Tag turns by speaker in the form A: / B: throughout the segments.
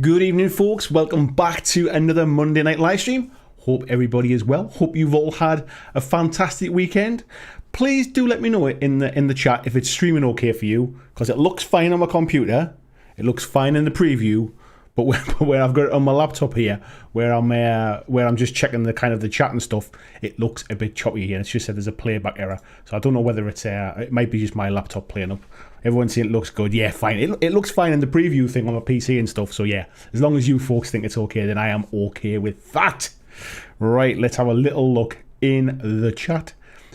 A: Good evening, folks. Welcome back to another Monday night live stream. Hope everybody is well. Hope you've all had a fantastic weekend. Please do let me know in the chat if it's streaming okay for you, because it looks fine on my computer. It looks fine in the preview, but where I've got it on my laptop here, where I'm just checking the chat and stuff, it looks a bit choppy here. It's just said there's a playback error, so I don't know whether it's it might be just my laptop playing up. Everyone's saying it looks good. Yeah, fine. It looks fine in the preview thing on my PC and stuff. So yeah, as long as you folks think it's okay, then I am okay with that. Right, let's have a little look in the chat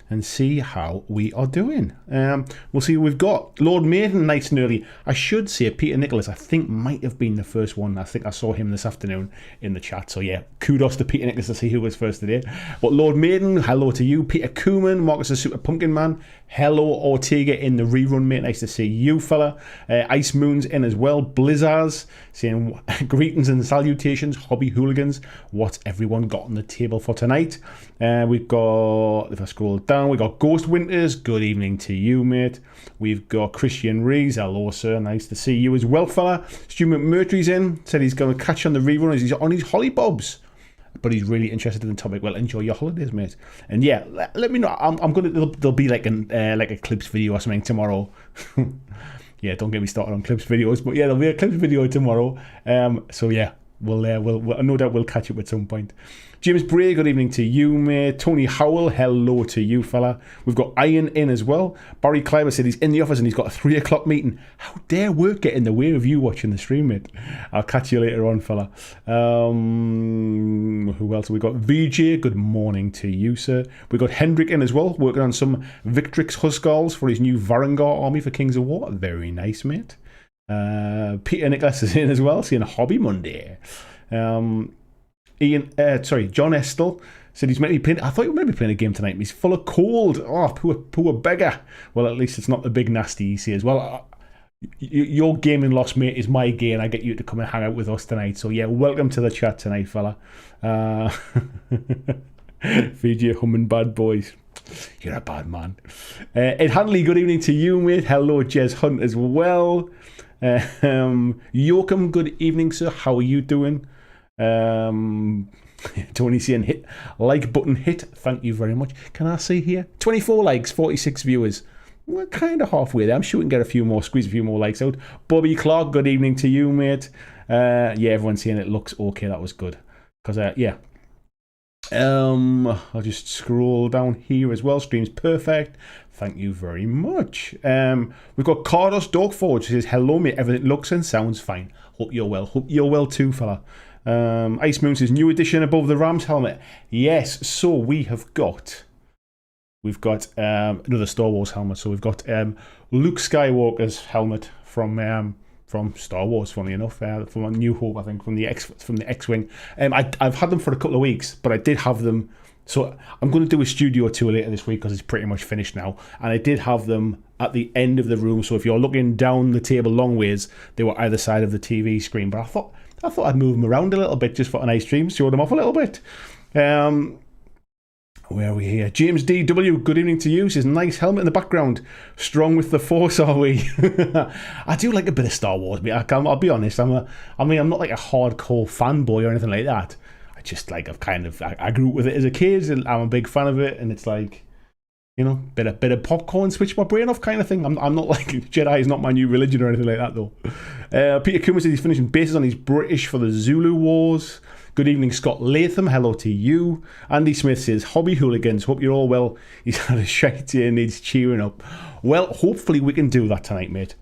A: and see how we are doing. We'll see what we've got. Lord Maiden, nice and early. I should say Peter Nicholas, I think, might have been the first one. I think I saw him this afternoon in the chat. So yeah, kudos to Peter Nicholas to see who was first today. But Lord Maiden, hello to you. Peter Koeman, Marcus the Super Pumpkin Man. Hello, Ortega in the rerun, mate. Nice to see you, fella. Ice Moon's in as well. Blizzards saying greetings and salutations, hobby hooligans. What's everyone got on the table for tonight? We've got, if I scroll down, we've got Ghost Winters. Good evening to you, mate. We've got Christian Rees. Hello, sir. Nice to see you as well, fella. Stu McMurtry's in. Said he's going to catch on the rerun as he's on his hollybobs. But he's really interested in the topic. Well, enjoy your holidays, mate. And yeah, let me know. I'm gonna. There'll be like a clips video or something tomorrow. Yeah, don't get me started on clips videos. But yeah, there'll be a clips video tomorrow. So yeah, we'll no doubt we'll catch up at some point. James Bray, good evening to you, mate. Tony Howell, hello to you, fella. We've got Iron in as well. Barry Kleiber said he's in the office and he's got a 3 o'clock meeting. How dare work get in the way of you watching the stream, mate? I'll catch you later on, fella. Who else? We've got VJ, good morning to you, sir. We've got Hendrik in as well, working on some Victrix Huskarls for his new Varangar army for Kings of War. Very nice, mate. Peter Nicholas is in as well, seeing Hobby Monday. John Estel said he's meant to be playing. I thought you were meant to be playing a game tonight. He's full of cold. Oh, poor beggar. Well, at least it's not the big nasty EC as well. Your gaming loss, mate, is my gain. I get you to come and hang out with us tonight. So yeah, welcome to the chat tonight, fella. Fiji humming bad boys. You're a bad man. Ed Hanley, good evening to you, mate. Hello, Jez Hunt as well. Yoakum, good evening, sir. How are you doing? Tony saying hit like button hit. Thank you very much. Can I see here 24 likes, 46 viewers? We're kind of halfway there. I'm sure we can get a few more, squeeze a few more likes out. Bobby Clark, good evening to you, mate. Yeah, everyone's saying it looks okay. That was good. Because yeah, I'll just scroll down here as well. Stream's perfect. Thank you very much. We've got Cardos Dogforge who says hello, mate. Everything looks and sounds fine. Hope you're well. Hope you're well too, fella. Ice Moon says new edition above the Rams helmet. Yes, so we've got another Star Wars helmet. So we've got Luke Skywalker's helmet from Star Wars, funnily enough, from A New Hope, I think, from the X-Wing. I've had them for a couple of weeks, but I did have them. So I'm going to do a studio tour later this week because it's pretty much finished now. And I did have them at the end of the room. So if you're looking down the table long ways, they were either side of the TV screen. But I thought I'd move them around a little bit just for a nice stream, show them off a little bit. Where are we here? James DW, good evening to you. Says nice helmet in the background. Strong with the Force, are we? I do like a bit of Star Wars, mate. I'll be honest. I'm not like a hardcore fanboy or anything like that. I just like I grew up with it as a kid, and I'm a big fan of it. And it's like, you know, bit of popcorn, switch my brain off kind of thing. I'm not like Jedi is not my new religion or anything like that though. Peter Coomer says he's finishing bases on his British for the Zulu Wars. Good evening, Scott Latham. Hello to you. Andy Smith says hobby hooligans. Hope you're all well. He's had a shite year and needs cheering up. Well, hopefully we can do that tonight, mate.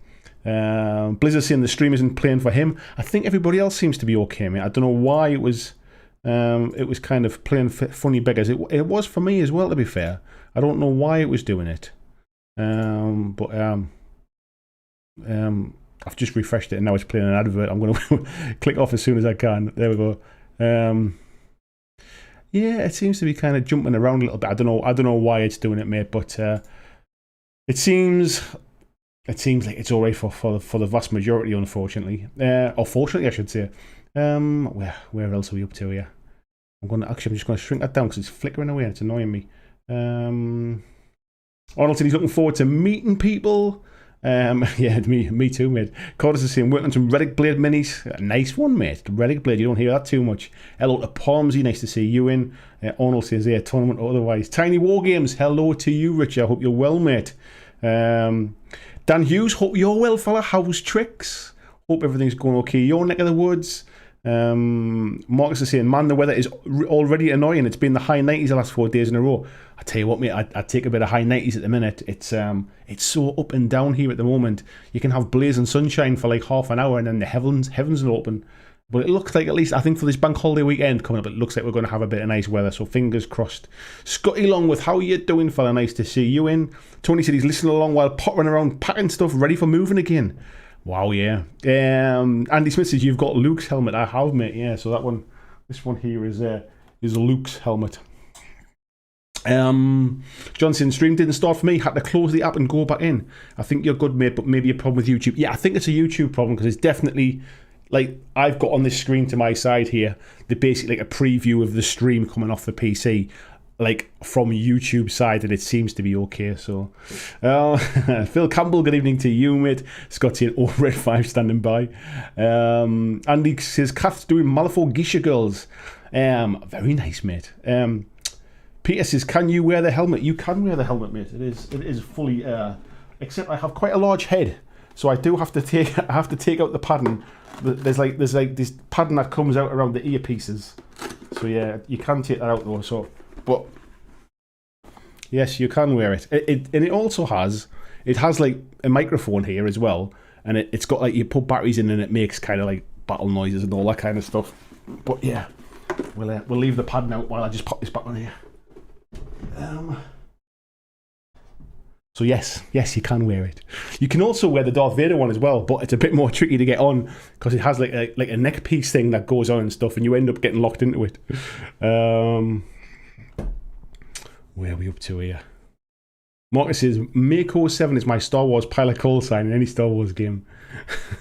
A: Blizzard saying the stream isn't playing for him. I think everybody else seems to be okay, mate. I don't know why it was kind of playing funny beggars. It was for me as well, to be fair. I don't know why it was doing it. But I've just refreshed it and now it's playing an advert. I'm going to click off as soon as I can. There we go. Yeah, it seems to be kind of jumping around a little bit. I don't know why it's doing it, mate, but it seems like it's alright for the vast majority, unfortunately. Or fortunately, I should say. Where else are we up to here? I'm just going to shrink that down because it's flickering away and it's annoying me. Arnold said he's looking forward to meeting people. Yeah, me too, mate. Cordis is saying, working on some Relic Blade minis. A nice one, mate. The Relic Blade, you don't hear that too much. Hello to Palmsy, nice to see you in. Arnold says, yeah, tournament or otherwise. Tiny War Games, hello to you, Richard. I hope you're well, mate. Dan Hughes, hope you're well, fella. How's tricks? Hope everything's going okay. Your neck of the woods. Marcus is saying, man, the weather is already annoying. It's been the high 90s the last 4 days in a row. I tell you what, mate, I take a bit of high 90s at the minute. It's so up and down here at the moment. You can have blazing sunshine for like half an hour and then the heavens are open. But it looks like, at least I think for this bank holiday weekend coming up, it looks like we're going to have a bit of nice weather. So fingers crossed. Scotty Longworth, how are you doing, fella? Nice to see you in. Tony said he's listening along while pottering around packing stuff ready for moving again. Wow, yeah. Andy Smith says, you've got Luke's helmet. I have, mate. Yeah, so that one, this one here is Luke's helmet. Johnson, stream didn't start for me. Had to close the app and go back in. I think you're good, mate, but maybe a problem with YouTube. Yeah, I think it's a YouTube problem because it's definitely, like, I've got on this screen to my side here, basically like a preview of the stream coming off the PC. Like from YouTube side, and it seems to be okay. So Phil Campbell, good evening to you, mate. Scotty and over at 5 standing by. Andy says Kath's doing Malifaux Geisha girls. Very nice, mate. Peter says, can you wear the helmet? You can wear the helmet, mate. It is fully except I have quite a large head, so I do have to take out the padding. There's like this padding that comes out around the earpieces. So yeah, you can take that out though. So but yes, you can wear it. And it also has like a microphone here as well, and it's got like you put batteries in and it makes kind of like battle noises and all that kind of stuff. But yeah, we'll leave the padding out while I just pop this back on here. So yes, you can wear it. You can also wear the Darth Vader one as well, but it's a bit more tricky to get on because it has like a neck piece thing that goes on and stuff, and you end up getting locked into it. Where are we up to here? Marcus says, Mako 7 is my Star Wars pilot call sign in any Star Wars game.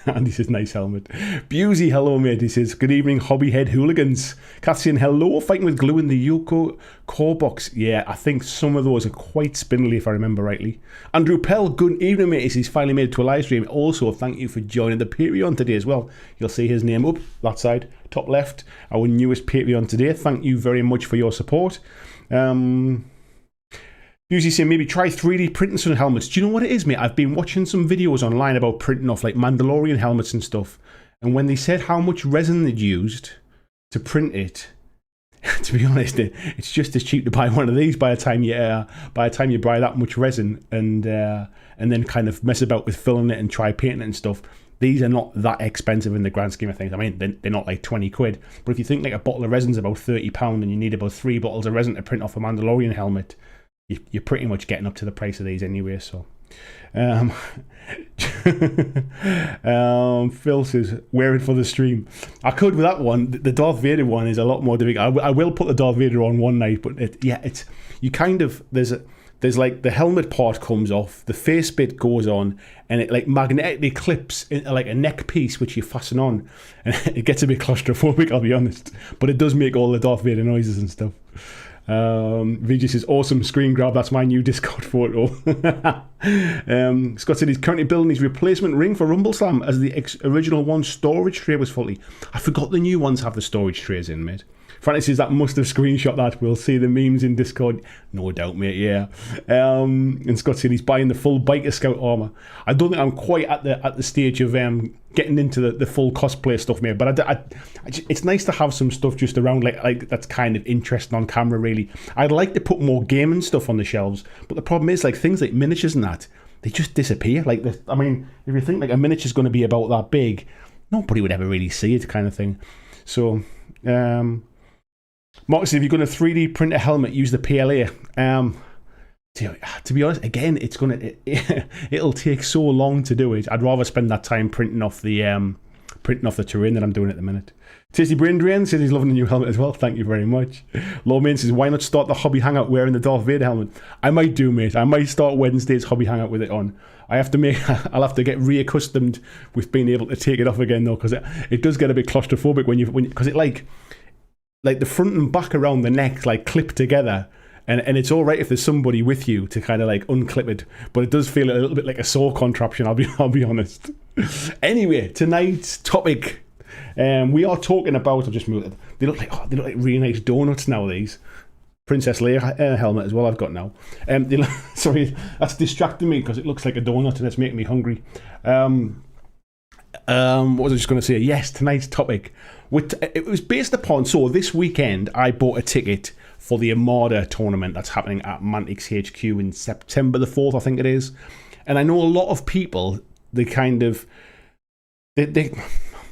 A: And he says, nice helmet. Busey, hello, mate. He says, good evening, hobbyhead hooligans. Kath saying, hello, fighting with glue in the Yoko core box. Yeah, I think some of those are quite spindly, if I remember rightly. Andrew Pell, good evening, mate. He's finally made it to a live stream. Also, thank you for joining the Patreon today as well. You'll see his name up, that side, top left. Our newest Patreon today. Thank you very much for your support. Usually say maybe try 3D printing some helmets. Do you know what it is, mate? I've been watching some videos online about printing off like Mandalorian helmets and stuff. And when they said how much resin they'd used to print it, to be honest, it's just as cheap to buy one of these by the time you buy that much resin and then kind of mess about with filling it and try painting it and stuff. These are not that expensive in the grand scheme of things. I mean, they're not like 20 quid. But if you think like a bottle of resin's about £30 and you need about 3 bottles of resin to print off a Mandalorian helmet, you're pretty much getting up to the price of these anyway. So Phil says, wear it for the stream. I could with that one. The Darth Vader one is a lot more difficult. I will put the Darth Vader on one night, but it's you kind of there's like the helmet part comes off, the face bit goes on, and it like magnetically clips into like a neck piece which you fasten on, and it gets a bit claustrophobic, I'll be honest, but it does make all the Darth Vader noises and stuff. VJ says, awesome screen grab, that's my new Discord photo. Scott said he's currently building his replacement ring for RumbleSlam as the original one's storage tray was faulty. I forgot the new ones have the storage trays in, mate. Frantic says that must have screenshot that. We'll see the memes in Discord. No doubt, mate, yeah. And Scott said he's buying the full Biker Scout armour. I don't think I'm quite at the stage of getting into the full cosplay stuff, mate. But it's nice to have some stuff just around like that's kind of interesting on camera, really. I'd like to put more gaming stuff on the shelves. But the problem is, like, things like miniatures and that, they just disappear. Like, I mean, if you think like a miniature's going to be about that big, nobody would ever really see it, kind of thing. So, Mark said, if you're going to 3D print a helmet, use the PLA. To be honest, again, it'll take so long to do it. I'd rather spend that time printing off the terrain that I'm doing at the minute. Tasty Brain Drain says he's loving the new helmet as well. Thank you very much. Lawman says, why not start the hobby hangout wearing the Darth Vader helmet? I might do, mate. I might start Wednesday's hobby hangout with it on. I'll have to get reaccustomed with being able to take it off again though, because it does get a bit claustrophobic because it like the front and back around the neck like clip together, And it's all right if there's somebody with you to kind of like unclip it, but it does feel a little bit like a saw contraption. I'll be honest. Anyway, tonight's topic, we are talking about. I've just moved it. They look like really nice donuts now. These Princess Leia helmet as well. I've got now. Sorry, that's distracting me because it looks like a donut and it's making me hungry. What was I just going to say? Yes, tonight's topic. It was based upon. So this weekend, I bought a ticket for the Armada tournament that's happening at Mantix HQ in September the 4th, I think it is. And I know a lot of people, they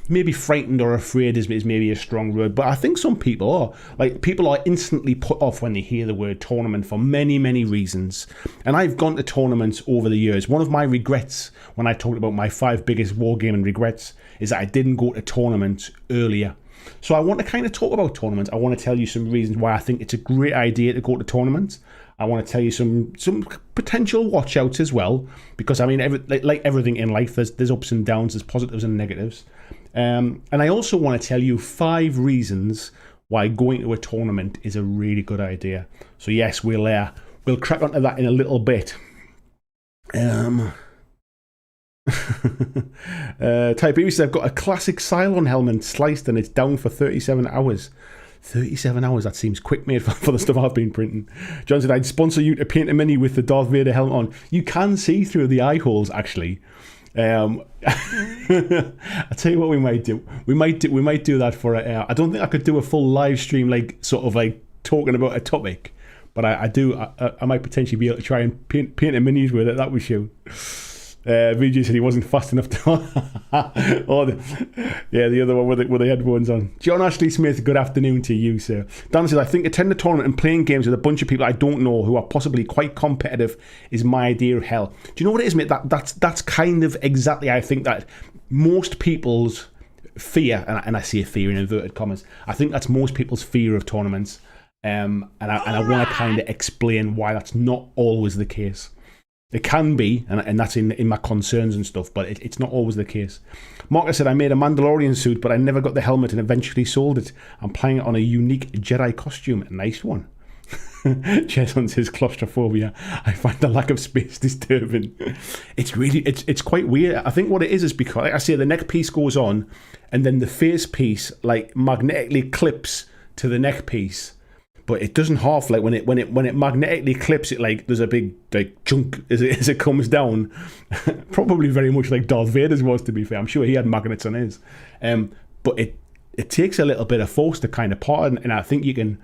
A: maybe frightened or afraid is maybe a strong word, but I think some people are. Like, people are instantly put off when they hear the word tournament for many, many reasons. And I've gone to tournaments over the years. One of my regrets, when I talked about my 5 biggest wargaming regrets, is that I didn't go to tournaments earlier. So I want to kind of talk about tournaments. I want to tell you some reasons why I think it's a great idea to go to tournaments. I want to tell you some potential watch outs as well, because I mean, like everything in life, there's ups and downs, there's positives and negatives. And I also want to tell you 5 reasons why going to a tournament is a really good idea. So yes, we'll crack onto that in a little bit. Type B says, I've got a classic Cylon helmet sliced and it's down for 37 hours. 37 hours, that seems quick, mate, for the stuff I've been printing. John said, I'd sponsor you to paint a mini with the Darth Vader helmet on. You can see through the eye holes, actually. I'll tell you what we might do. We might do that for I don't think I could do a full live stream, like sort of like talking about a topic, but I might potentially be able to try and paint a minis with it. That would show. VJ said he wasn't fast enough to. The other one with the headphones on. John Ashley Smith, good afternoon to you, sir. Dan says, I think attending a tournament and playing games with a bunch of people I don't know who are possibly quite competitive is my idea of hell. Do you know what it is, mate? That's kind of exactly, I think, that most people's fear, and I say fear in inverted commas, I think that's most people's fear of tournaments. And I want to kind of explain why that's not always the case. It can be, and that's in my concerns and stuff, but it's not always the case. Marcus said, I made a Mandalorian suit, but I never got the helmet and eventually sold it. I'm playing it on a unique Jedi costume. A nice one. Jason says, claustrophobia. I find the lack of space disturbing. It's quite weird. I think what it is because, like I say, the neck piece goes on, and then the face piece, like, magnetically clips to the neck piece. But it doesn't half, like when it magnetically clips it, like there's a big like chunk as it comes down. Probably very much like Darth Vader's was, to be fair. I'm sure he had magnets on his. But it takes a little bit of force to kind of part, and I think you can,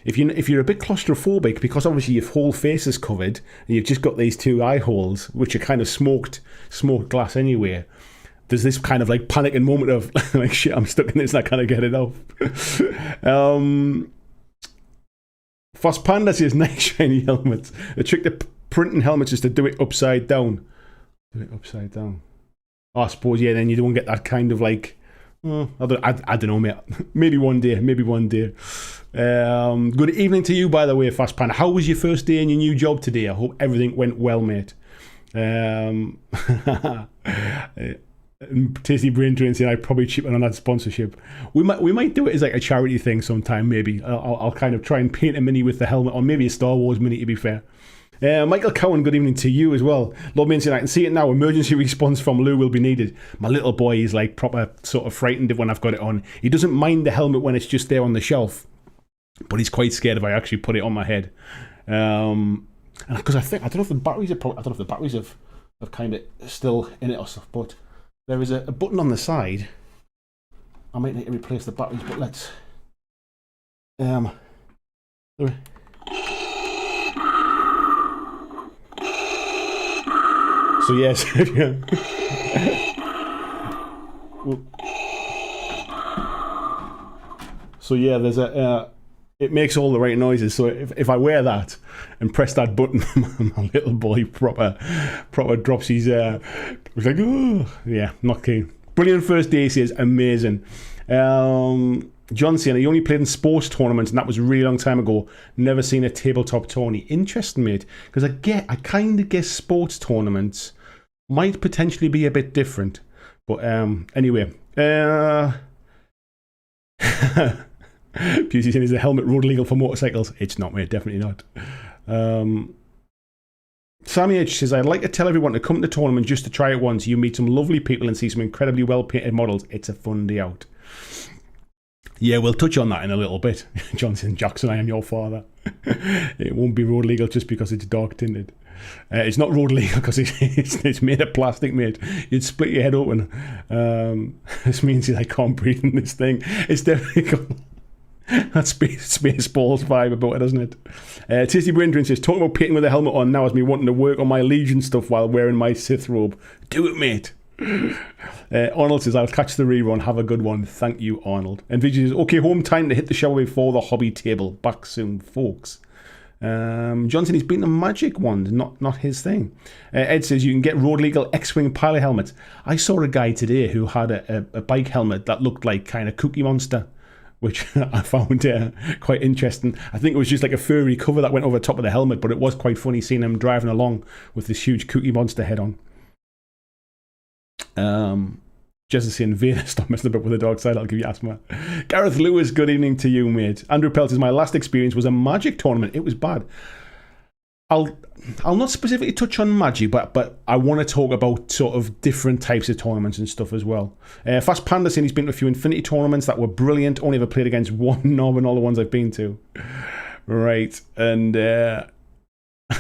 A: if you're a bit claustrophobic, because obviously your whole face is covered and you've just got these 2 eye holes which are kind of smoked glass anyway. There's this kind of like panicking moment of like, shit, I'm stuck in this and I can't get it off. Fast Panda says, nice shiny helmets. The trick to printing helmets is to do it upside down. Do it upside down. Oh, I suppose, yeah, then you don't get that kind of like, I don't know, mate. Maybe one day. Good evening to you, by the way, Fast Panda. How was your first day in your new job today? I hope everything went well, mate. Tasty Brain Train saying I'd probably chip in on that sponsorship. We might do it as like a charity thing sometime, maybe. I'll kind of try and paint a mini with the helmet, or maybe a Star Wars mini, to be fair. Michael Cowan, good evening to you as well. Lord Main saying, I can see it now. Emergency response from Lou will be needed. My little boy is like proper sort of frightened when I've got it on. He doesn't mind the helmet when it's just there on the shelf, but he's quite scared if I actually put it on my head. And because I don't know if the batteries have kind of still in it or stuff, but there is a button on the side. I might need to replace the batteries, but let's. So yes. So yeah, there's it makes all the right noises. So if I wear that and press that button, my little boy proper drops his. It's like, oh yeah, not keen. Brilliant first day, he says, amazing. John saying, he only played in sports tournaments, and that was a really long time ago. Never seen a tabletop tourney. Interesting, mate, because I kind of guess sports tournaments might potentially be a bit different. But anyway, Pusey saying, is the helmet road legal for motorcycles? It's not, mate, definitely not. Sammy H says, I'd like to tell everyone to come to the tournament just to try it once. You meet some lovely people and see some incredibly well painted models. It's a fun day out. Yeah, we'll touch on that in a little bit. Johnson Jackson, I am your father. It won't be road legal just because it's dark tinted. It's not road legal because it's made of plastic, mate. You'd split your head open. This means I can't breathe in this thing. It's definitely got that Spaceballs vibe about it, doesn't it? Tasty Brain Drink says, talking about painting with a helmet on now as me wanting to work on my Legion stuff while wearing my Sith robe. Do it, mate. Arnold says, I'll catch the rerun. Have a good one. Thank you, Arnold. And Vijay says, okay, home time to hit the shower before the hobby table. Back soon, folks. Johnson, he's been a magic wand, not his thing. Ed says, you can get road legal X-Wing pilot helmets. I saw a guy today who had a bike helmet that looked like kind of Cookie Monster, which I found quite interesting. I think it was just like a furry cover that went over the top of the helmet, but it was quite funny seeing him driving along with this huge Cookie Monster head on. Just saying, Vader, stop messing about with the dark side, I'll give you asthma. Gareth Lewis, good evening to you, mate. Andrew Pelt says, my last experience was a Magic tournament. It was bad. I'll not specifically touch on Magic, but I want to talk about sort of different types of tournaments and stuff as well. Fast Panda saying he's been to a few Infinity tournaments that were brilliant. Only ever played against one knob in all the ones I've been to. Right, and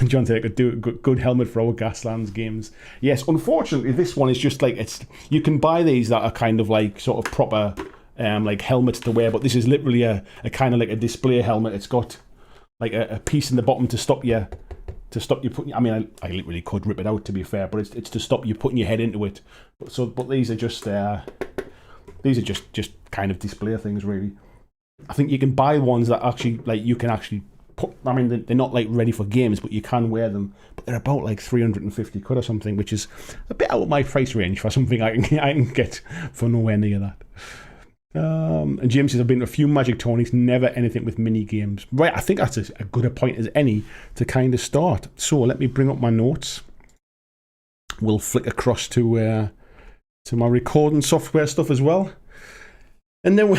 A: John said I could do a good helmet for our Gaslands games. Yes, unfortunately, this one is just like, you can buy these that are kind of like sort of proper like helmets to wear, but this is literally a kind of like a display helmet. It's got like a piece in the bottom to stop you putting. I mean, I literally could rip it out, to be fair, but it's to stop you putting your head into it. But these are just kind of display things, really. I think you can buy ones that actually like you can actually. I mean, they're not like ready for games, but you can wear them. But they're about like 350 quid or something, which is a bit out of my price range for something I can get for nowhere near that. And James says, I've been to a few Magic tourneys, never anything with mini games. Right, I think that's a good a point as any to kind of start. So let me bring up my notes. We'll flick across to my recording software stuff as well. And then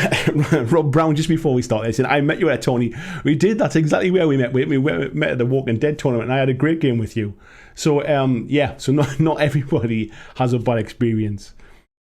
A: Rob Brown, just before we started, said, I met you at a tourney. We did. That's exactly where we met. We met at the Walking Dead tournament, and I had a great game with you. So, yeah, so not everybody has a bad experience.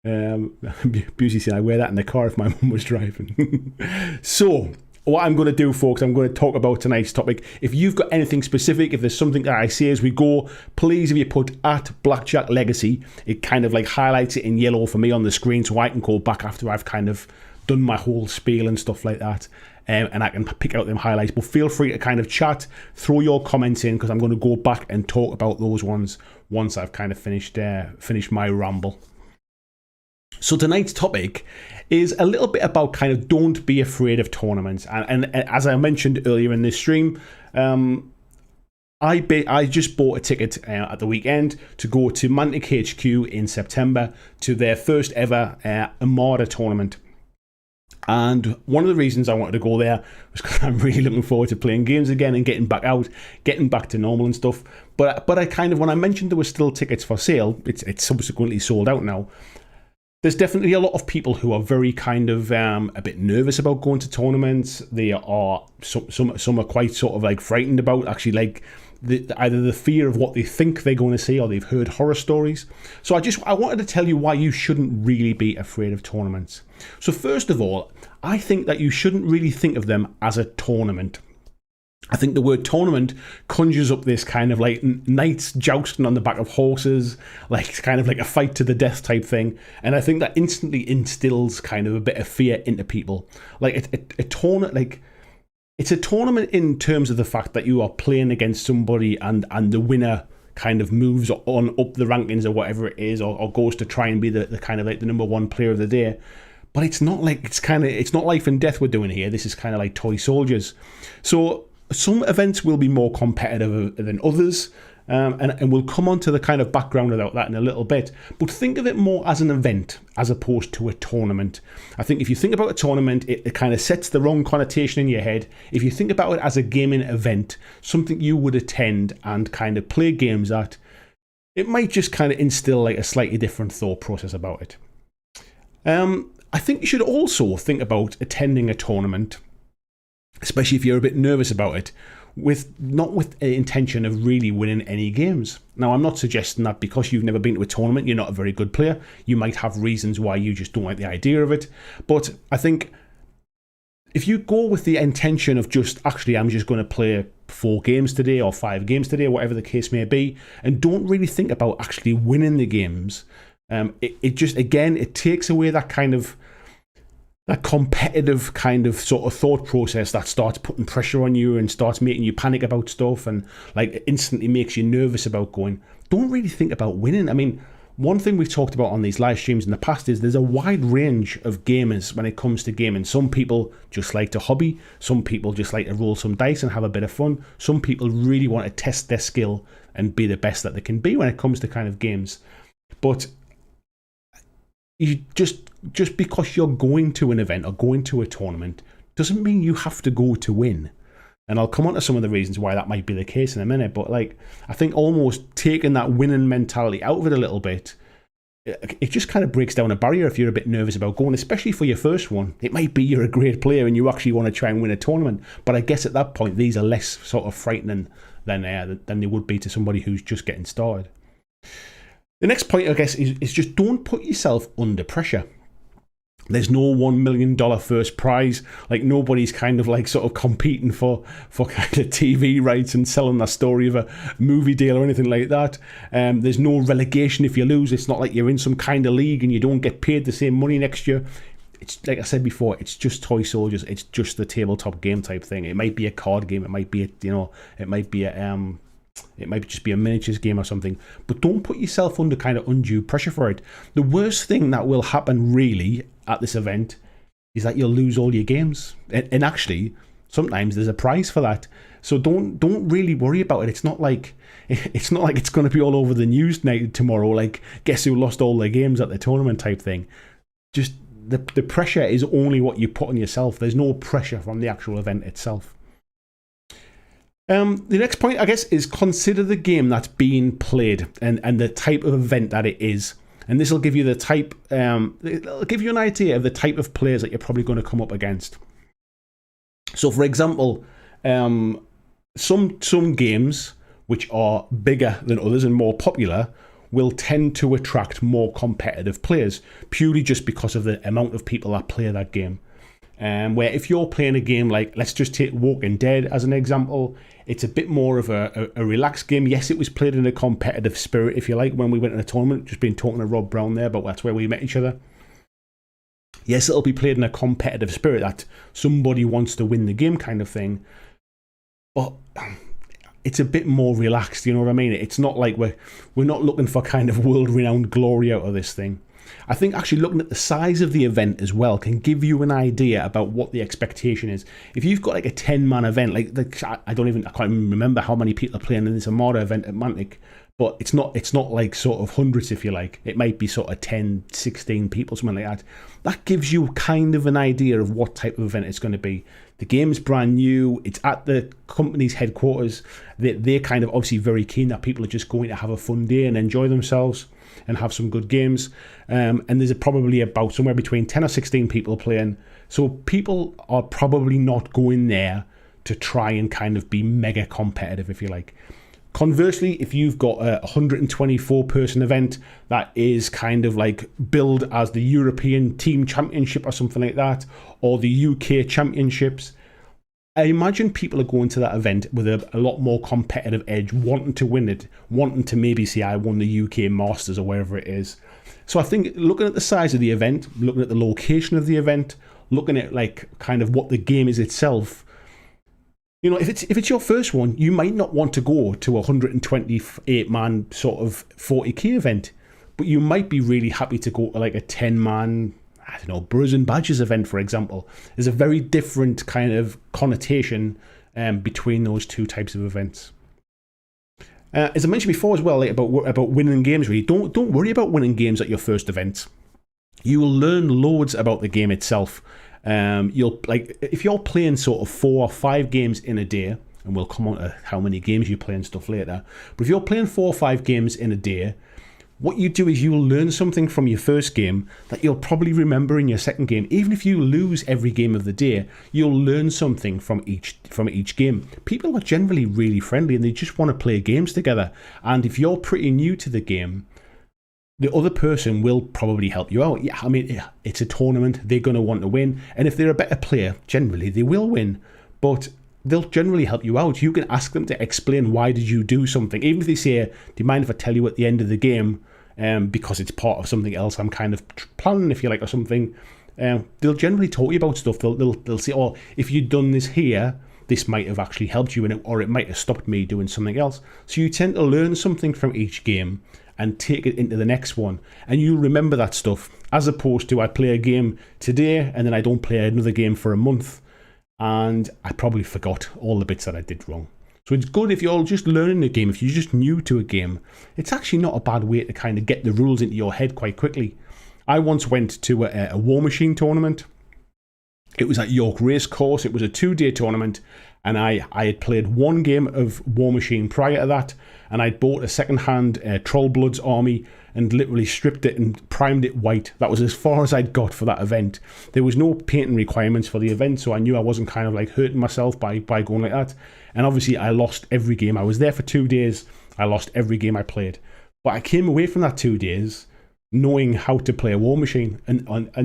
A: Busey said, I wear that in the car if my mum was driving. So, what I'm going to do, folks, I'm going to talk about tonight's topic. If you've got anything specific, if there's something that I say as we go, please, if you put at BlackJack Legacy, it kind of like highlights it in yellow for me on the screen so I can go back after I've kind of done my whole spiel and stuff like that, and I can pick out them highlights. But feel free to kind of chat, throw your comments in, because I'm going to go back and talk about those ones once I've kind of finished my ramble. So tonight's topic is a little bit about kind of don't be afraid of tournaments. And as I mentioned earlier in this stream, I just bought a ticket at the weekend to go to Mantic HQ in September to their first ever Armada tournament. And one of the reasons I wanted to go there was because I'm really looking forward to playing games again and getting back out, getting back to normal and stuff. But I kind of, when I mentioned there were still tickets for sale, it's subsequently sold out now. There's definitely a lot of people who are very kind of a bit nervous about going to tournaments. They are some are quite sort of like frightened about actually like either the fear of what they think they're going to see, or they've heard horror stories. So I wanted to tell you why you shouldn't really be afraid of tournaments. So first of all, I think that you shouldn't really think of them as a tournament. I think the word tournament conjures up this kind of like knights jousting on the back of horses, like kind of like a fight to the death type thing. And I think that instantly instills kind of a bit of fear into people. Like a tournament, like it's a tournament in terms of the fact that you are playing against somebody and the winner kind of moves on up the rankings or whatever it is, or goes to try and be the kind of like the number one player of the day. But it's not like it's not life and death we're doing here. This is kind of like toy soldiers. So some events will be more competitive than others, and we'll come on to the kind of background about that in a little bit. But think of it more as an event as opposed to a tournament. I think if you think about a tournament, it kind of sets the wrong connotation in your head. If you think about it as a gaming event, something you would attend and kind of play games at, it might just kind of instill like a slightly different thought process about it. I think you should also think about attending a tournament especially if you're a bit nervous about it, not with the intention of really winning any games. Now, I'm not suggesting that because you've never been to a tournament, you're not a very good player. You might have reasons why you just don't like the idea of it. But I think if you go with the intention of just, actually, I'm just going to play 4 games today or 5 games today, whatever the case may be, and don't really think about actually winning the games, it just, again, it takes away that kind of that competitive kind of sort of thought process that starts putting pressure on you and starts making you panic about stuff and like instantly makes you nervous about going. Don't really think about winning. I mean, one thing we've talked about on these live streams in the past is there's a wide range of gamers when it comes to gaming. Some people just like to hobby. Some people just like to roll some dice and have a bit of fun. Some people really want to test their skill and be the best that they can be when it comes to kind of games. But you just because you're going to an event or going to a tournament doesn't mean you have to go to win. And I'll come on to some of the reasons why that might be the case in a minute. But like, I think almost taking that winning mentality out of it a little bit, it just kind of breaks down a barrier if you're a bit nervous about going, especially for your first one. It might be you're a great player and you actually want to try and win a tournament. But I guess at that point, these are less sort of frightening than they would be to somebody who's just getting started. The next point, I guess, is just don't put yourself under pressure. There's no $1 million first prize. Like, nobody's kind of like sort of competing for kind of TV rights and selling the story of a movie deal or anything like that. There's no relegation if you lose. It's not like you're in some kind of league and you don't get paid the same money next year. It's like I said before, it's just toy soldiers. It's just the tabletop game type thing. It might be a card game. It might be it might just be a miniatures game or something, but don't put yourself under kind of undue pressure for it. The worst thing that will happen really at this event is that you'll lose all your games. And actually, sometimes there's a prize for that. So don't really worry about it. It's not like it's going to be all over the news tonight tomorrow, like guess who lost all their games at the tournament type thing. Just the pressure is only what you put on yourself. There's no pressure from the actual event itself. The next point, I guess, is consider the game that's being played and the type of event that it is. And this will give you the type, it'll give you an idea of the type of players that you're probably going to come up against. So, for example, some games which are bigger than others and more popular will tend to attract more competitive players, purely just because of the amount of people that play that game. Where if you're playing a game like, let's just take Walking Dead as an example, it's a bit more of a relaxed game. Yes, it was played in a competitive spirit, if you like, when we went to a tournament. Just been talking to Rob Brown there, but that's where we met each other. Yes, it'll be played in a competitive spirit, that somebody wants to win the game kind of thing. But it's a bit more relaxed, you know what I mean? It's not like we're not looking for kind of world-renowned glory out of this thing. I think actually looking at the size of the event as well can give you an idea about what the expectation is. If you've got like a 10-man event, like I can't even remember how many people are playing in this Armada event at Mantic, but it's not like sort of hundreds, if you like. It might be sort of 10, 16 people, something like that. That gives you kind of an idea of what type of event it's going to be. The game's brand new. It's at the company's headquarters. They're kind of obviously very keen that people are just going to have a fun day and enjoy themselves and have some good games. And there's probably about somewhere between 10 or 16 people playing. So people are probably not going there to try and kind of be mega competitive, if you like. Conversely, if you've got a 124-person event that is kind of like billed as the European Team Championship or something like that, or the UK Championships, I imagine people are going to that event with a lot more competitive edge, wanting to win it, wanting to maybe say, I won the UK Masters or wherever it is. So I think looking at the size of the event, looking at the location of the event, looking at like kind of what the game is itself, you know, if it's your first one, you might not want to go to a 128-man sort of 40k event, but you might be really happy to go to like a 10-man, I don't know, Burrs and Badgers event, for example. There's a very different kind of connotation between those two types of events. As I mentioned before as well, like about winning games, really, don't worry about winning games at your first event. You will learn loads about the game itself. You'll like if you're playing sort of 4 or 5 games in a day, and we'll come on to how many games you play and stuff later. But if you're playing 4 or 5 games in a day, what you do is you'll learn something from your first game that you'll probably remember in your second game. Even if you lose every game of the day, you'll learn something from each game. People are generally really friendly and they just want to play games together. And if you're pretty new to the game, the other person will probably help you out. Yeah, I mean, it's a tournament. They're going to want to win. And if they're a better player, generally they will win. But they'll generally help you out. You can ask them to explain why did you do something. Even if they say, do you mind if I tell you at the end of the game, because it's part of something else I'm kind of planning, if you like, or something. They'll generally talk to you about stuff. They'll say, oh, if you'd done this here, this might have actually helped you in it, or it might have stopped me doing something else. So you tend to learn something from each game and take it into the next one. And you'll remember that stuff, as opposed to I play a game today and then I don't play another game for a month. And I probably forgot all the bits that I did wrong. So it's good if you're just learning a game, if you're just new to a game. It's actually not a bad way to kind of get the rules into your head quite quickly. I once went to a War Machine tournament. It was at York Racecourse. It was a 2-day tournament. And I had played one game of War Machine prior to that. And I'd bought a second-hand Trollbloods army and literally stripped it and primed it white. That was as far as I'd got for that event. There was no painting requirements for the event, so I knew I wasn't kind of like hurting myself by going like that. And obviously I lost every game. I was there for 2 days. I lost every game I played. But I came away from that 2 days knowing how to play a War Machine and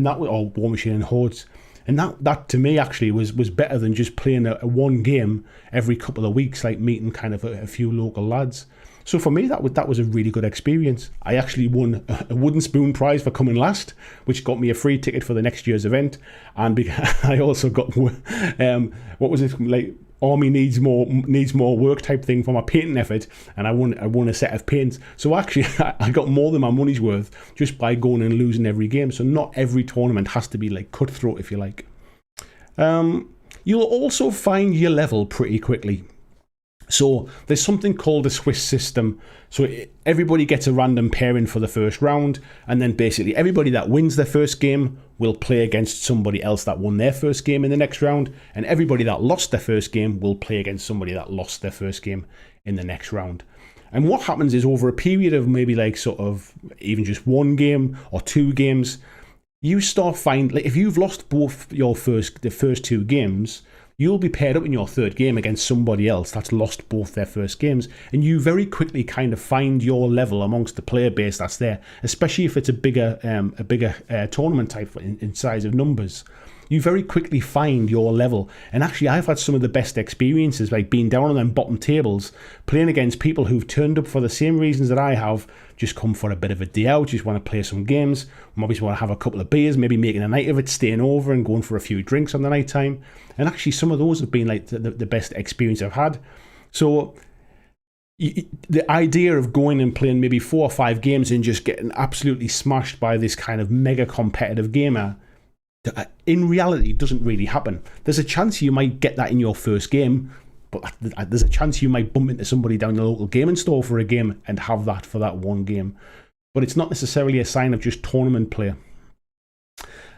A: that was, or War Machine and Hordes. And that to me actually was better than just playing a one game every couple of weeks, like meeting kind of a few local lads. So for me, that was a really good experience. I actually won a wooden spoon prize for coming last, which got me a free ticket for the next year's event. And I also got what was it, like Army needs more work type thing for my painting effort, and I won a set of paints. So actually, I got more than my money's worth just by going and losing every game. So not every tournament has to be like cutthroat, if you like. You'll also find your level pretty quickly. So there's something called a Swiss system. So everybody gets a random pairing for the first round, and then basically everybody that wins their first game will play against somebody else that won their first game in the next round, and everybody that lost their first game will play against somebody that lost their first game in the next round. And what happens is, over a period of maybe like sort of even just one game or 2 games, you start finding, like, if you've lost both the first 2 games, you'll be paired up in your third game against somebody else that's lost both their first games, and you very quickly kind of find your level amongst the player base that's there, especially if it's a bigger tournament type in size of numbers. You very quickly find your level. And actually, I've had some of the best experiences, like being down on them bottom tables, playing against people who've turned up for the same reasons that I have, just come for a bit of a day out, just want to play some games, obviously want to have a couple of beers, maybe making a night of it, staying over and going for a few drinks on the night time. And actually, some of those have been like the best experience I've had. So the idea of going and playing maybe 4 or 5 games and just getting absolutely smashed by this kind of mega competitive gamer, in reality, doesn't really happen. There's a chance you might get that in your first game, but there's a chance you might bump into somebody down the local gaming store for a game and have that for that one game. But it's not necessarily a sign of just tournament play.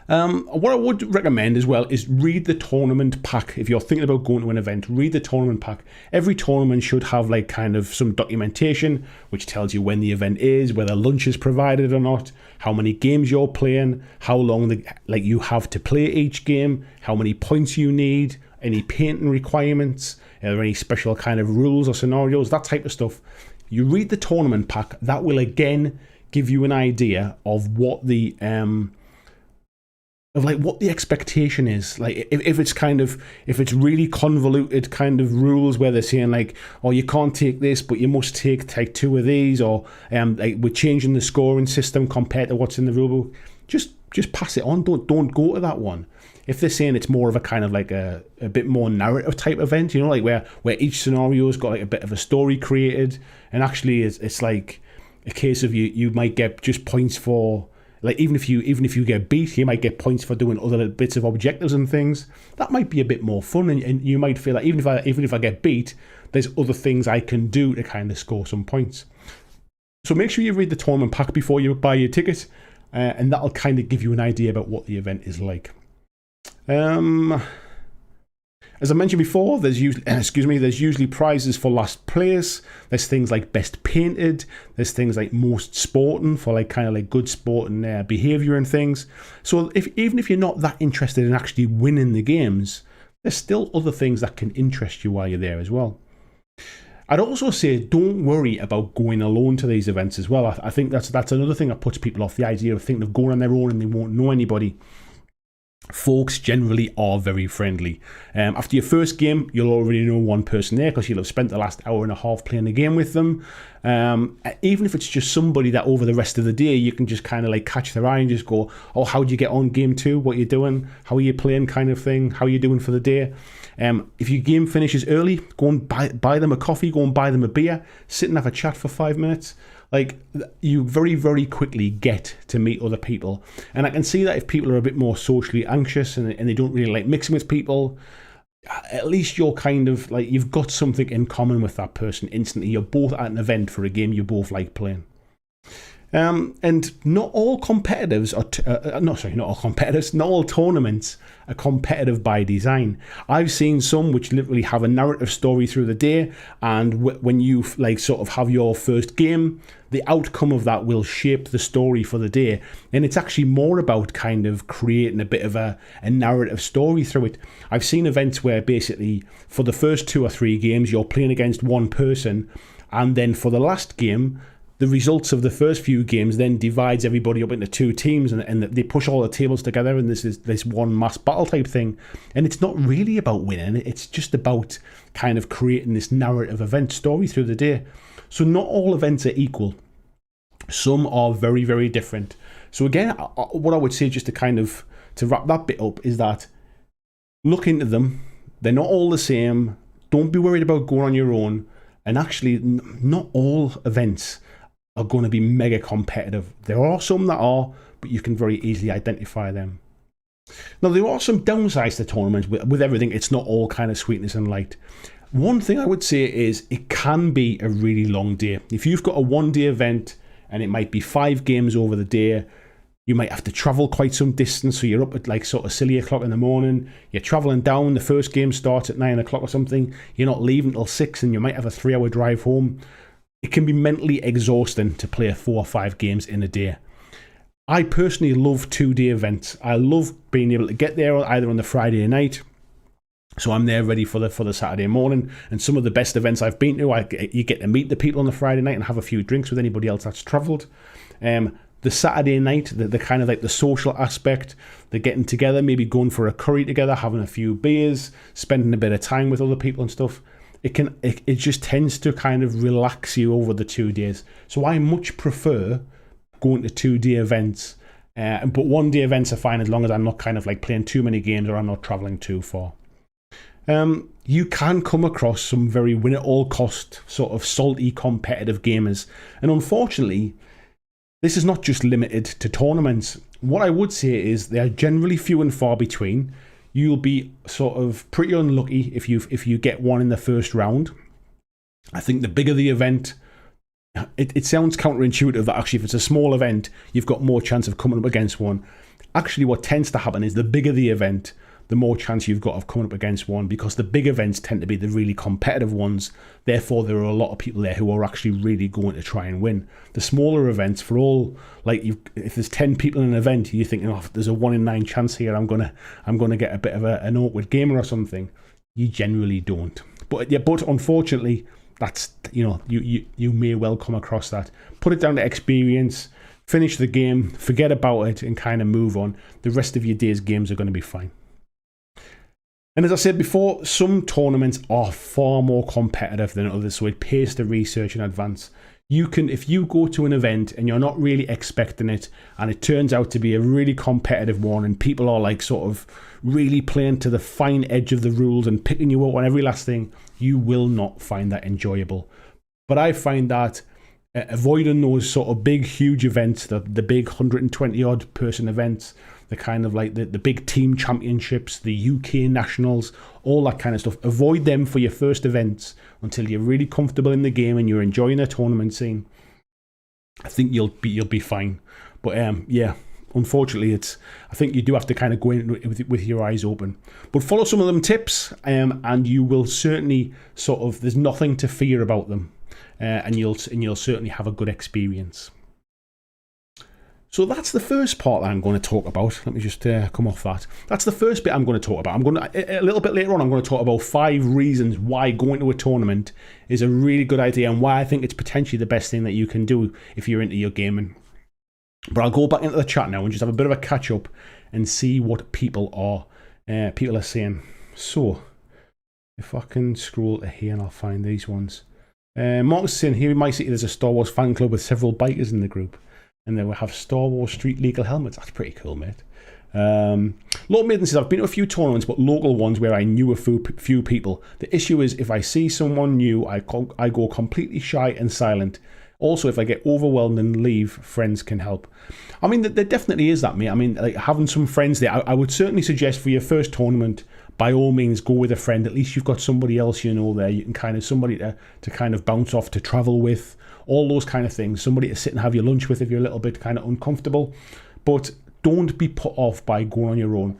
A: What I would recommend as well is read the tournament pack. If you're thinking about going to an event, read the tournament pack. Every tournament should have like kind of some documentation which tells you when the event is, whether lunch is provided or not, how many games you're playing, how long you have to play each game, how many points you need, any painting requirements, are there any special kind of rules or scenarios, that type of stuff. You read the tournament pack. That will again give you an idea of what the what the expectation is. Like if it's really convoluted kind of rules where they're saying like, oh, you can't take this, but you must take 2 of these, or like we're changing the scoring system compared to what's in the rulebook, just pass it on. Don't go to that one. If they're saying it's more of a kind of like a bit more narrative type event, you know, like where each scenario's got like a bit of a story created, and actually it's like a case of you might get just points for, like, even if you get beat, you might get points for doing other bits of objectives and things. That might be a bit more fun, and you might feel like even if I get beat, there's other things I can do to kind of score some points. So make sure you read the tournament pack before you buy your ticket, and that'll kind of give you an idea about what the event is like. As I mentioned before, there's usually prizes for last place. There's things like best painted. There's things like most sporting for like kind of like good sporting behavior and things. So even if you're not that interested in actually winning the games, there's still other things that can interest you while you're there as well. I'd also say don't worry about going alone to these events as well. I think that's another thing that puts people off, the idea of thinking of going on their own and they won't know anybody. Folks generally are very friendly. After your first game, you'll already know one person there because you'll have spent the last hour and a half playing the game with them. Even if it's just somebody that over the rest of the day you can just kind of like catch their eye and just go, oh, how'd you get on game 2? What are you doing? How are you playing, kind of thing? How are you doing for the day? If your game finishes early, go and buy them a coffee, go and buy them a beer, sit and have a chat for 5 minutes. Like, you very, very quickly get to meet other people. And I can see that if people are a bit more socially anxious and they don't really like mixing with people, at least you're kind of like, you've got something in common with that person instantly. You're both at an event for a game you both like playing. And not all competitors not all tournaments are competitive by design. I've seen some which literally have a narrative story through the day, and when you like sort of have your first game, the outcome of that will shape the story for the day, and it's actually more about kind of creating a bit of a narrative story through it. I've seen events where basically for the first 2 or 3 games you're playing against one person, and then for the last game, the results of the first few games then divides everybody up into 2 teams, and they push all the tables together, and this one mass battle type thing. And it's not really about winning, it's just about kind of creating this narrative event story through the day. So not all events are equal. Some are very, very different. So again, what I would say, just to wrap that bit up, is that look into them. They're not all the same. Don't be worried about going on your own. And actually, not all events are going to be mega competitive. There are some that are, but you can very easily identify them. Now, there are some downsides to tournaments. With everything, it's not all kind of sweetness and light. One thing I would say is it can be a really long day. If you've got a 1-day event and it might be 5 games over the day, you might have to travel quite some distance. So you're up at like sort of silly o'clock in the morning. You're traveling down. The first game starts at 9 o'clock or something. You're not leaving till 6, and you might have a 3-hour drive home. It can be mentally exhausting to play 4 or 5 games in a day. I personally love 2-day events. I love being able to get there either on the Friday night, so I'm there ready for the Saturday morning. And some of the best events I've been to, you get to meet the people on the Friday night and have a few drinks with anybody else that's travelled. The Saturday night, the kind of like the social aspect, the getting together, maybe going for a curry together, having a few beers, spending a bit of time with other people and stuff. It just tends to kind of relax you over the 2 days. So I much prefer going to 2-day events, but 1-day events are fine as long as I'm not kind of like playing too many games or I'm not traveling too far. You can come across some very win-at-all-cost sort of salty competitive gamers, and unfortunately, this is not just limited to tournaments. What I would say is they are generally few and far between. You'll be sort of pretty unlucky if you get one in the first round. I think the bigger the event, it sounds counterintuitive that actually if it's a small event, you've got more chance of coming up against one. Actually, what tends to happen is the bigger the event, the more chance you've got of coming up against one, because the big events tend to be the really competitive ones. Therefore, there are a lot of people there who are actually really going to try and win. The smaller events, for all, like if there's 10 people in an event, you're thinking, oh, there's a 1 in 9 chance here, I'm gonna get a bit of an awkward gamer or something. You generally don't. But unfortunately, that's, you may well come across that. Put it down to experience. Finish the game, forget about it, and kind of move on. The rest of your day's games are going to be fine. And as I said before, some tournaments are far more competitive than others, so it pays to research in advance. If you go to an event and you're not really expecting it, and it turns out to be a really competitive one, and people are like sort of really playing to the fine edge of the rules and picking you up on every last thing, you will not find that enjoyable. But I find that avoiding those sort of big, huge events, the big 120 odd person events, the kind of like the big team championships, the UK nationals, all that kind of stuff. Avoid them for your first events until you're really comfortable in the game and you're enjoying the tournament scene. I think you'll be fine. But yeah, unfortunately, I think you do have to kind of go in with your eyes open. But follow some of them tips, and you will certainly there's nothing to fear about them, and you'll certainly have a good experience. So that's the first part that I'm going to talk about. Let me just come off that. That's the first bit I'm going to talk about. A little bit later on, I'm going to talk about 5 reasons why going to a tournament is a really good idea and why I think it's potentially the best thing that you can do if you're into your gaming. But I'll go back into the chat now and just have a bit of a catch up and see what people are saying. So, if I can scroll to here and I'll find these ones. Mark's saying here in my city there's a Star Wars fan club with several bikers in the group. And they will have Star Wars street legal helmets. That's pretty cool, mate. Lord Maiden says, I've been to a few tournaments, but local ones where I knew a few people. The issue is if I see someone new, I go completely shy and silent. Also, if I get overwhelmed and leave, friends can help. I mean, there definitely is that, mate. I mean, like having some friends there. I would certainly suggest for your first tournament, by all means, go with a friend. At least you've got somebody else you know there. You can kind of somebody to kind of bounce off, to travel with. All those kind of things. Somebody to sit and have your lunch with if you're a little bit kind of uncomfortable. But don't be put off by going on your own.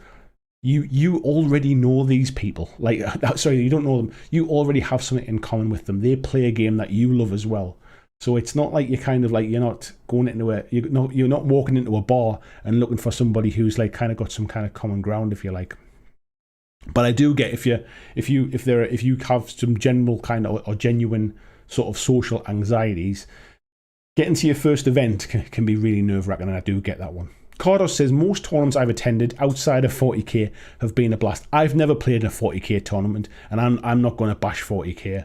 A: You already know these people. Like, sorry, you don't know them. You already have something in common with them. They play a game that you love as well. So it's not like you're kind of like, you're not going into you're not walking into a bar and looking for somebody who's like kind of got some kind of common ground, if you like. But I do get if you have some general kind of or genuine sort of social anxieties, getting to your first event can be really nerve-wracking, and I do get that one. Cardos says, most tournaments I've attended outside of 40k have been a blast. I've never played in a 40k tournament, and I'm not going to bash 40k.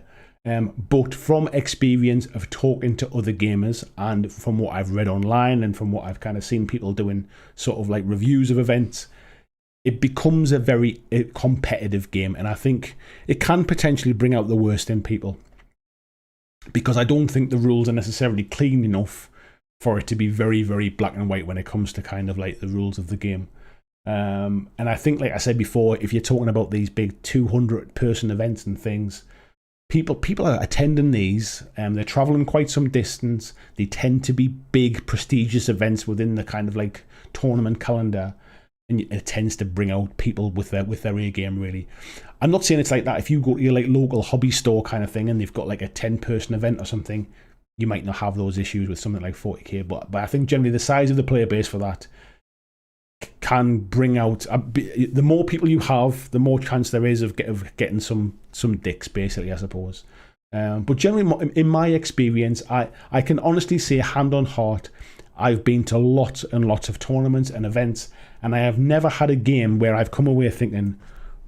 A: But from experience of talking to other gamers, and from what I've read online, and from what I've kind of seen people doing sort of like reviews of events, it becomes a very competitive game, and I think it can potentially bring out the worst in people. Because I don't think the rules are necessarily clean enough for it to be very, very black and white when it comes to kind of like the rules of the game. And I think, like I said before, if you're talking about these big 200-person events and things, people are attending these, they're traveling quite some distance. They tend to be big, prestigious events within the kind of like tournament calendar. And it tends to bring out people with their A game, really. I'm not saying it's like that. If you go to your like local hobby store kind of thing and they've got like a 10-person event or something, you might not have those issues with something like 40k. But I think generally the size of the player base for that can bring out... the more people you have, the more chance there is of getting some dicks, basically, I suppose. But generally, in my experience, I can honestly say, hand on heart, I've been to lots and lots of tournaments and events, and I have never had a game where I've come away thinking,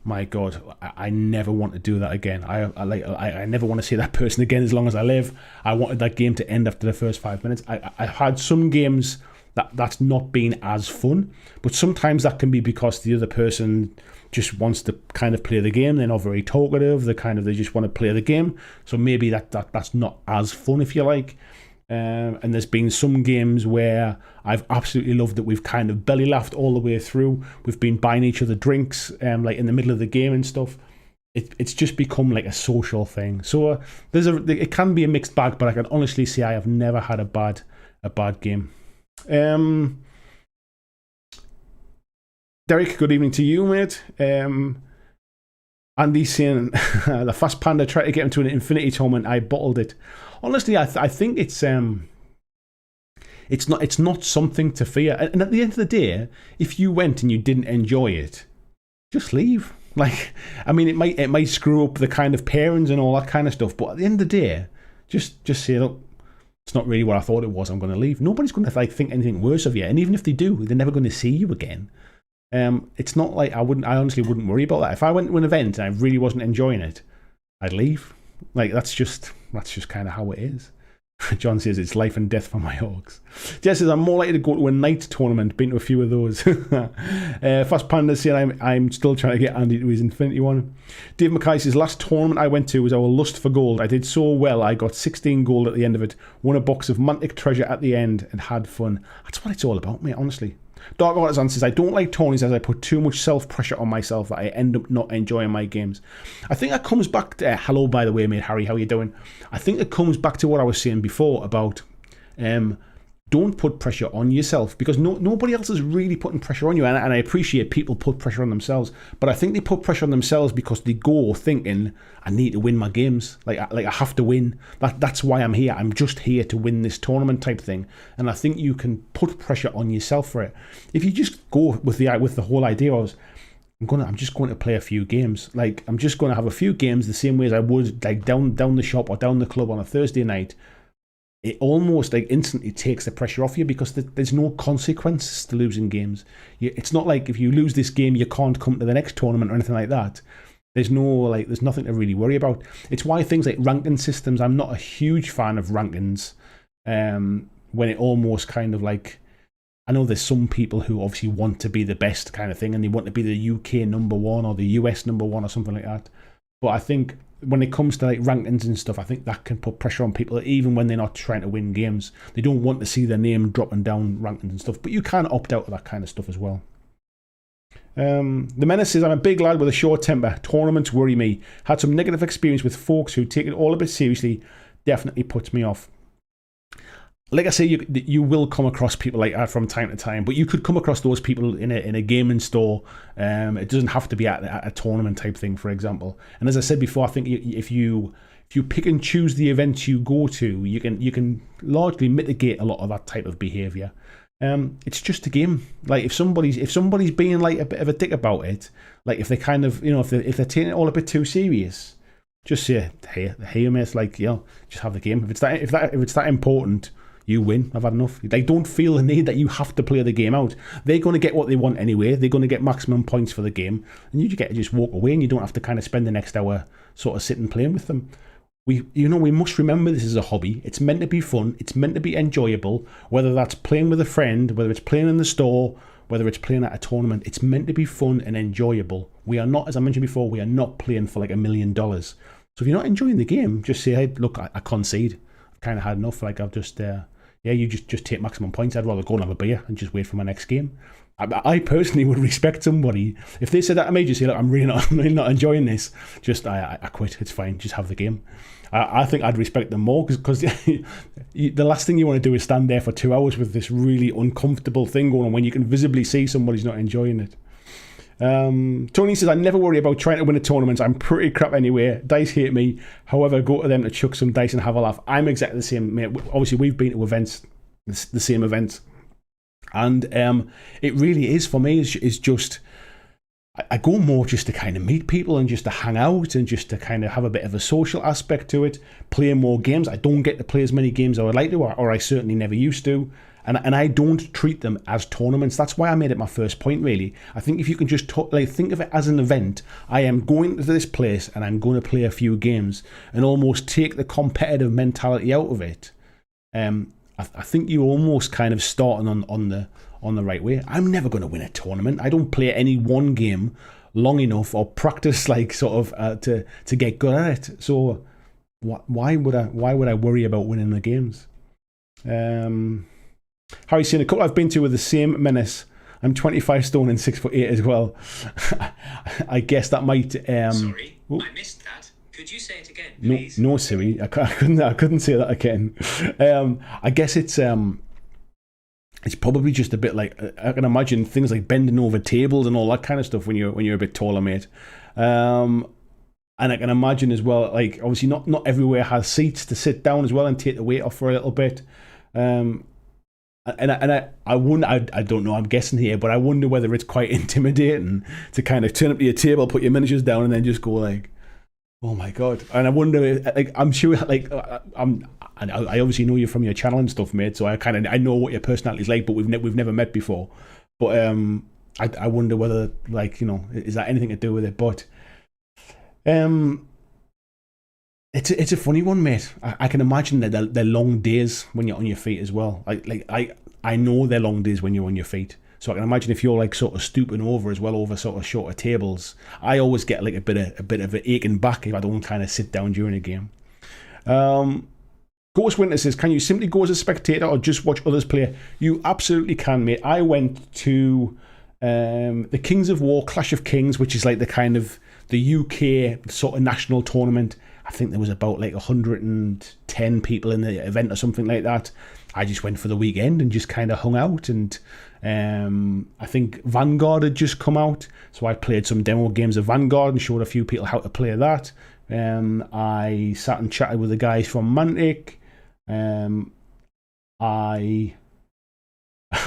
A: my God, I never want to do that again. I never want to see that person again as long as I live. I wanted that game to end after the first 5 minutes. I've had some games that's not been as fun, but sometimes that can be because the other person just wants to kind of play the game. They're not very talkative. They just want to play the game. So maybe that's not as fun, if you like. And there's been some games where I've absolutely loved that we've kind of belly laughed all the way through. We've been buying each other drinks, like in the middle of the game and stuff. It's just become like a social thing. So it can be a mixed bag, but I can honestly say I have never had a bad game. Derek, good evening to you, mate. Andy's saying the Fast Panda tried to get him to an Infinity tournament. I bottled it. Honestly, I think it's not something to fear. And at the end of the day, if you went and you didn't enjoy it, just leave. Like, I mean, it might screw up the kind of pairings and all that kind of stuff. But at the end of the day, just say, look, it's not really what I thought it was. I'm going to leave. Nobody's going to think anything worse of you. And even if they do, they're never going to see you again. It's not like I honestly wouldn't worry about that. If I went to an event and I really wasn't enjoying it, I'd leave. Like, that's just kind of how it is. John says it's life and death for my Hawks. Jess says I'm more likely to go to a night tournament. Been to a few of those. Fast Panda saying I'm still trying to get Andy to his Infinity one. Dave Mackay says last tournament I went to was our Lust for Gold. I did so well. I got 16 gold at the end of it. Won a box of Mantic treasure at the end and had fun. That's what it's all about, mate. Honestly. Dark Artisan says I don't like tourneys as I put too much self-pressure on myself that I end up not enjoying my games. I think that comes back to hello, by the way, mate. Harry, how you doing? I think it comes back to what I was saying before about don't put pressure on yourself, because nobody else is really putting pressure on you. And I appreciate people put pressure on themselves, but I think they put pressure on themselves because they go thinking, I need to win my games. Like I have to win. That's why I'm here. I'm just here to win this tournament type thing. And I think you can put pressure on yourself for it. If you just go with the whole idea of, I'm just going to play a few games. Like, I'm just going to have a few games the same way as I would like down the shop or down the club on a Thursday night. It almost like instantly takes the pressure off you, because there's no consequences to losing games. It's not like if you lose this game, you can't come to the next tournament or anything like that. There's nothing to really worry about. It's why things like ranking systems, I'm not a huge fan of rankings. When it almost kind of like, I know there's some people who obviously want to be the best kind of thing, and they want to be the UK number one or the US number one or something like that. But I think when it comes to like rankings and stuff, I think that can put pressure on people, even when they're not trying to win games. They don't want to see their name dropping down rankings and stuff, but you can opt out of that kind of stuff as well. The Menace says, I'm a big lad with a short temper. Tournaments worry me. Had some negative experience with folks who take it all a bit seriously. Definitely puts me off. Like I say, you will come across people like that from time to time, but you could come across those people in a gaming store. It doesn't have to be at a tournament type thing, for example. And as I said before, I think if you pick and choose the events you go to, you can largely mitigate a lot of that type of behaviour. It's just a game. Like if somebody's being like a bit of a dick about it, like if they kind of, if they're taking it all a bit too serious, just say, hey mate, like, just have the game. If it's that important, you win. I've had enough. They don't feel the need that you have to play the game out. They're going to get what they want anyway. They're going to get maximum points for the game, and you get to just walk away, and you don't have to kind of spend the next hour sort of sitting playing with them. We must remember this is a hobby. It's meant to be fun. It's meant to be enjoyable. Whether that's playing with a friend, whether it's playing in the store, whether it's playing at a tournament, it's meant to be fun and enjoyable. We are not, as I mentioned before, we are not playing for like $1 million. So if you're not enjoying the game, just say, hey, look, I concede. I've kind of had enough. Like I've just, you just take maximum points. I'd rather go and have a beer and just wait for my next game. I personally would respect somebody if they said that to me. Just say, look, I'm really not enjoying this. Just I quit. It's fine. Just have the game. I think I'd respect them more, because the last thing you want to do is stand there for 2 hours with this really uncomfortable thing going on when you can visibly see somebody's not enjoying it. Tony says, I never worry about trying to win a tournament. I'm pretty crap anyway. Dice hate me. However, go to them to chuck some dice and have a laugh. I'm exactly the same, mate. Obviously, we've been to events, the same events. And it really is, for me, is just, I go more just to kind of meet people and just to hang out and just to kind of have a bit of a social aspect to it, play more games. I don't get to play as many games as I would like to, or I certainly never used to. And I don't treat them as tournaments. That's why I made it my first point, really. I think if you can just think of it as an event, I am going to this place and I'm going to play a few games and almost take the competitive mentality out of it. I think you're almost kind of starting on the right way. I'm never going to win a tournament. I don't play any one game long enough or practice like sort of to get good at it. So why would I worry about winning the games? Harry's saying, a couple I've been to with the same Menace. I'm 25 stone and 6'8" as well. I guess that might.
B: Sorry, I missed that. Could you say it again, please?
A: No, Siri. I couldn't say that again. I guess it's probably just a bit like, I can imagine things like bending over tables and all that kind of stuff when you're a bit taller, mate. And I can imagine as well, like obviously not everywhere has seats to sit down as well and take the weight off for a little bit. And I wonder, I don't know, I'm guessing here, but I wonder whether it's quite intimidating to kind of turn up to your table, put your miniatures down, and then just go like, oh my god. And I wonder, like, I'm sure, like, I obviously know you from your channel and stuff, mate. So I know what your personality's like, but we've never met before. But I wonder whether, like, is that anything to do with it? But It's a funny one, mate. I can imagine that they're long days when you're on your feet as well. I know they're long days when you're on your feet. So I can imagine if you're like sort of stooping over as well, over sort of shorter tables. I always get like a bit of an aching back if I don't kind of sit down during a game. Ghost Winter says, can you simply go as a spectator or just watch others play? You absolutely can, mate. I went to the Kings of War Clash of Kings, which is like the kind of the UK sort of national tournament. I think there was about like 110 people in the event or something like that. I just went for the weekend and just kind of hung out, and I think Vanguard had just come out, so I played some demo games of Vanguard and showed a few people how to play that. I sat and chatted with the guys from Mantic. I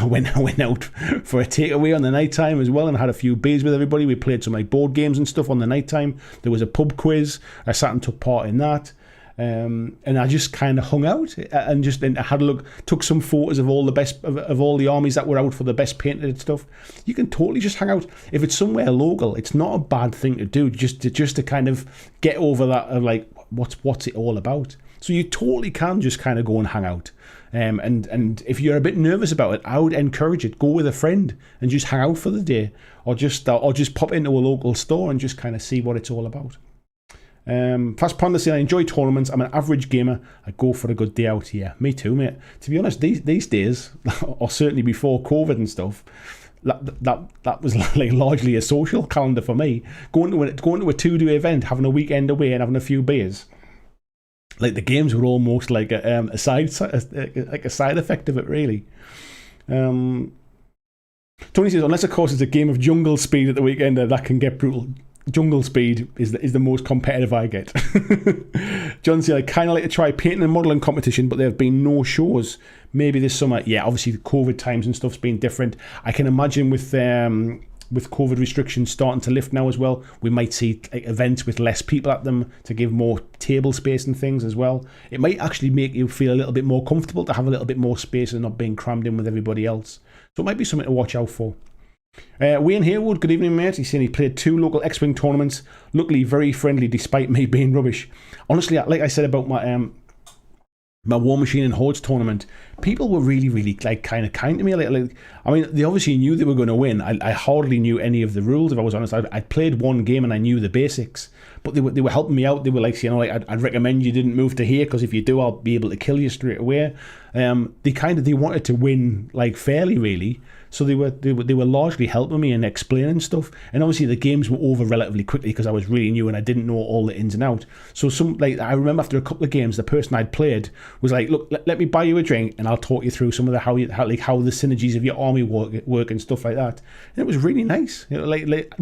A: went out for a takeaway on the night time as well and had a few beers with everybody. We played some like board games and stuff on the night time. There was a pub quiz. I sat and took part in that. And I just kind of hung out and just had a look, took some photos of all the best of all the armies that were out for the best painted stuff. You can totally just hang out if it's somewhere local. It's not a bad thing to do, just to kind of get over that of like what's it all about. So you totally can just kind of go and hang out. And if you're a bit nervous about it, I would encourage it. Go with a friend and just hang out for the day, or just pop into a local store and just kind of see what it's all about. Fast Panda saying, I enjoy tournaments. I'm an average gamer. I go for a good day out here. Me too, mate. To be honest, these days, or certainly before COVID and stuff, that was like largely a social calendar for me. Going to a 2-day event, having a weekend away, and having a few beers. Like the games were almost like a side effect of it, really. Tony says, unless of course it's a game of jungle speed at the weekend, that can get brutal. Jungle speed is the most competitive I get. John said, I kind of like to try painting and modelling competition, but there have been no shows. Maybe this summer. Yeah, obviously the COVID times and stuff's been different. I can imagine with COVID restrictions starting to lift now as well, we might see events with less people at them to give more table space and things as well. It might actually make you feel a little bit more comfortable to have a little bit more space and not being crammed in with everybody else. So it might be something to watch out for. Wayne Haywood, good evening, mate. He's saying he played 2 local X-Wing tournaments. Luckily, very friendly despite me being rubbish. Honestly, like I said about my War Machine and Hordes tournament, people were really, really like kind of kind to me. Like, I mean, they obviously knew they were going to win. I hardly knew any of the rules, if I was honest. I'd played one game and I knew the basics, but they were helping me out. They were like, I'd recommend you didn't move to here because if you do, I'll be able to kill you straight away. They wanted to win like fairly, really. So they were largely helping me and explaining stuff. And obviously the games were over relatively quickly because I was really new and I didn't know all the ins and outs. So I remember after a couple of games, the person I'd played was like, look, let me buy you a drink and I'll talk you through some of the how the synergies of your army work and stuff like that. And it was really nice. Like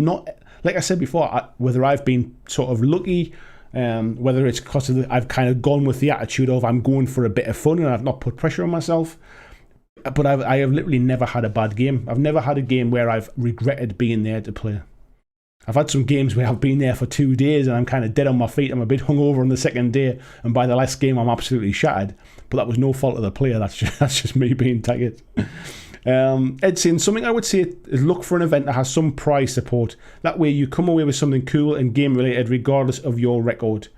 A: I said before, whether I've been sort of lucky, whether it's because I've kind of gone with the attitude of I'm going for a bit of fun and I've not put pressure on myself. But I have literally never had a bad game. I've never had a game where I've regretted being there to play. I've had some games where I've been there for 2 days and I'm kind of dead on my feet. I'm a bit hungover on the second day, and by the last game I'm absolutely shattered. But that was no fault of the player. That's just me being tired. Ed saying, something I would say is look for an event that has some prize support. That way you come away with something cool and game related regardless of your record.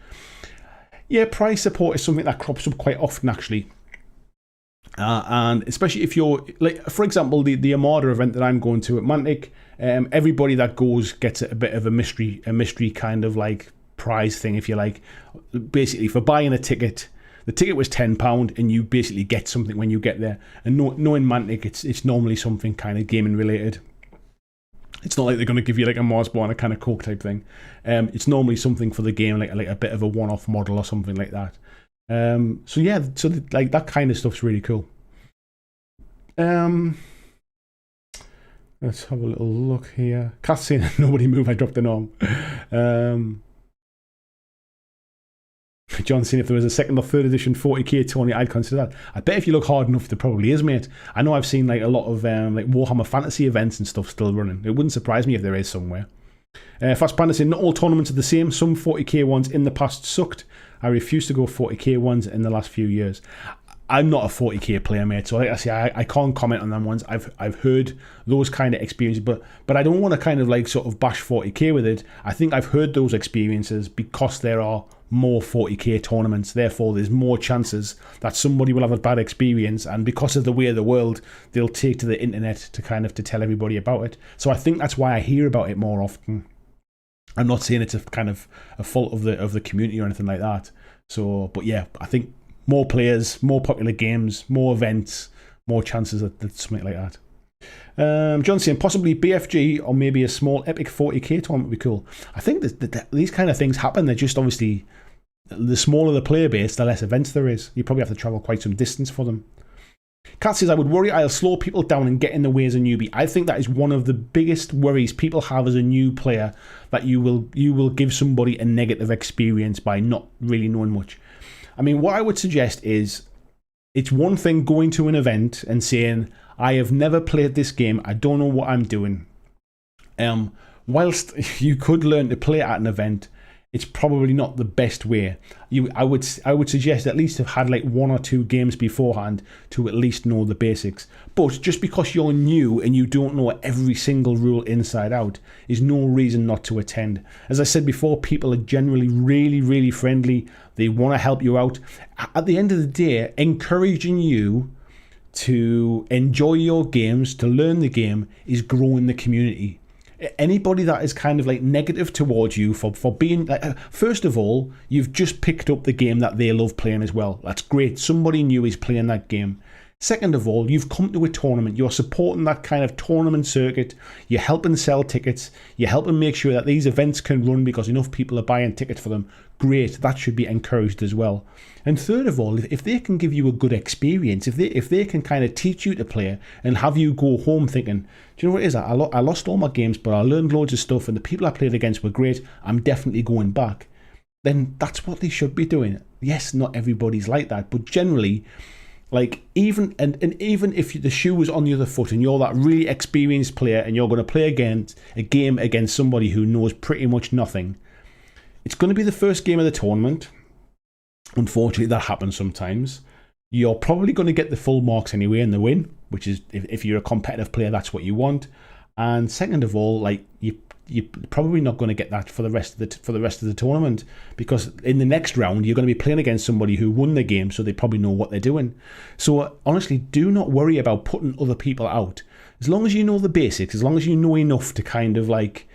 A: Yeah, prize support is something that crops up quite often actually. And especially if you're like, for example, the Armada event that I'm going to at Mantic, everybody that goes gets a bit of a mystery kind of like prize thing, if you like. Basically, for buying a ticket, the ticket was £10, and you basically get something when you get there. And knowing Mantic, it's normally something kind of gaming related. It's not like they're going to give you like a Mars bar and a kind of Coke type thing. It's normally something for the game, like a bit of a one-off model or something like that. So like that kind of stuff's really cool. Let's have a little look here. Kath saying nobody move, I dropped an arm. John saying if there was a 2nd or 3rd edition 40k Tony, I'd consider that. I bet if you look hard enough there probably is, mate. I know I've seen like a lot of like Warhammer Fantasy events and stuff still running. It wouldn't surprise me if there is somewhere. Fast Panda saying not all tournaments are the same. Some 40k ones in the past sucked. I refuse to go 40k ones in the last few years. I'm not a 40k player, mate, so like I say, I can't comment on them ones. I've heard those kind of experiences, but I don't want to kind of like sort of bash 40k with it. I think I've heard those experiences because there are more 40k tournaments, therefore there's more chances that somebody will have a bad experience, and because of the way of the world, they'll take to the internet to kind of to tell everybody about it. So I think that's why I hear about it more often. I'm not saying it's a kind of a fault of the community or anything like that. So, but yeah, I think more players, more popular games, more events, more chances at something like that. John saying possibly BFG or maybe a small epic 40k tournament would be cool. I think that these kind of things happen. They're just obviously the smaller the player base, the less events there is. You probably have to travel quite some distance for them. Kat says, I would worry I'll slow people down and get in the way as a newbie. I think that is one of the biggest worries people have as a new player, that you will give somebody a negative experience by not really knowing much. I mean, what I would suggest is, it's one thing going to an event and saying, I have never played this game, I don't know what I'm doing. Whilst you could learn to play at an event, it's probably not the best way. I would suggest at least have had like 1 or 2 games beforehand to at least know the basics. But just because you're new and you don't know every single rule inside out is no reason not to attend. As I said before, people are generally really, really friendly. They want to help you out. At the end of the day, encouraging you to enjoy your games, to learn the game, is growing the community. Anybody that is kind of like negative towards you for being like, first of all, you've just picked up the game that they love playing as well. That's great. Somebody new is playing that game. Second of all, you've come to a tournament. You're supporting that kind of tournament circuit. You're helping sell tickets. You're helping make sure that these events can run because enough people are buying tickets for them. Great. That should be encouraged as well. And third of all, if they can give you a good experience, if they can kind of teach you to play and have you go home thinking, do you know what it is? I lost all my games, but I learned loads of stuff and the people I played against were great. I'm definitely going back. Then that's what they should be doing. Yes, not everybody's like that, but generally, like even if the shoe was on the other foot and you're that really experienced player and you're going to play against a game against somebody who knows pretty much nothing, it's going to be the first game of the tournament. Unfortunately, that happens sometimes. You're probably going to get the full marks anyway in the win, which is, if you're a competitive player, that's what you want. And second of all, like you're probably not going to get that for the rest of the tournament, because in the next round you're going to be playing against somebody who won the game, so they probably know what they're doing. So honestly, do not worry about putting other people out. As long as you know the basics, as long as you know enough to kind of like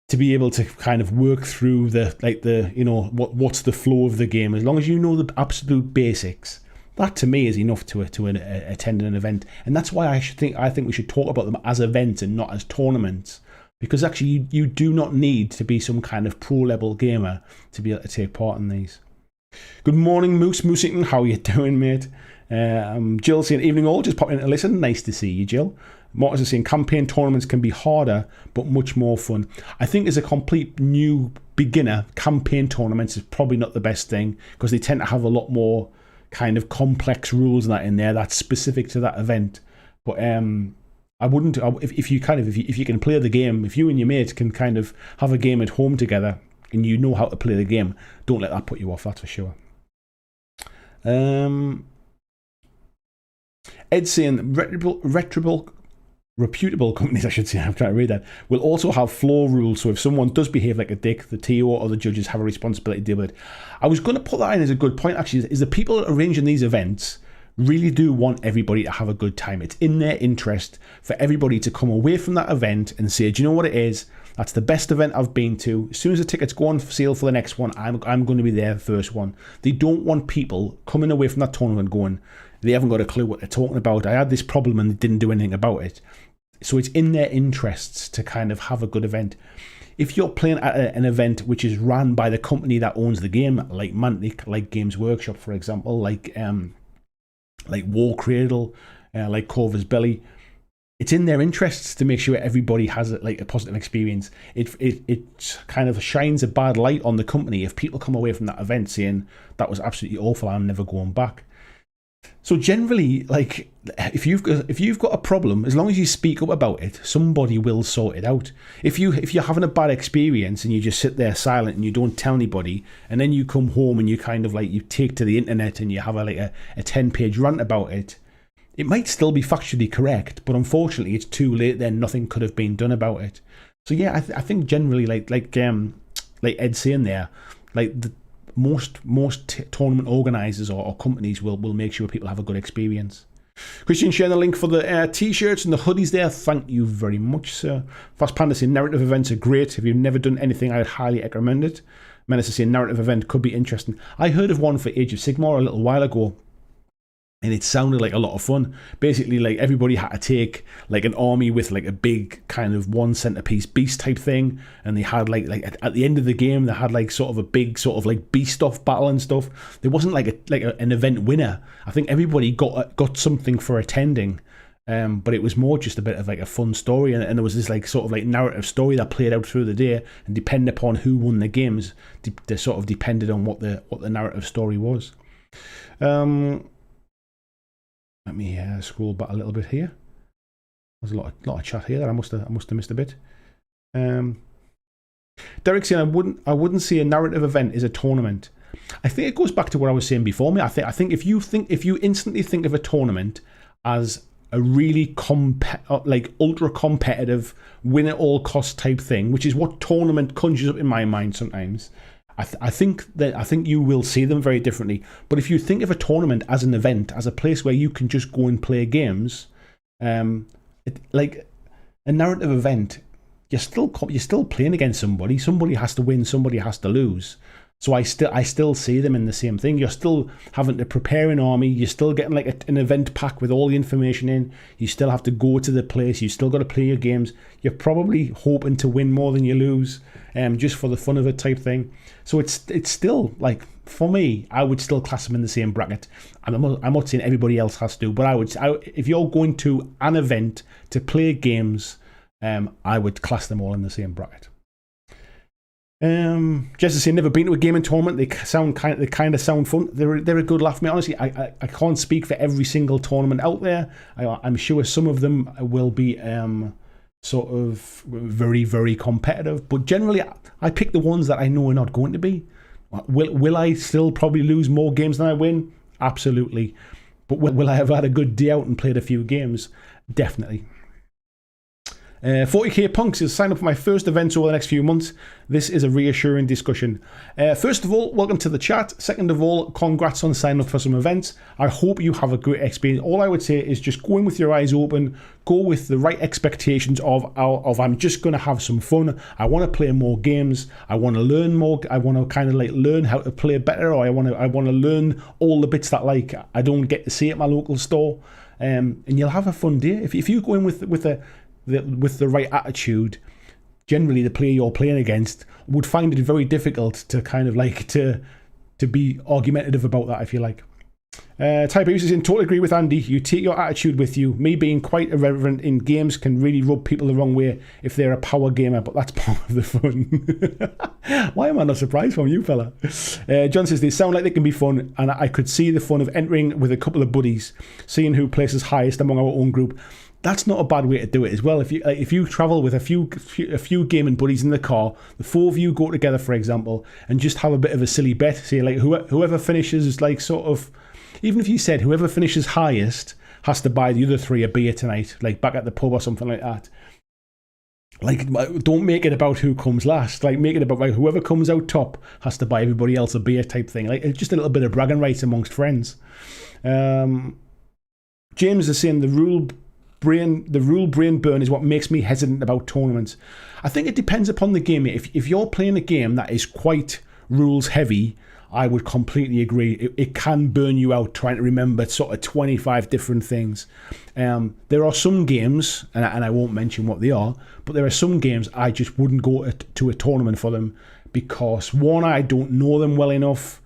A: to be able to kind of work through the you know what's the flow of the game. As long as you know the absolute basics, that to me is enough to attend an event. And that's why I think we should talk about them as events and not as tournaments. Because actually, you do not need to be some kind of pro-level gamer to be able to take part in these. Good morning, Moosington. How are you doing, mate? Jill saying, evening all, just popping in to listen. Nice to see you, Jill. Marcus is saying, campaign tournaments can be harder, but much more fun. I think as a complete new beginner, campaign tournaments is probably not the best thing, because they tend to have a lot more kind of complex rules and that in there that's specific to that event. But I wouldn't, if you can play the game, if you and your mates can kind of have a game at home together and you know how to play the game, don't let that put you off, that's for sure. Ed's saying reputable companies, I should say, I'm trying to read that, will also have floor rules, so if someone does behave like a dick, the TO or the judges have a responsibility to deal with it. I was going to put that in as a good point, actually, is the people arranging these events really do want everybody to have a good time. It's in their interest for everybody to come away from that event and say, do you know what it is? That's the best event I've been to. As soon as the tickets go on sale for the next one, I'm going to be there the first one. They don't want people coming away from that tournament going, they haven't got a clue what they're talking about. I had this problem and they didn't do anything about it. So it's in their interests to kind of have a good event. If you're playing at an event which is run by the company that owns the game, like Mantic, like Games Workshop, for example, like War Cradle, like Corvus Belly, it's in their interests to make sure everybody has a positive experience. It kind of shines a bad light on the company if people come away from that event saying that was absolutely awful, I'm never going back. So generally, like if you've got a problem, as long as you speak up about it, somebody will sort it out. If you're having a bad experience and you just sit there silent and you don't tell anybody, and then you come home and you kind of like you take to the internet and you have a 10-page rant about it, it might still be factually correct, but unfortunately it's too late. Then nothing could have been done about it. So yeah, I think generally like Ed's saying there, like most tournament organisers or companies will make sure people have a good experience. Christian sharing the link for the t-shirts and the hoodies there. Thank you very much, sir. Fast Panda saying narrative events are great. If you've never done anything, I would highly recommend it. Menace is saying narrative event could be interesting. I heard of one for Age of Sigmar a little while ago. and it sounded like a lot of fun. Basically, like everybody had to take like an army with like a big kind of one centerpiece beast type thing, and they had like at the end of the game they had like sort of a big sort of like beast off battle and stuff. There wasn't like an event winner. I think everybody got something for attending. But it was more just a bit of like a fun story, and there was this like sort of like narrative story that played out through the day, and depending upon who won the games, they sort of depended on what the narrative story was. Let me scroll back a little bit here. There's a lot of chat here that I must have missed a bit. Derek saying I wouldn't see a narrative event as a tournament. I think it goes back to what I was saying before. I think if you instantly think of a tournament as a really like ultra competitive, win at all costs type thing, which is what tournament conjures up in my mind sometimes. I think you will see them very differently. But if you think of a tournament as an event, as a place where you can just go and play games, like a narrative event, you're still playing against somebody. Somebody has to win, somebody has to lose. So I still see them in the same thing. You're still having to prepare an army. You're still getting like an event pack with all the information in. You still have to go to the place. You still got to play your games. You're probably hoping to win more than you lose, just for the fun of it type thing. So it's still like, for me, I would still class them in the same bracket. I'm not saying everybody else has to, but if you're going to an event to play games, I would class them all in the same bracket. Just to say, never been to a gaming tournament. They kind of sound fun. They're a good laugh, mate. Honestly, I can't speak for every single tournament out there. I'm sure some of them will be sort of very, very competitive. But generally, I pick the ones that I know are not going to be. Will I still probably lose more games than I win? Absolutely. But will I have had a good day out and played a few games? Definitely. 40k Punks is sign up for my first events over the next few months. This is a reassuring discussion. First of all, welcome to the chat. Second of all, congrats on signing up for some events. I hope you have a great experience. All I would say is just go in with your eyes open. Go with the right expectations of I'm just going to have some fun. I want to play more games. I want to learn more. I want to kind of like learn how to play better, or I want to learn all the bits that like I don't get to see at my local store. And you'll have a fun day if you go in with the right attitude. Generally the player you're playing against would find it very difficult to kind of like to be argumentative about that, if you like. Type is in totally agree with Andy. You take your attitude with you. Me being quite irreverent in games can really rub people the wrong way if they're a power gamer, but that's part of the fun. Why am I not surprised from you, fella? John says they sound like they can be fun, and I could see the fun of entering with a couple of buddies, seeing who places highest among our own group. That's not a bad way to do it as well. If you travel with a few gaming buddies in the car, the four of you go together, for example, and just have a bit of a silly bet. Say like whoever finishes like sort of, even if you said whoever finishes highest has to buy the other three a beer tonight, like back at the pub or something like that. Like, don't make it about who comes last. Like, make it about like, whoever comes out top has to buy everybody else a beer type thing. Like, it's just a little bit of bragging rights amongst friends. James is saying the rule brain burn is what makes me hesitant about tournaments. I think it depends upon the game. If you're playing a game that is quite rules heavy, I would completely agree. It can burn you out trying to remember sort of 25 different things. There are some games, and I won't mention what they are, but there are some games I just wouldn't go to a tournament for them because, one, I don't know them well enough,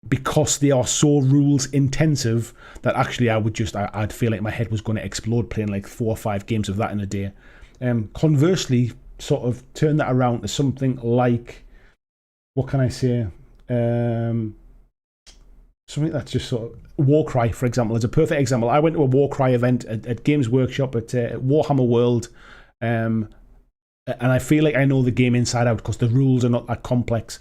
A: because they are so rules intensive that actually I'd feel like my head was going to explode playing like 4 or 5 games of that in a day. Conversely, sort of turn that around to something like, what can I say? Something that's just sort of Warcry, for example, is a perfect example. I went to a Warcry event at Games Workshop at Warhammer World, and I feel like I know the game inside out because the rules are not that complex.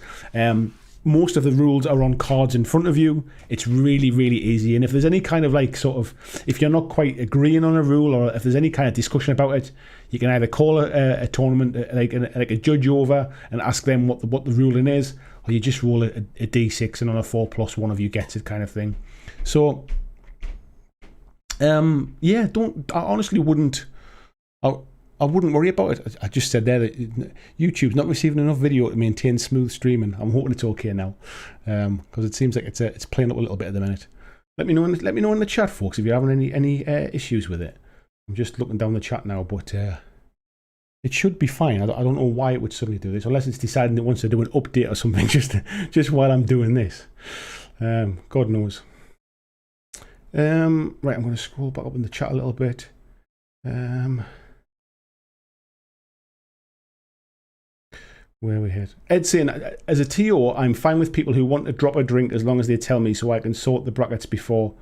A: Most of the rules are on cards in front of you. It's really, really easy. And if there's any kind of like sort of, if you're not quite agreeing on a rule, or if there's any kind of discussion about it, you can either call a tournament like a judge over and ask them what the ruling is, or you just roll a d6 and on a 4+, one of you gets it, kind of thing. So, yeah, I honestly wouldn't. I wouldn't worry about it. I just said there that YouTube's not receiving enough video to maintain smooth streaming. I'm hoping it's okay now, because it seems like it's playing up a little bit at the minute. Let me know in the chat, folks, if you're having any issues with it. I'm just looking down the chat now, but it should be fine. I don't know why it would suddenly do this, unless it's deciding it wants to do an update or something just while I'm doing this. God knows. Right, I'm going to scroll back up in the chat a little bit. Where are we hit? Ed saying, as a TO, I'm fine with people who want to drop a drink as long as they tell me so I can sort the brackets before.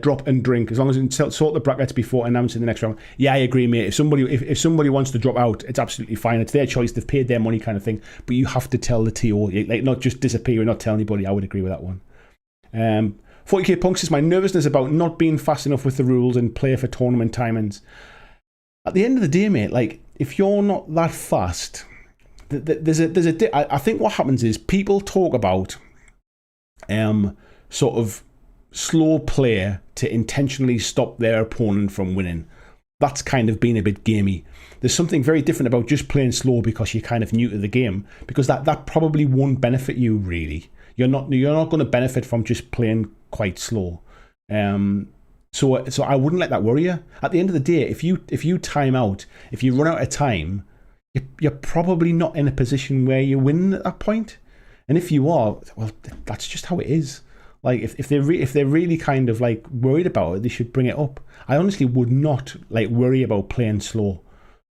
A: Drop and drink as long as you can sort the brackets before announcing the next round. Yeah, I agree, mate. If somebody wants to drop out, it's absolutely fine. It's their choice. They've paid their money, kind of thing. But you have to tell the TO, like not just disappear and not tell anybody. I would agree with that one. 40k Punks is my nervousness about not being fast enough with the rules and play for tournament timings. At the end of the day, mate, like if you're not that fast, I think what happens is people talk about sort of slow play to intentionally stop their opponent from winning. That's kind of been a bit gamey. There's something very different about just playing slow because you're kind of new to the game, because that probably won't benefit you really. You're not going to benefit from just playing quite slow. So I wouldn't let that worry you. At the end of the day, if you time out, if you run out of time, you're probably not in a position where you win at that point. And if you are, well, that's just how it is. Like if they're really kind of like worried about it, they should bring it up. I honestly would not like worry about playing slow.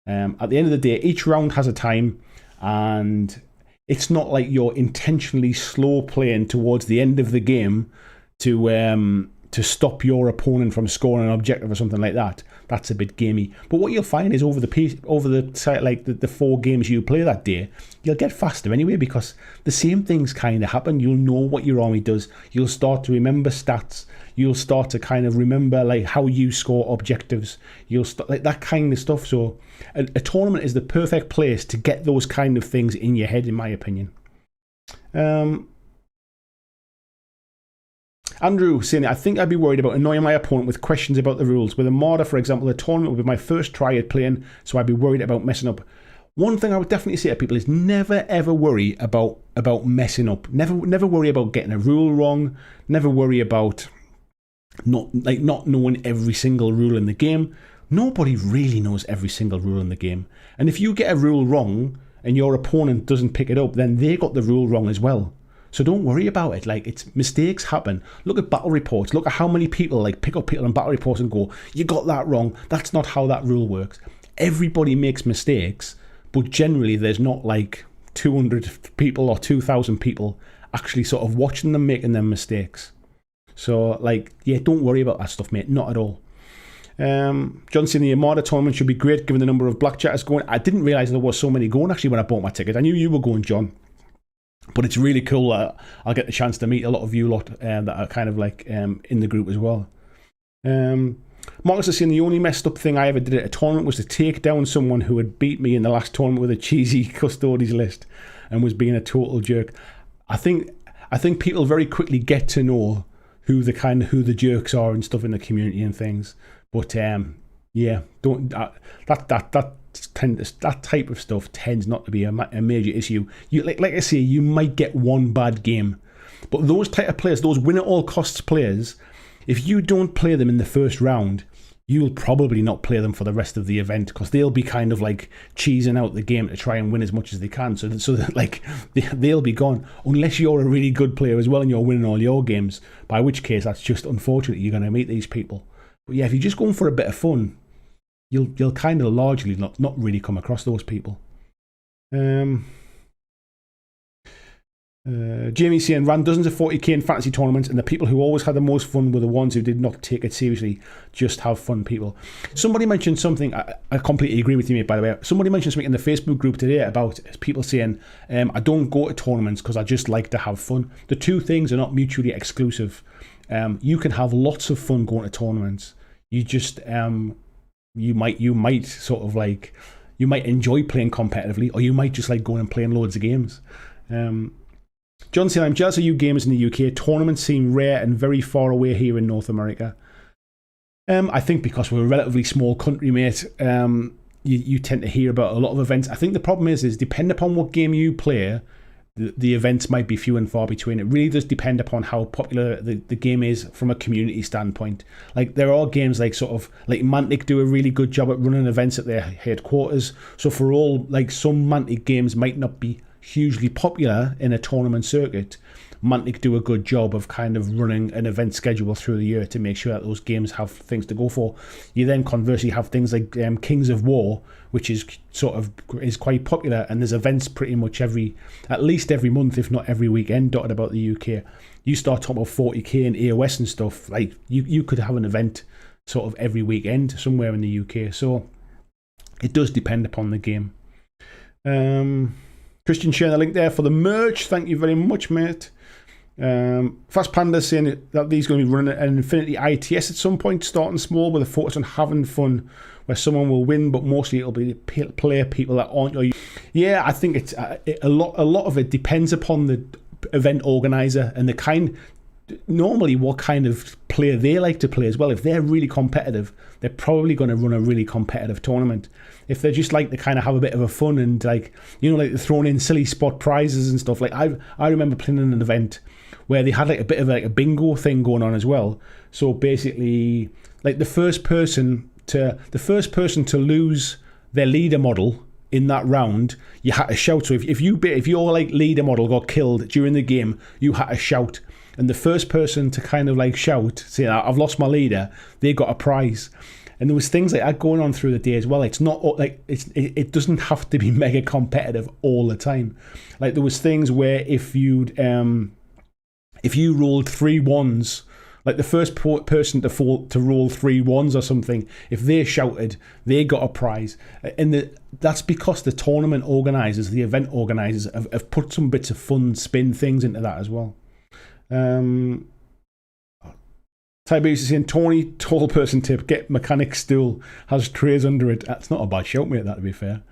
A: At the end of the day, each round has a time, and it's not like you're intentionally slow playing towards the end of the game to stop your opponent from scoring an objective or something like that. That's a bit gamey. But what you'll find is over the 4 games you play that day, you'll get faster anyway, because the same things kind of happen. You'll know what your army does. You'll start to remember stats. You'll start to kind of remember like how you score objectives. You'll start like that kind of stuff. So a tournament is the perfect place to get those kind of things in your head, in my opinion. Andrew saying, I think I'd be worried about annoying my opponent with questions about the rules. With a Marder, for example, the tournament would be my first try at playing, so I'd be worried about messing up. One thing I would definitely say to people is never ever worry about messing up. Never worry about getting a rule wrong. Never worry about not knowing every single rule in the game. Nobody really knows every single rule in the game. And if you get a rule wrong and your opponent doesn't pick it up, then they got the rule wrong as well. So don't worry about it. Like, it's mistakes happen. Look at battle reports. Look at how many people like pick up people in battle reports and go, you got that wrong. That's not how that rule works. Everybody makes mistakes, but generally there's not like 200 people or 2,000 people actually sort of watching them making them mistakes. So like, yeah, don't worry about that stuff, mate. Not at all. John saying the Armada tournament should be great given the number of blackjackers going. I didn't realise there were so many going actually when I bought my ticket. I knew you were going, John. But it's really cool that I'll get the chance to meet a lot of you lot that are kind of like in the group as well. Marcus is saying the only messed up thing I ever did at a tournament was to take down someone who had beat me in the last tournament with a cheesy custodies list and was being a total jerk. I think people very quickly get to know who the jerks are and stuff in the community and things. But yeah, don't that type of stuff tends not to be a major issue. You like I say, you might get one bad game, but those type of players, those win at all costs players, if you don't play them in the first round, you'll probably not play them for the rest of the event because they'll be kind of like cheesing out the game to try and win as much as they can. So that like they'll be gone unless you're a really good player as well and you're winning all your games. By which case, that's just unfortunate. You're going to meet these people. But yeah, if you're just going for a bit of fun, you'll kind of largely not really come across those people. Jamie saying, ran dozens of 40k in fantasy tournaments, and the people who always had the most fun were the ones who did not take it seriously, just have fun people. Somebody mentioned something, I completely agree with you, mate, by the way. Somebody mentioned something in the Facebook group today about people saying, I don't go to tournaments because I just like to have fun. The two things are not mutually exclusive. You can have lots of fun going to tournaments. You just... You might sort of like, you might enjoy playing competitively, or you might just like going and playing loads of games. John said, I'm jealous of you gamers in the UK. Tournaments seem rare and very far away here in North America. I think because we're a relatively small country, mate, you tend to hear about a lot of events. I think the problem is depending upon what game you play, the events might be few and far between. It really does depend upon how popular the game is from a community standpoint. Like there are games like like Mantic do a really good job at running events at their headquarters. So for all, like some Mantic games might not be hugely popular in a tournament circuit, Mantic do a good job of kind of running an event schedule through the year to make sure that those games have things to go for. You then conversely have things like Kings of War, which is is quite popular, and there's events pretty much at least every month, if not every weekend, dotted about the UK. You start talking about 40k and AOS and stuff, like you could have an event sort of every weekend somewhere in the UK. So it does depend upon the game. Christian sharing the link there for the merch. Thank you very much, mate. Fast Panda saying that these going to be running an Infinity ITS at some point, starting small with a focus on having fun, where someone will win, but mostly it'll be player people that aren't your. Yeah, I think it's a lot of it depends upon the event organizer and the normally what kind of player they like to play as well. If they're really competitive, they're probably going to run a really competitive tournament. If they just like to kind of have a bit of a fun and like they're throwing in silly spot prizes and stuff. Like I remember playing in an event where they had like a bit of like a bingo thing going on as well. So basically, like the first person to lose their leader model in that round, you had to shout. So if your like leader model got killed during the game, you had to shout. And the first person to kind of like shout, saying I've lost my leader, they got a prize. And there was things like that going on through the day as well. It's not like it doesn't have to be mega competitive all the time. Like there was things where if you rolled 3 1s, like the first person to roll 3 1s or something, if they shouted, they got a prize. And that's because the tournament organisers, the event organisers, have put some bits of fun spin things into that as well. Tiberius is saying, Tony, tall person tip, get mechanic stool, has trays under it. That's not a bad shout, mate, that to be fair.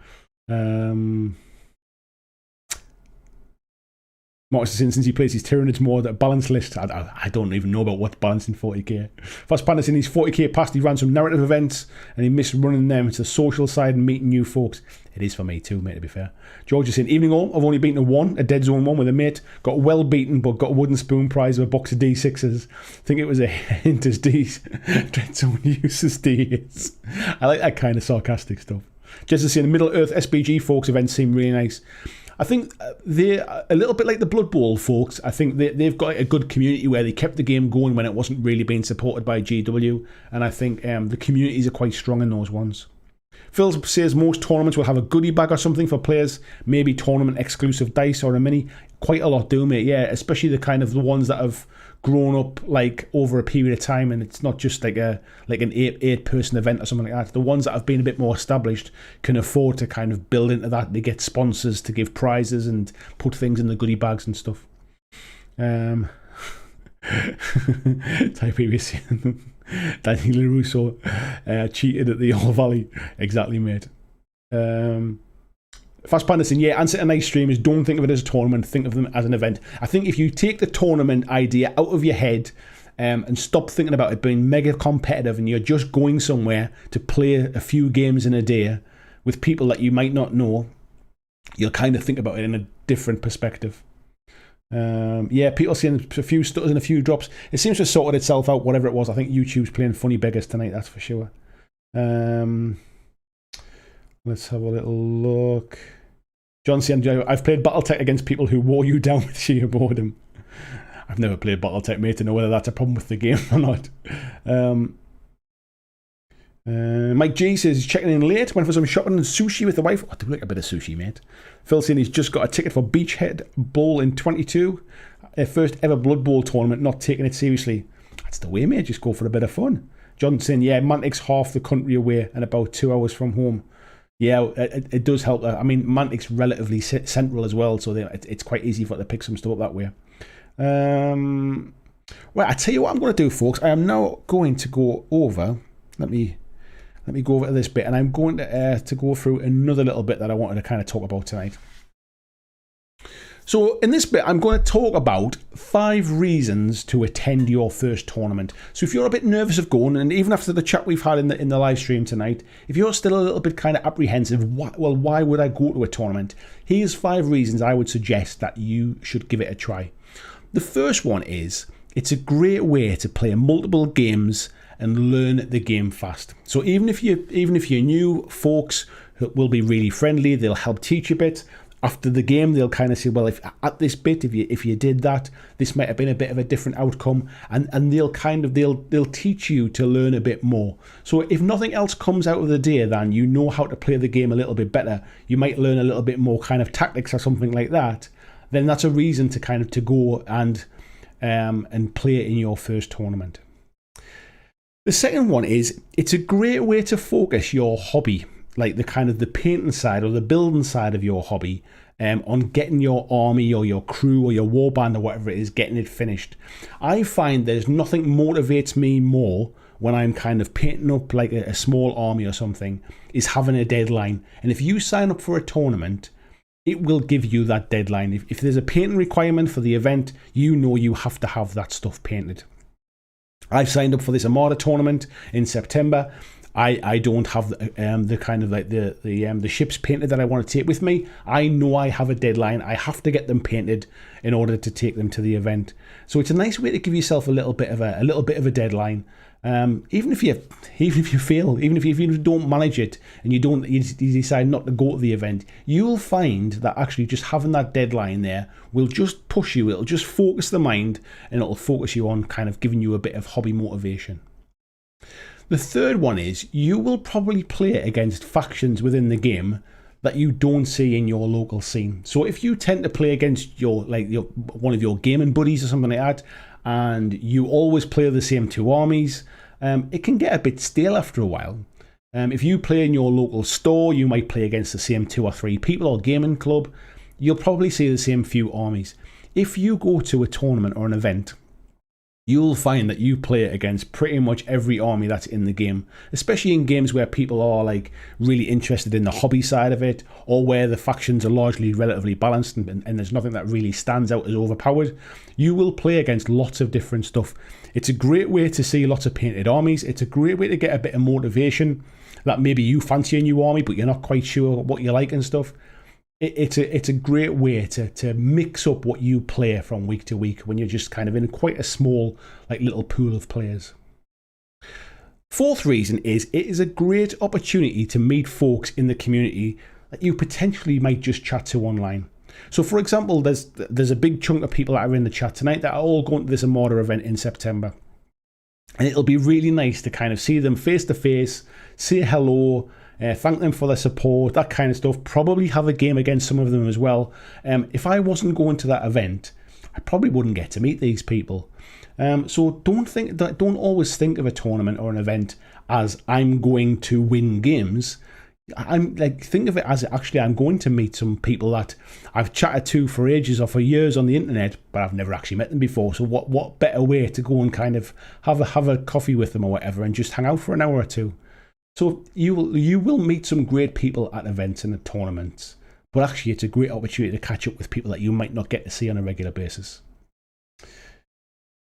A: Marcus is saying, since he plays his Tyranids more, that balance list, I don't even know about what's balanced in 40k. Fast Panda saying, he's 40k past, he ran some narrative events and he missed running them. It's the social side and meeting new folks. It is for me too, mate, to be fair. George is saying, evening all, I've only beaten a dead zone 1 with a mate. Got well beaten, but got a wooden spoon prize of a box of D6s. Think it was a hint as D's. Dread zone uses D's. I like that kind of sarcastic stuff. Just to see the Middle Earth SBG folks events seem really nice. I think they're a little bit like the Blood Bowl folks. I think they've got a good community where they kept the game going when it wasn't really being supported by GW. And I think the communities are quite strong in those ones. Phil says most tournaments will have a goodie bag or something for players, maybe tournament exclusive dice or a mini. Quite a lot do, mate. Yeah, especially the kind of the ones that have grown up like over a period of time, and it's not just like an eight person event or something like that. The ones that have been a bit more established can afford to kind of build into that. They get sponsors to give prizes and put things in the goodie bags and stuff. Daniel Russo cheated at the All Valley. Exactly, mate. Fast Panda saying, yeah, answer to nice streamers, don't think of it as a tournament, think of them as an event. I think if you take the tournament idea out of your head and stop thinking about it being mega competitive and you're just going somewhere to play a few games in a day with people that you might not know, you'll kind of think about it in a different perspective. Yeah, people seeing a few stutters and a few drops. It seems to have sorted itself out, whatever it was. I think YouTube's playing funny beggars tonight, that's for sure. Let's have a little look. John saying, I've played Battletech against people who wore you down with sheer boredom. I've never played Battletech, mate, to know whether that's a problem with the game or not. Mike G says he's checking in late, went for some shopping and sushi with the wife. Oh, do like a bit of sushi, mate. Phil saying he's just got a ticket for Beachhead Bowl in 22. Their first ever Blood Bowl tournament, not taking it seriously. That's the way, mate, just go for a bit of fun. John saying, yeah, Mantic's half the country away and about 2 hours from home. Yeah, it does help. I mean, Mantic's relatively central as well, so it's quite easy for it to pick some stuff up that way. Well, I tell you what I'm going to do, folks. I am now going to go over. Let me go over to this bit, and I'm going to go through another little bit that I wanted to kind of talk about tonight. So in this bit, I'm going to talk about 5 reasons to attend your first tournament. So if you're a bit nervous of going, and even after the chat we've had in the live stream tonight, if you're still a little bit kind of apprehensive, why would I go to a tournament? Here's 5 reasons I would suggest that you should give it a try. The first one is, it's a great way to play multiple games and learn the game fast. So even if you're new, folks will be really friendly. They'll help teach you a bit. After the game, they'll kind of say, well, if at this bit, if you did that, this might have been a bit of a different outcome, and they'll teach you to learn a bit more. So if nothing else comes out of the day, then you know how to play the game a little bit better. You might learn a little bit more kind of tactics or something like that. Then that's a reason to kind of to go and play in your first tournament. The second one is, it's a great way to focus your hobby, like the kind of the painting side or the building side of your hobby, on getting your army or your crew or your warband or whatever it is, getting it finished. I find there's nothing motivates me more when I'm kind of painting up like a small army or something, is having a deadline. And if you sign up for a tournament, it will give you that deadline. If there's a painting requirement for the event, you know you have to have that stuff painted. I've signed up for this Armada tournament in September. I don't have the kind of like the ships painted that I want to take with me. I know I have a deadline. I have to get them painted in order to take them to the event. So it's a nice way to give yourself a little bit of a deadline. Even if you fail, even if you don't manage it and you decide not to go to the event, you'll find that actually just having that deadline there will just push you. It'll just focus the mind, and it'll focus you on kind of giving you a bit of hobby motivation. The third one is, you will probably play against factions within the game that you don't see in your local scene. So if you tend to play against one of your gaming buddies or something like that, and you always play the same 2 armies, it can get a bit stale after a while. If you play in your local store, you might play against the same 2 or 3 people or gaming club. You'll probably see the same few armies. If you go to a tournament or an event, you'll find that you play against pretty much every army that's in the game, especially in games where people are like really interested in the hobby side of it, or where the factions are largely relatively balanced and there's nothing that really stands out as overpowered. You will play against lots of different stuff. It's a great way to see lots of painted armies. It's a great way to get a bit of motivation that maybe you fancy a new army but you're not quite sure what you like and stuff. It's a great way to mix up what you play from week to week when you're just kind of in quite a small like little pool of players. Fourth reason is, it is a great opportunity to meet folks in the community that you potentially might just chat to online. So for example, there's a big chunk of people that are in the chat tonight that are all going to this Armada event in September. And it'll be really nice to kind of see them face to face, say hello, thank them for their support, that kind of stuff. Probably have a game against some of them as well. If I wasn't going to that event, I probably wouldn't get to meet these people. So don't always think of a tournament or an event as I'm going to win games. Think of it as actually I'm going to meet some people that I've chatted to for ages or for years on the internet, but I've never actually met them before. So what better way to go and kind of have a coffee with them or whatever and just hang out for an hour or two. So you will meet some great people at events and at tournaments, but actually it's a great opportunity to catch up with people that you might not get to see on a regular basis.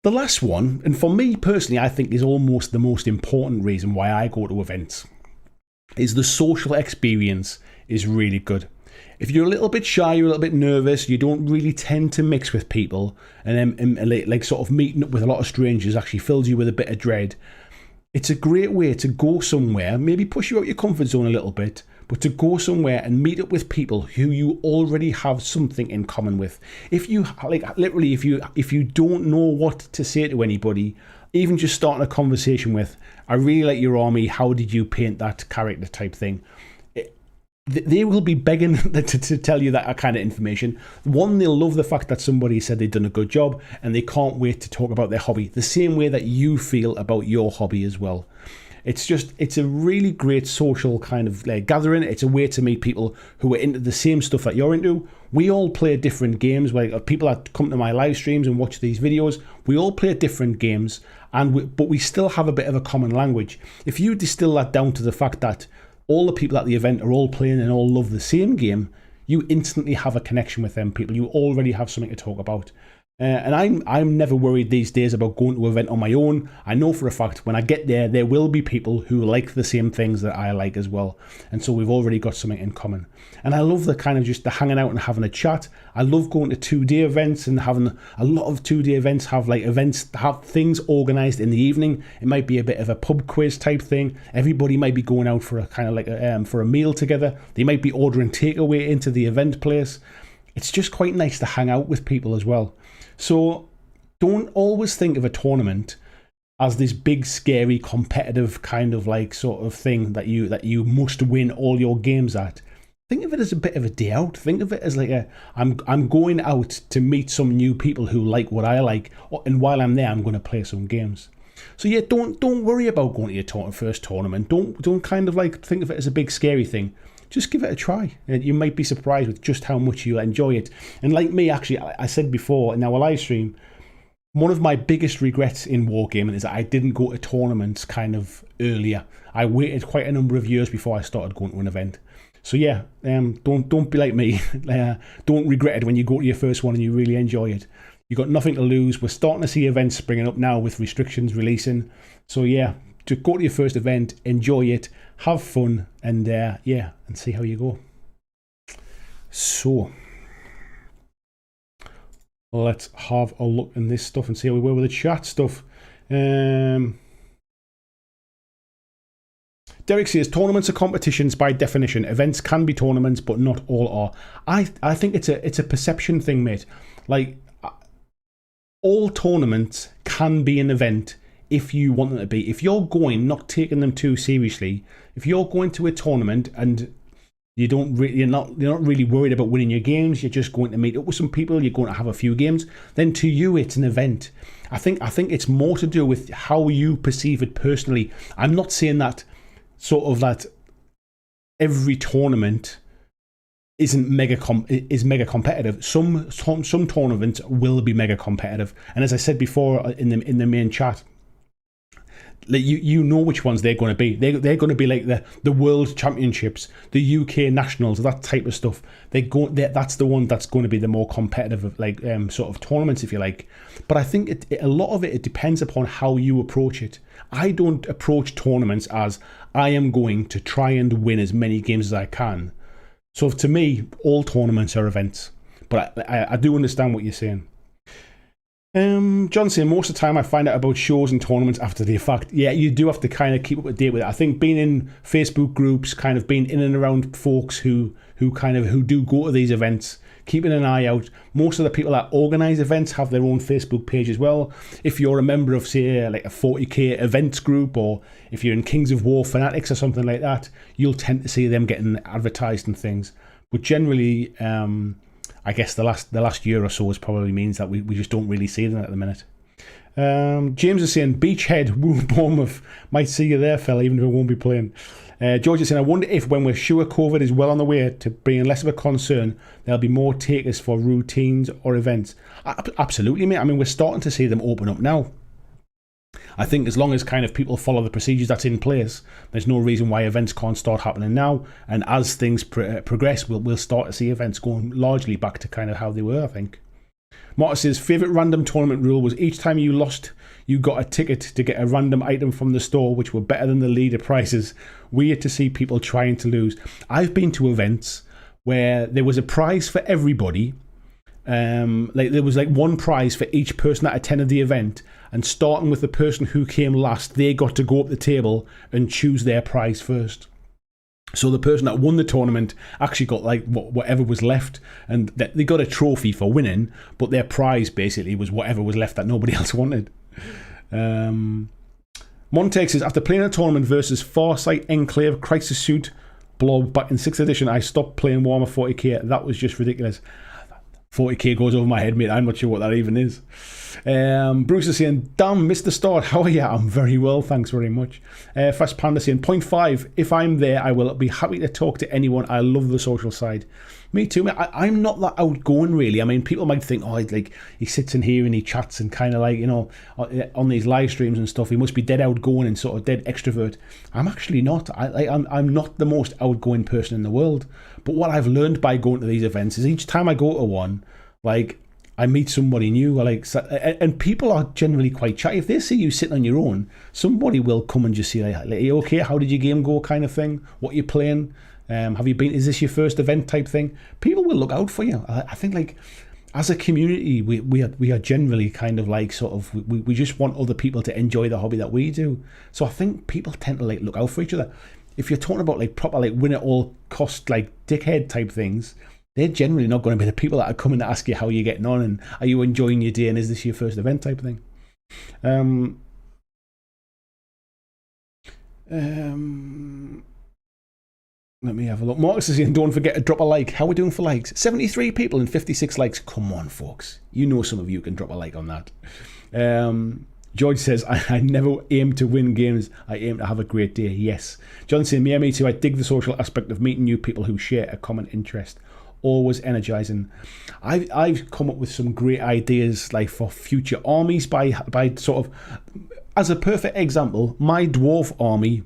A: The last one, and for me personally, I think is almost the most important reason why I go to events, is the social experience is really good. If you're a little bit shy, you're a little bit nervous, you don't really tend to mix with people, and then like sort of meeting up with a lot of strangers actually fills you with a bit of dread. It's a great way to go somewhere, maybe push you out your comfort zone a little bit, but to go somewhere and meet up with people who you already have something in common with. If you if you don't know what to say to anybody, even just starting a conversation with, I really like your army, how did you paint that character type thing? They will be begging to tell you that kind of information. One, they'll love the fact that somebody said they've done a good job, and they can't wait to talk about their hobby, the same way that you feel about your hobby as well. It's a really great social kind of gathering. It's a way to meet people who are into the same stuff that you're into. We all play different games. Like people that come to my live streams and watch these videos, we all play different games, but we still have a bit of a common language. If you distill that down to the fact that all the people at the event are all playing and all love the same game, you instantly have a connection with them people. You already have something to talk about. And I'm never worried these days about going to an event on my own. I know for a fact when I get there will be people who like the same things that I like as well. And so we've already got something in common. And I love the kind of just the hanging out and having a chat. I love going to 2-day events and having a lot of 2-day events have things organised in the evening. It might be a bit of a pub quiz type thing. Everybody might be going out for a kind of like for a meal together. They might be ordering takeaway into the event place. It's just quite nice to hang out with people as well. So don't always think of a tournament as this big, scary, competitive kind of like sort of thing that you must win all your games at. Think of it as a bit of a day out. Think of it as like I'm going out to meet some new people who like what I like, and while I'm there, I'm going to play some games. So yeah, don't worry about going to your first tournament. Don't kind of like think of it as a big, scary thing. Just give it a try. You might be surprised with just how much you enjoy it. And like me, actually, I said before in our live stream, one of my biggest regrets in Wargaming is that I didn't go to tournaments kind of earlier. I waited quite a number of years before I started going to an event. So yeah, don't be like me. Don't regret it when you go to your first one and you really enjoy it. You've got nothing to lose. We're starting to see events springing up now with restrictions releasing. So yeah, just go to your first event, enjoy it, have fun, and and see how you go. So let's have a look in this stuff and see how we were with the chat stuff. Derek says tournaments are competitions by definition. Events can be tournaments, but not all are. I think it's a perception thing, mate. Like all tournaments can be an event if you want them to be. If you're not taking them too seriously, if you're going to a tournament and you're not really worried about winning your games, you're just going to meet up with some people, you're going to have a few games, then to you it's an event. I think it's more to do with how you perceive it personally. I'm not saying that that every tournament is mega competitive. Some tournaments will be mega competitive, and as I said before in the main chat, like you know which ones they're going to be. They're going to be like the World Championships, the UK Nationals, that type of stuff. That's the one that's going to be the more competitive sort of tournaments, if you like. But I think a lot of it depends upon how you approach it. I don't approach tournaments as I am going to try and win as many games as I can. So to me, all tournaments are events. But I do understand what you're saying. John saying most of the time I find out about shows and tournaments after the fact. Yeah, you do have to kind of keep up to date with it. I think being in Facebook groups, kind of being in and around folks who do go to these events, keeping an eye out. Most of the people that organise events have their own Facebook page as well. If you're a member of, say, like a 40k events group, or if you're in Kings of War Fanatics or something like that, you'll tend to see them getting advertised and things. But generally, I guess the last year or so probably means that we just don't really see them at the minute. James is saying Beachhead, woo, Bournemouth, might see you there, fella, even if I won't be playing. George is saying, I wonder if when we're sure COVID is well on the way to being less of a concern, there'll be more takers for routines or events. Absolutely, mate. I mean, we're starting to see them open up now. I think as long as kind of people follow the procedures that's in place, there's no reason why events can't start happening now. And as things progress, we'll start to see events going largely back to kind of how they were, I think. Marta says, favourite random tournament rule was each time you lost, you got a ticket to get a random item from the store, which were better than the leader prices. Weird to see people trying to lose. I've been to events where there was a prize for everybody. There was like one prize for each person that attended the event, and starting with the person who came last, they got to go up the table and choose their prize first. So the person that won the tournament actually got like whatever was left, and they got a trophy for winning, but their prize basically was whatever was left that nobody else wanted. Montex says, after playing a tournament versus Farsight, Enclave, Crisis Suit, Blob back in 6th edition, I stopped playing Warhammer 40k. That was just ridiculous. 40k goes over my head, mate. I'm not sure what that even is. Bruce is saying, damn, Mr. Start, how are you? I'm very well, thanks very much. Fast Panda saying, point 5, if I'm there, I will be happy to talk to anyone. I love the social side. Me too, mate. I'm not that outgoing, really. I mean, people might think, oh, like, he sits in here and he chats and kind of like, you know, on these live streams and stuff, he must be dead outgoing and sort of dead extrovert. I'm actually not. I'm not the most outgoing person in the world. But what I've learned by going to these events is each time I go to one, like, I meet somebody new, and people are generally quite chatty. If they see you sitting on your own, somebody will come and just say, like, are you okay? How did your game go? Kind of thing. What are you playing? Have you been? Is this your first event? Type thing. People will look out for you. I think, like, as a community, we are generally kind of like sort of we just want other people to enjoy the hobby that we do. So I think people tend to like look out for each other. If you're talking about like proper like win at all cost like dickhead type things, they're generally not going to be the people that are coming to ask you how you're getting on and are you enjoying your day and is this your first event type of thing. Let me have a look. Marcus is saying, don't forget to drop a like. How are we doing for likes? 73 people and 56 likes. Come on, folks. You know some of you can drop a like on that. George says, I never aim to win games. I aim to have a great day. Yes. John saying, me too. I dig the social aspect of meeting new people who share a common interest. Always energizing. I've come up with some great ideas like for future armies by sort of, as a perfect example, my dwarf army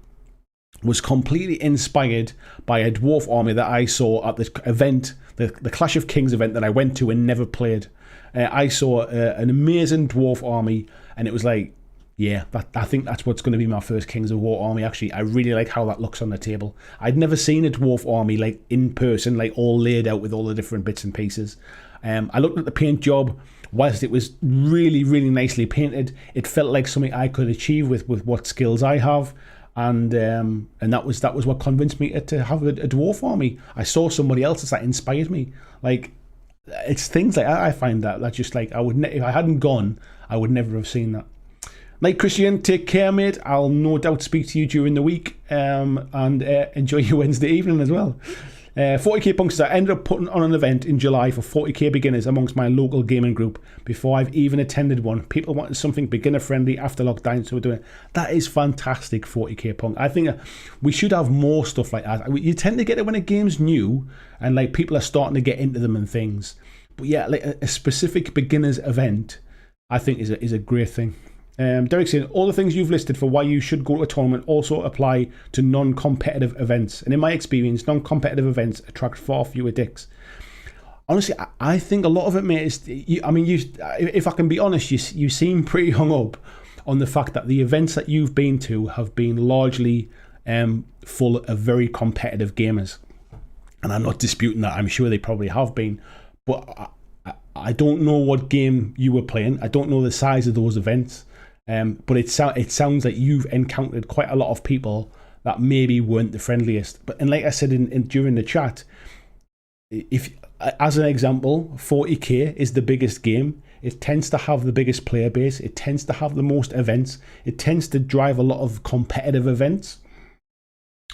A: was completely inspired by a dwarf army that I saw at the event, the Clash of Kings event that I went to and never played. I saw an amazing dwarf army, and it was like, yeah, I think that's what's going to be my first Kings of War army. Actually, I really like how that looks on the table. I'd never seen a dwarf army like in person, like all laid out with all the different bits and pieces. I looked at the paint job. Whilst it was really, really nicely painted, it felt like something I could achieve with what skills I have. And that was what convinced me to have a dwarf army. I saw somebody else's that inspired me. Like, it's things like that I find that just like I would if I hadn't gone, I would never have seen that. Like Christian, take care, mate. I'll no doubt speak to you during the week, and enjoy your Wednesday evening as well. 40k Punksters, I ended up putting on an event in July for 40k beginners amongst my local gaming group before I've even attended one. People wanted something beginner friendly after lockdown, so we're doing it. That is fantastic, 40k Punk. I think we should have more stuff like that. You tend to get it when a game's new and like people are starting to get into them and things. But yeah, like a specific beginners event, I think is a great thing. Derek saying, all the things you've listed for why you should go to a tournament also apply to non-competitive events. And in my experience, non-competitive events attract far fewer dicks. Honestly, I think a lot of it, mate, is, if I can be honest, you seem pretty hung up on the fact that the events that you've been to have been largely full of very competitive gamers. And I'm not disputing that. I'm sure they probably have been. But I don't know what game you were playing. I don't know the size of those events. But it sounds like you've encountered quite a lot of people that maybe weren't the friendliest. And like I said during the chat, if as an example, 40k is the biggest game. It tends to have the biggest player base. It tends to have the most events. It tends to drive a lot of competitive events.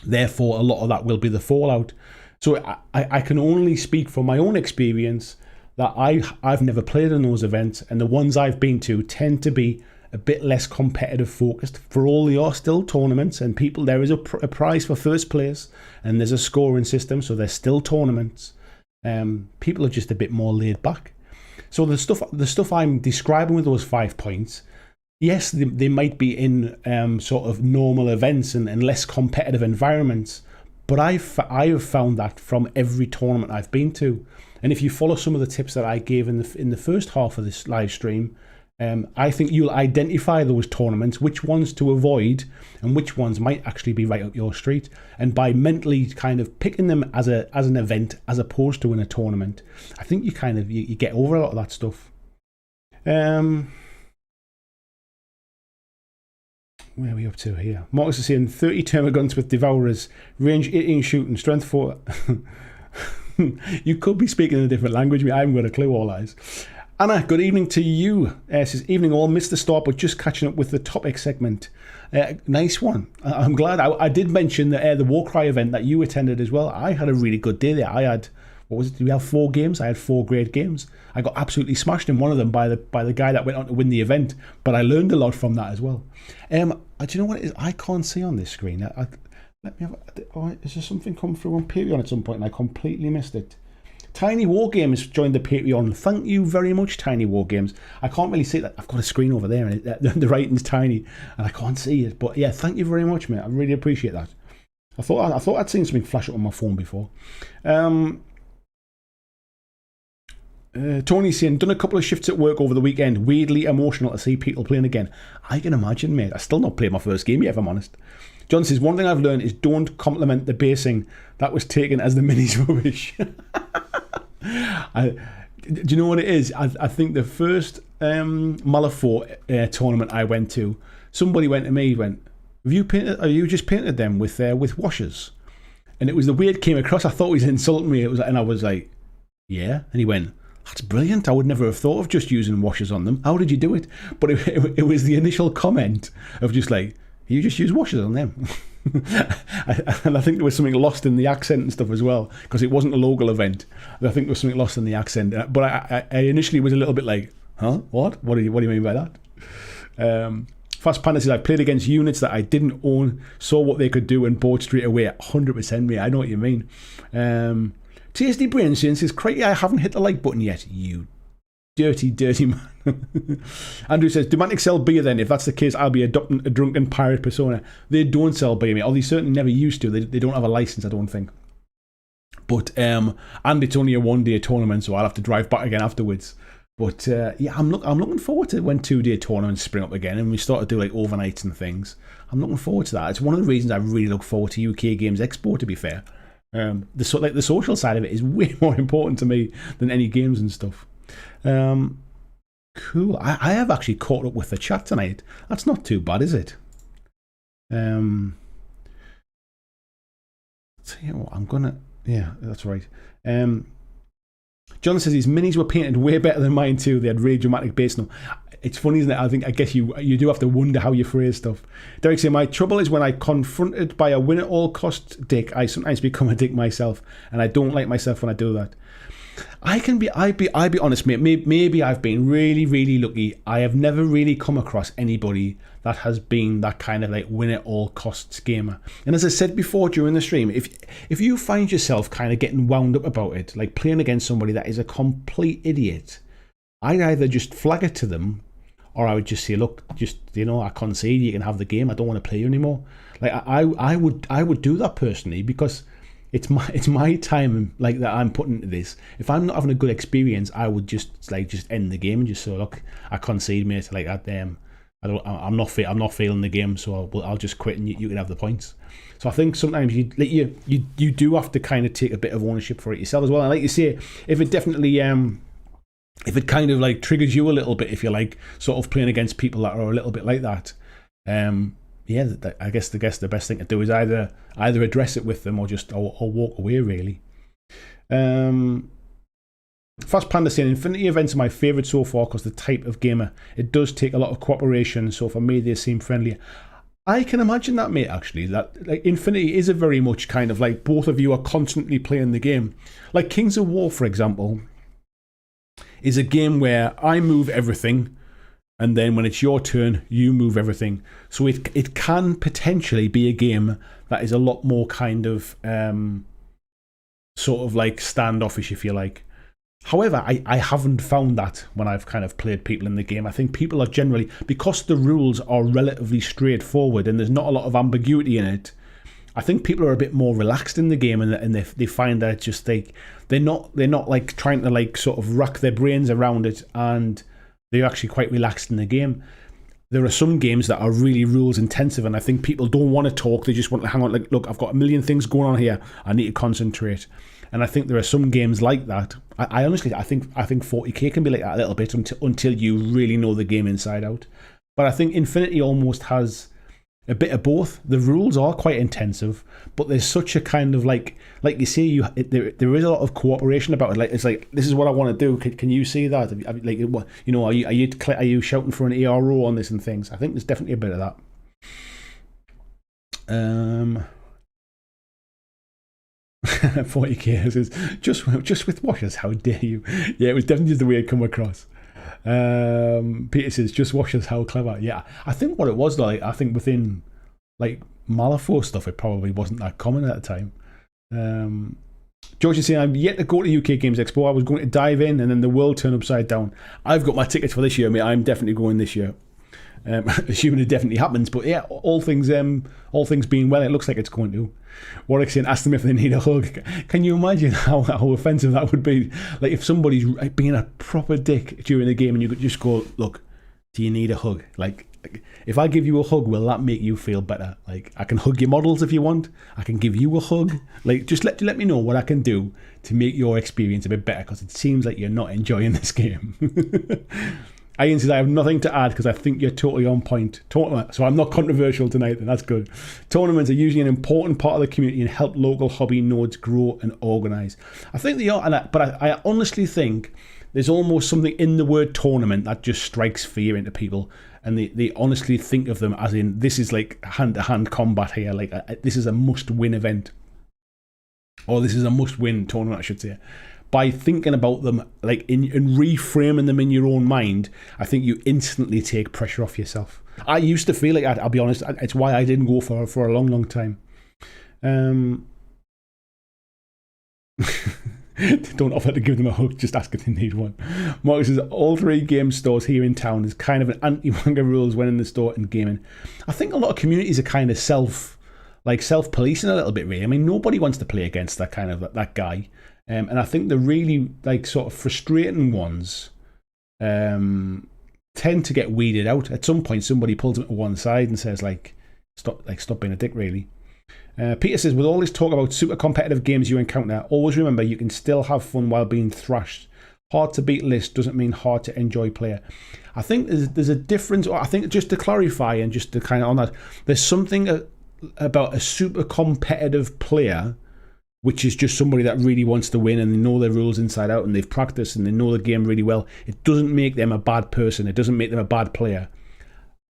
A: Therefore, a lot of that will be the fallout. So I can only speak from my own experience that I've never played in those events, and the ones I've been to tend to be a bit less competitive focused. For all, they are still tournaments, and people, there is a prize for first place, and there's a scoring system, so there's still tournaments. People are just a bit more laid back. So the stuff I'm describing with those 5 points, yes, they might be in sort of normal events and less competitive environments, but I have found that from every tournament I've been to. And if you follow some of the tips that I gave in the first half of this live stream, I think you'll identify those tournaments, which ones to avoid and which ones might actually be right up your street. And by mentally kind of picking them as an event as opposed to in a tournament, I think you get over a lot of that stuff. Where are we up to here? Marcus is saying 30 termagants with devourers, range 18 shooting, strength 4. You could be speaking in a different language. I haven't got a clue, all eyes. Anna, good evening to you. Says, evening all, missed the start, but just catching up with the topic segment. Nice one. I'm glad. I did mention the Warcry event that you attended as well. I had a really good day there. I had what was it? Did we have 4 games? I had 4 great games. I got absolutely smashed in one of them by the guy that went on to win the event, but I learned a lot from that as well. Do you know what it is? I can't see on this screen. Let me have. Is there something come through on Patreon at some point and I completely missed it? Tiny Wargames joined the Patreon. Thank you very much, Tiny Wargames. I can't really see that. I've got a screen over there and the writing's tiny and I can't see it. But yeah, thank you very much, mate. I really appreciate that. I thought I'd seen something flash up on my phone before. Tony's saying, done a couple of shifts at work over the weekend. Weirdly emotional to see people playing again. I can imagine, mate. I still not played my first game yet, if I'm honest. John says, one thing I've learned is don't compliment the basing. That was taken as the minis rubbish. Do you know what it is? I think the first Malifaux tournament I went to, somebody went to me, went, have you just painted them with washers? And it was the way it came across. I thought he was insulting me. And I was like, yeah. And he went, that's brilliant. I would never have thought of just using washers on them. How did you do it? But it was the initial comment of just like, you just use washers on them. And I think there was something lost in the accent and stuff as well, because it wasn't a local event. I think there was something lost in the accent. But I initially was a little bit like, huh? What? What do you mean by that? Fast Panda says, I played against units that I didn't own, saw what they could do and bought straight away. 100%, mate. I know what you mean. Tasty Brain says, crikey, I haven't hit the like button yet. You dirty, dirty man. Andrew says, do Mantic sell beer then? If that's the case, I'll be adopting a drunken pirate persona. They don't sell beer, mate. Or they certainly never used to. They don't have a license, I don't think. But, and it's only a 1-day tournament, so I'll have to drive back again afterwards. But, yeah, I'm looking forward to when 2-day tournaments spring up again and we start to do, like, overnights and things. I'm looking forward to that. It's one of the reasons I really look forward to UK Games Expo, to be fair. The social side of it is way more important to me than any games and stuff. Cool. I have actually caught up with the chat tonight. That's not too bad, is it? Tell you what, I'm gonna. Yeah, that's right. John says his minis were painted way better than mine too. They had really dramatic base. No, it's funny, isn't it? I guess you do have to wonder how you phrase stuff. Derek says, my trouble is when I confronted by a win at all cost dick, I sometimes become a dick myself, and I don't like myself when I do that. I'll be honest, mate. Maybe I've been really, really lucky. I have never really come across anybody that has been that kind of like win at all costs gamer. And as I said before during the stream, if you find yourself kind of getting wound up about it, like playing against somebody that is a complete idiot, I'd either just flag it to them, or I would just say, look, just, you know, I concede, you can have the game. I don't want to play you anymore. Like I would do that personally, because it's my time like that I'm putting into this. If I'm not having a good experience, I would just end the game and just say, look, I concede, mate. Like I'm not feeling the game, so I'll just quit and you can have the points. So I think sometimes you do have to kind of take a bit of ownership for it yourself as well. And like you say, if it definitely if it kind of like triggers you a little bit, if you're like sort of playing against people that are a little bit like that, yeah, I guess the best thing to do is either address it with them or walk away, really. Fast Panda saying, Infinity events are my favourite so far because the type of gamer. It does take a lot of cooperation, so for me they seem friendlier. I can imagine that, mate, actually. That like Infinity is a very much kind of like both of you are constantly playing the game. Like Kings of War, for example, is a game where I move everything, and then when it's your turn, you move everything. So it can potentially be a game that is a lot more kind of sort of like standoffish, if you like. However, I haven't found that when I've kind of played people in the game. I think people are generally, because the rules are relatively straightforward and there's not a lot of ambiguity in it, I think people are a bit more relaxed in the game, and they find that it's just like they're not like trying to like sort of rack their brains around it, and they're actually quite relaxed in the game. There are some games that are really rules intensive, and I think people don't want to talk. They just want to hang on. Like, look, I've got a million things going on here. I need to concentrate. And I think there are some games like that. I honestly, I think 40k can be like that a little bit until you really know the game inside out. But I think Infinity almost has a bit of both. The rules are quite intensive, but there's such a kind of like you say, there is a lot of cooperation about it. Like it's like, this is what I want to do. Can you see that? Like, you know, are you shouting for an ARO on this and things? I think there's definitely a bit of that. 40k says, just with washers, how dare you? Yeah, it was definitely just the way it come across. Peter says, just washers, how clever. Yeah, I think what it was, like, I think within, like, Malifaux stuff, it probably wasn't that common at the time. George is saying, I'm yet to go to UK Games Expo. I was going to dive in and then the world turned upside down. I've got my tickets for this year, mate. I'm definitely going this year. Assuming it definitely happens. But yeah, all things being well, it looks like it's going to. Warwick's saying, ask them if they need a hug. Can you imagine how offensive that would be? Like, if somebody's being a proper dick during the game and you could just go, look, do you need a hug? Like, if I give you a hug, will that make you feel better? Like, I can hug your models if you want. I can give you a hug. Like, just let me know what I can do to make your experience a bit better, because it seems like you're not enjoying this game. Ian says, I have nothing to add because I think you're totally on point. So I'm not controversial tonight, and that's good. Tournaments are usually an important part of the community and help local hobby nodes grow and organise. I think they are, but I honestly think there's almost something in the word tournament that just strikes fear into people, and they honestly think of them as in, this is like hand-to-hand combat here, like this is a must-win event, or this is a must-win tournament, I should say. By thinking about them, like, and reframing them in your own mind, I think you instantly take pressure off yourself. I used to feel like that, I'll be honest. It's why I didn't go for a long, long time. Don't offer to give them a hug, just ask if they need one. Marcus says, all 3 game stores here in town is kind of an anti-manga rules when in the store and gaming. I think a lot of communities are kind of self-policing a little bit, really. I mean, nobody wants to play against that guy. And I think the really, like, sort of frustrating ones tend to get weeded out. At some point, somebody pulls them to one side and says, stop being a dick, really. Peter says, with all this talk about super competitive games you encounter, always remember you can still have fun while being thrashed. Hard to beat list doesn't mean hard to enjoy player. I think there's a difference. I think, just to clarify and just to kind of on that, there's something about a super competitive player, which is just somebody that really wants to win and they know their rules inside out and they've practiced and they know the game really well. It doesn't make them a bad person. It doesn't make them a bad player.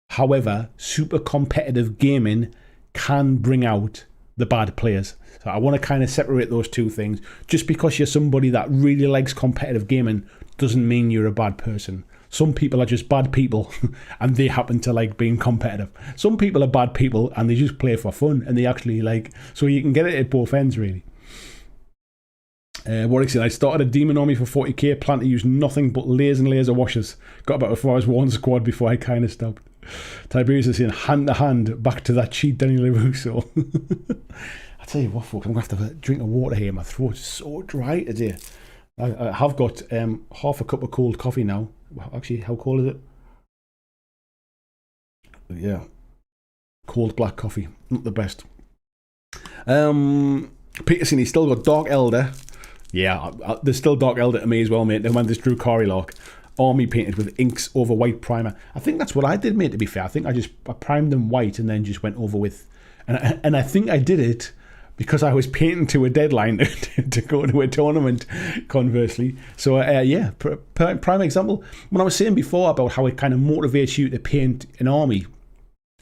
A: However, super competitive gaming can bring out the bad players. So I want to kind of separate those two things. Just because you're somebody that really likes competitive gaming doesn't mean you're a bad person. Some people are just bad people and they happen to like being competitive. Some people are bad people and they just play for fun and they actually like... So you can get it at both ends, really. Warwick said, I started a demon army for 40k, plan to use nothing but layers and layers of washers. Got about as far as one squad before I kind of stopped. Tiberius is saying, hand to hand, back to that cheat Danny LaRusso. I tell you what, folks, I'm going to have to have a drink of water here. My throat's so dry today. I have got half a cup of cold coffee now. Actually, how cold is it? Yeah. Cold black coffee. Not the best. Peterson, he's still got Dark Elder. Yeah, there's still Dark Elder to me as well, mate. Then when there's Drew Lark, army painted with inks over white primer. I think that's what I did, mate, to be fair. I think I primed them white and then just went over with... And I think I did it because I was painting to a deadline to go to a tournament, conversely. So, yeah, prime example. When I was saying before about how it kind of motivates you to paint an army,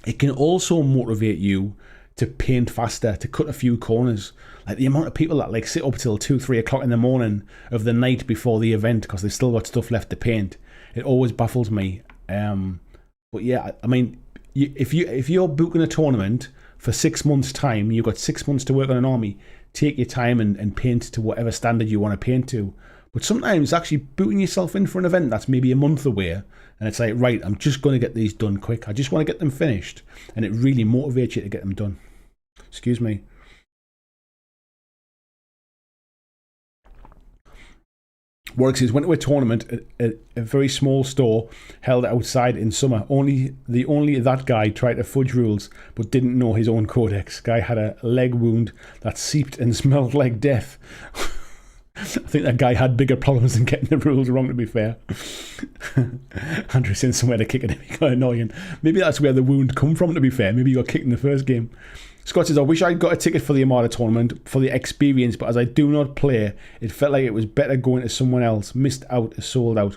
A: it can also motivate you to paint faster, to cut a few corners. Like the amount of people that like sit up till 2-3 o'clock in the morning of the night before the event because they've still got stuff left to paint. It always baffles me. But yeah, I mean, if you're booking a tournament for 6 months' time, you've got 6 months to work on an army, take your time and paint to whatever standard you want to paint to. But sometimes actually booting yourself in for an event that's maybe a month away, and it's like, right, I'm just going to get these done quick. I just want to get them finished. And it really motivates you to get them done. Excuse me. Warwick says, went to a tournament at a very small store held outside in summer. Only that guy tried to fudge rules but didn't know his own codex. Guy had a leg wound that seeped and smelled like death. I think that guy had bigger problems than getting the rules wrong, to be fair. Andrew's in somewhere to kick it if he got annoying. Maybe that's where the wound come from, to be fair. Maybe he got kicked in the first game. Scott says, I wish I'd got a ticket for the Armada tournament for the experience, but as I do not play, it felt like it was better going to someone else. Missed out, sold out.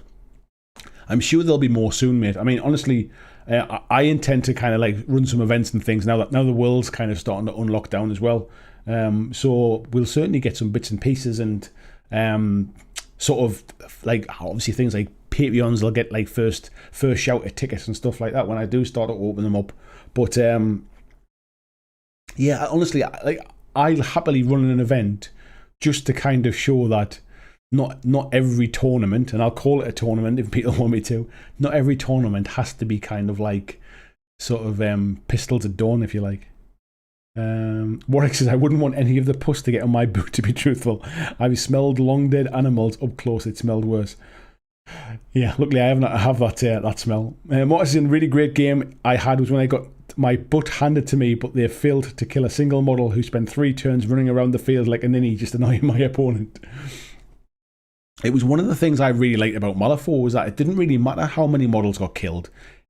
A: I'm sure there'll be more soon, mate. I mean, honestly, I intend to kind of like run some events and things now that the world's kind of starting to unlock down as well. So we'll certainly get some bits and pieces, and sort of like obviously things like Patreons. They'll get like first shout at tickets and stuff like that when I do start to open them up. But yeah, honestly, I'll happily run an event just to kind of show that not every tournament, and I'll call it a tournament if people want me to, not every tournament has to be kind of like sort of pistols at dawn, if you like. Warwick says, I wouldn't want any of the pus to get on my boot, to be truthful. I've smelled long dead animals up close. It smelled worse. Yeah, luckily I haven't have that smell. Mortis is a really great game I had was when I got my butt handed to me, but they failed to kill a single model who spent 3 turns running around the field like a ninny, just annoying my opponent. It was one of the things I really liked about Malifaux was that it didn't really matter how many models got killed.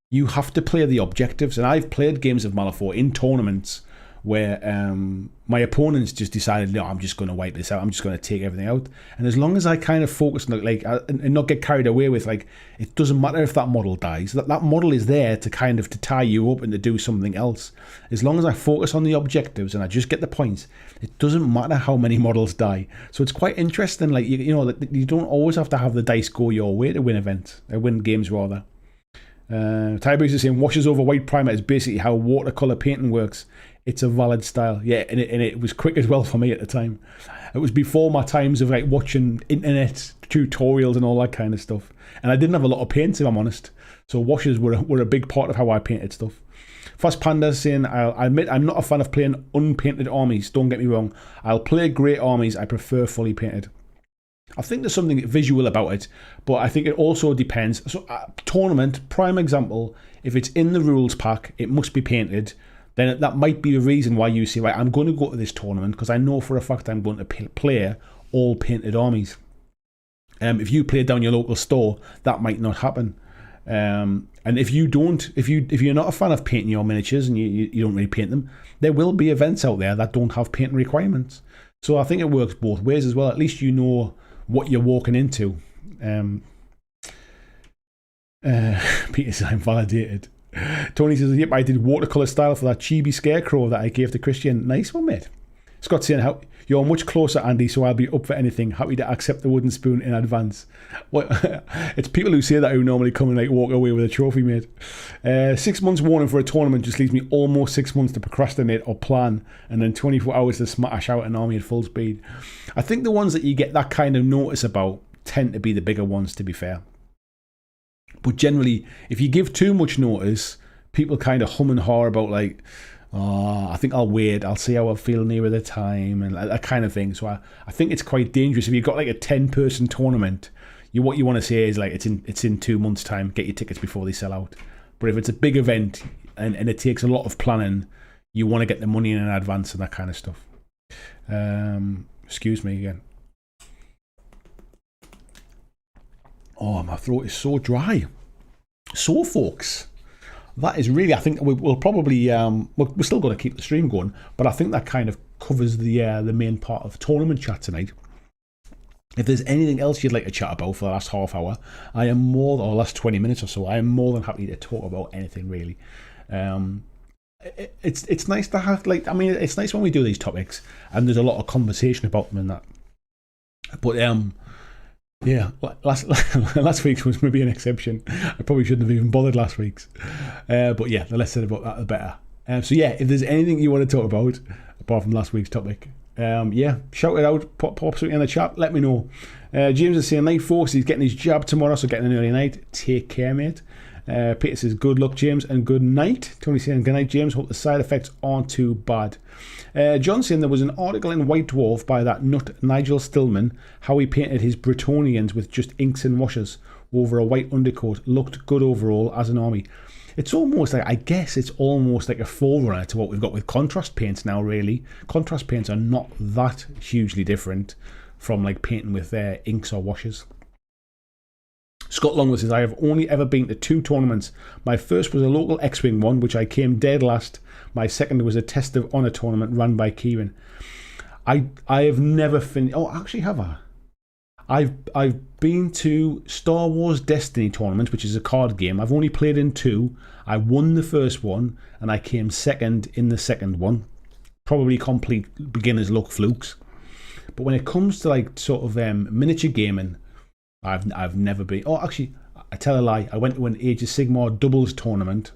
A: You have to play the objectives, and I've played games of Malifaux in tournaments where my opponents just decided, no, I'm just going to wipe this out. I'm just going to take everything out. And as long as I kind of focus on like and not get carried away with like, it doesn't matter if that model dies. That model is there to kind of to tie you up and to do something else. As long as I focus on the objectives and I just get the points, it doesn't matter how many models die. So it's quite interesting. Like you know, you don't always have to have the dice go your way to win events, win games rather. Tybreeze is saying washes over white primer is basically how watercolor painting works. It's a valid style, yeah, and it was quick as well for me at the time. It was before my times of like watching internet tutorials and all that kind of stuff, and I didn't have a lot of paints if I'm honest. So washes were a big part of how I painted stuff. Fast Panda saying, I admit I'm not a fan of playing unpainted armies. Don't get me wrong. I'll play great armies. I prefer fully painted. I think there's something visual about it, but I think it also depends. So tournament, prime example, if it's in the rules pack, it must be painted. Then that might be a reason why you say, right, I'm going to go to this tournament because I know for a fact I'm going to play all painted armies. If you play down your local store, that might not happen. And if you're not a fan of painting your miniatures and you don't really paint them, there will be events out there that don't have painting requirements. So I think it works both ways as well. At least you know what you're walking into. Peter says, I'm validated. Tony says, yep, I did watercolour style for that chibi scarecrow that I gave to Christian. Nice one, mate. Scott saying, how you're much closer, Andy, so I'll be up for anything. Happy to accept the wooden spoon in advance. What? It's people who say that who normally come and like walk away with a trophy, mate. 6 months warning for a tournament just leaves me almost 6 months to procrastinate or plan, and then 24 hours to smash out an army at full speed. I think the ones that you get that kind of notice about tend to be the bigger ones, to be fair. But generally, if you give too much notice, people kind of hum and haw about like, oh, I think I'll wait, I'll see how I feel nearer the time, and that kind of thing. So I think it's quite dangerous. If you've got like a 10-person tournament, what you want to say is like, it's in 2 months' time, get your tickets before they sell out. But if it's a big event and it takes a lot of planning, you want to get the money in advance and that kind of stuff. Excuse me again. Oh, my throat is so dry. So, folks, that is really, I think we'll probably, we're still going to keep the stream going, but I think that kind of covers the main part of tournament chat tonight. If there's anything else you'd like to chat about for the last half hour, or last 20 minutes or so, I am more than happy to talk about anything, really. It's nice to have, like, I mean, it's nice when we do these topics, and there's a lot of conversation about them and that. But, yeah, last week's was maybe an exception. I probably shouldn't have even bothered last week's. But yeah, the less said about that, the better. So yeah, if there's anything you want to talk about, apart from last week's topic, yeah, shout it out, pop something in the chat, let me know. James is saying, night folks, he's getting his jab tomorrow, so getting an early night. Take care, mate. Peter says, good luck, James, and good night. Tony saying, good night, James. Hope the side effects aren't too bad. John saying there was an article in White Dwarf by that nut Nigel Stillman, how he painted his Bretonians with just inks and washes over a white undercoat. Looked good overall as an army. It's almost like, I guess it's almost like a forerunner to what we've got with contrast paints now, really. Contrast paints are not that hugely different from like painting with inks or washes. Scott Longworth says, I have only ever been to 2 tournaments. My first was a local X-Wing one, which I came dead last. My second was a Test of Honour tournament run by Kieran. I have never finished... Oh, actually, have I? I've been to Star Wars Destiny tournament, which is a card game. I've only played in 2. I won the first one, and I came second in the second one. Probably complete beginner's luck flukes. But when it comes to like sort of miniature gaming, I've never been. Oh, actually, I tell a lie. I went to an Age of Sigmar doubles tournament,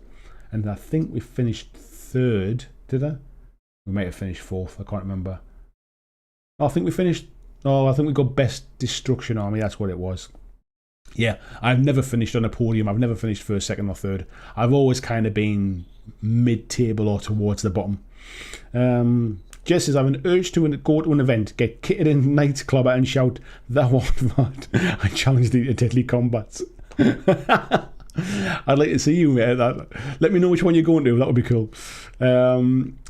A: and I think we finished 3rd. Did I? We might have finished 4th. I can't remember. I think we finished. Oh, I think we got Best Destruction Army. That's what it was. Yeah, I've never finished on a podium. I've never finished 1st, 2nd, or 3rd. I've always kind of been mid-table or towards the bottom. Jess says, I have an urge to go to an event, get kitted in Knights Club and shout, "Thou art mad." I challenge thee to deadly combats. I'd like to see you, mate. Let me know which one you're going to. That would be cool.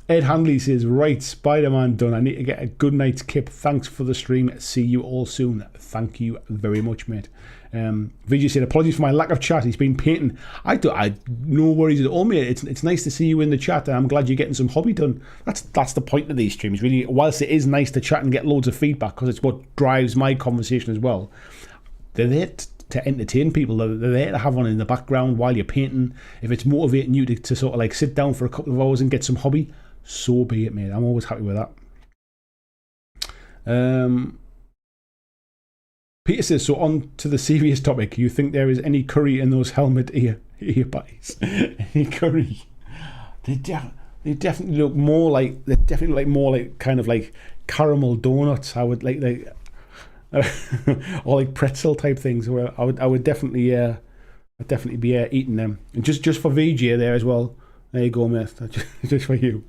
A: Ed Handley says, right, Spider-Man done. I need to get a good night's kip. Thanks for the stream. See you all soon. Thank you very much, mate. Vijay said, apologies for my lack of chat. He's been painting. I no worries at all, mate. It's nice to see you in the chat, and I'm glad you're getting some hobby done. That's the point of these streams, really. Whilst it is nice to chat and get loads of feedback, because it's what drives my conversation as well, they're there to entertain people. They're there to have on in the background while you're painting. If it's motivating you to sort of like sit down for a couple of hours and get some hobby, so be it, mate. I'm always happy with that. Peter says, so on to the serious topic. You think there is any curry in those helmet ear pies? Any curry? They definitely look more like kind of like caramel donuts. I would like or like pretzel type things. Where I would definitely I'd definitely be eating them. And just for VJ there as well. There you go, mate. Just for you.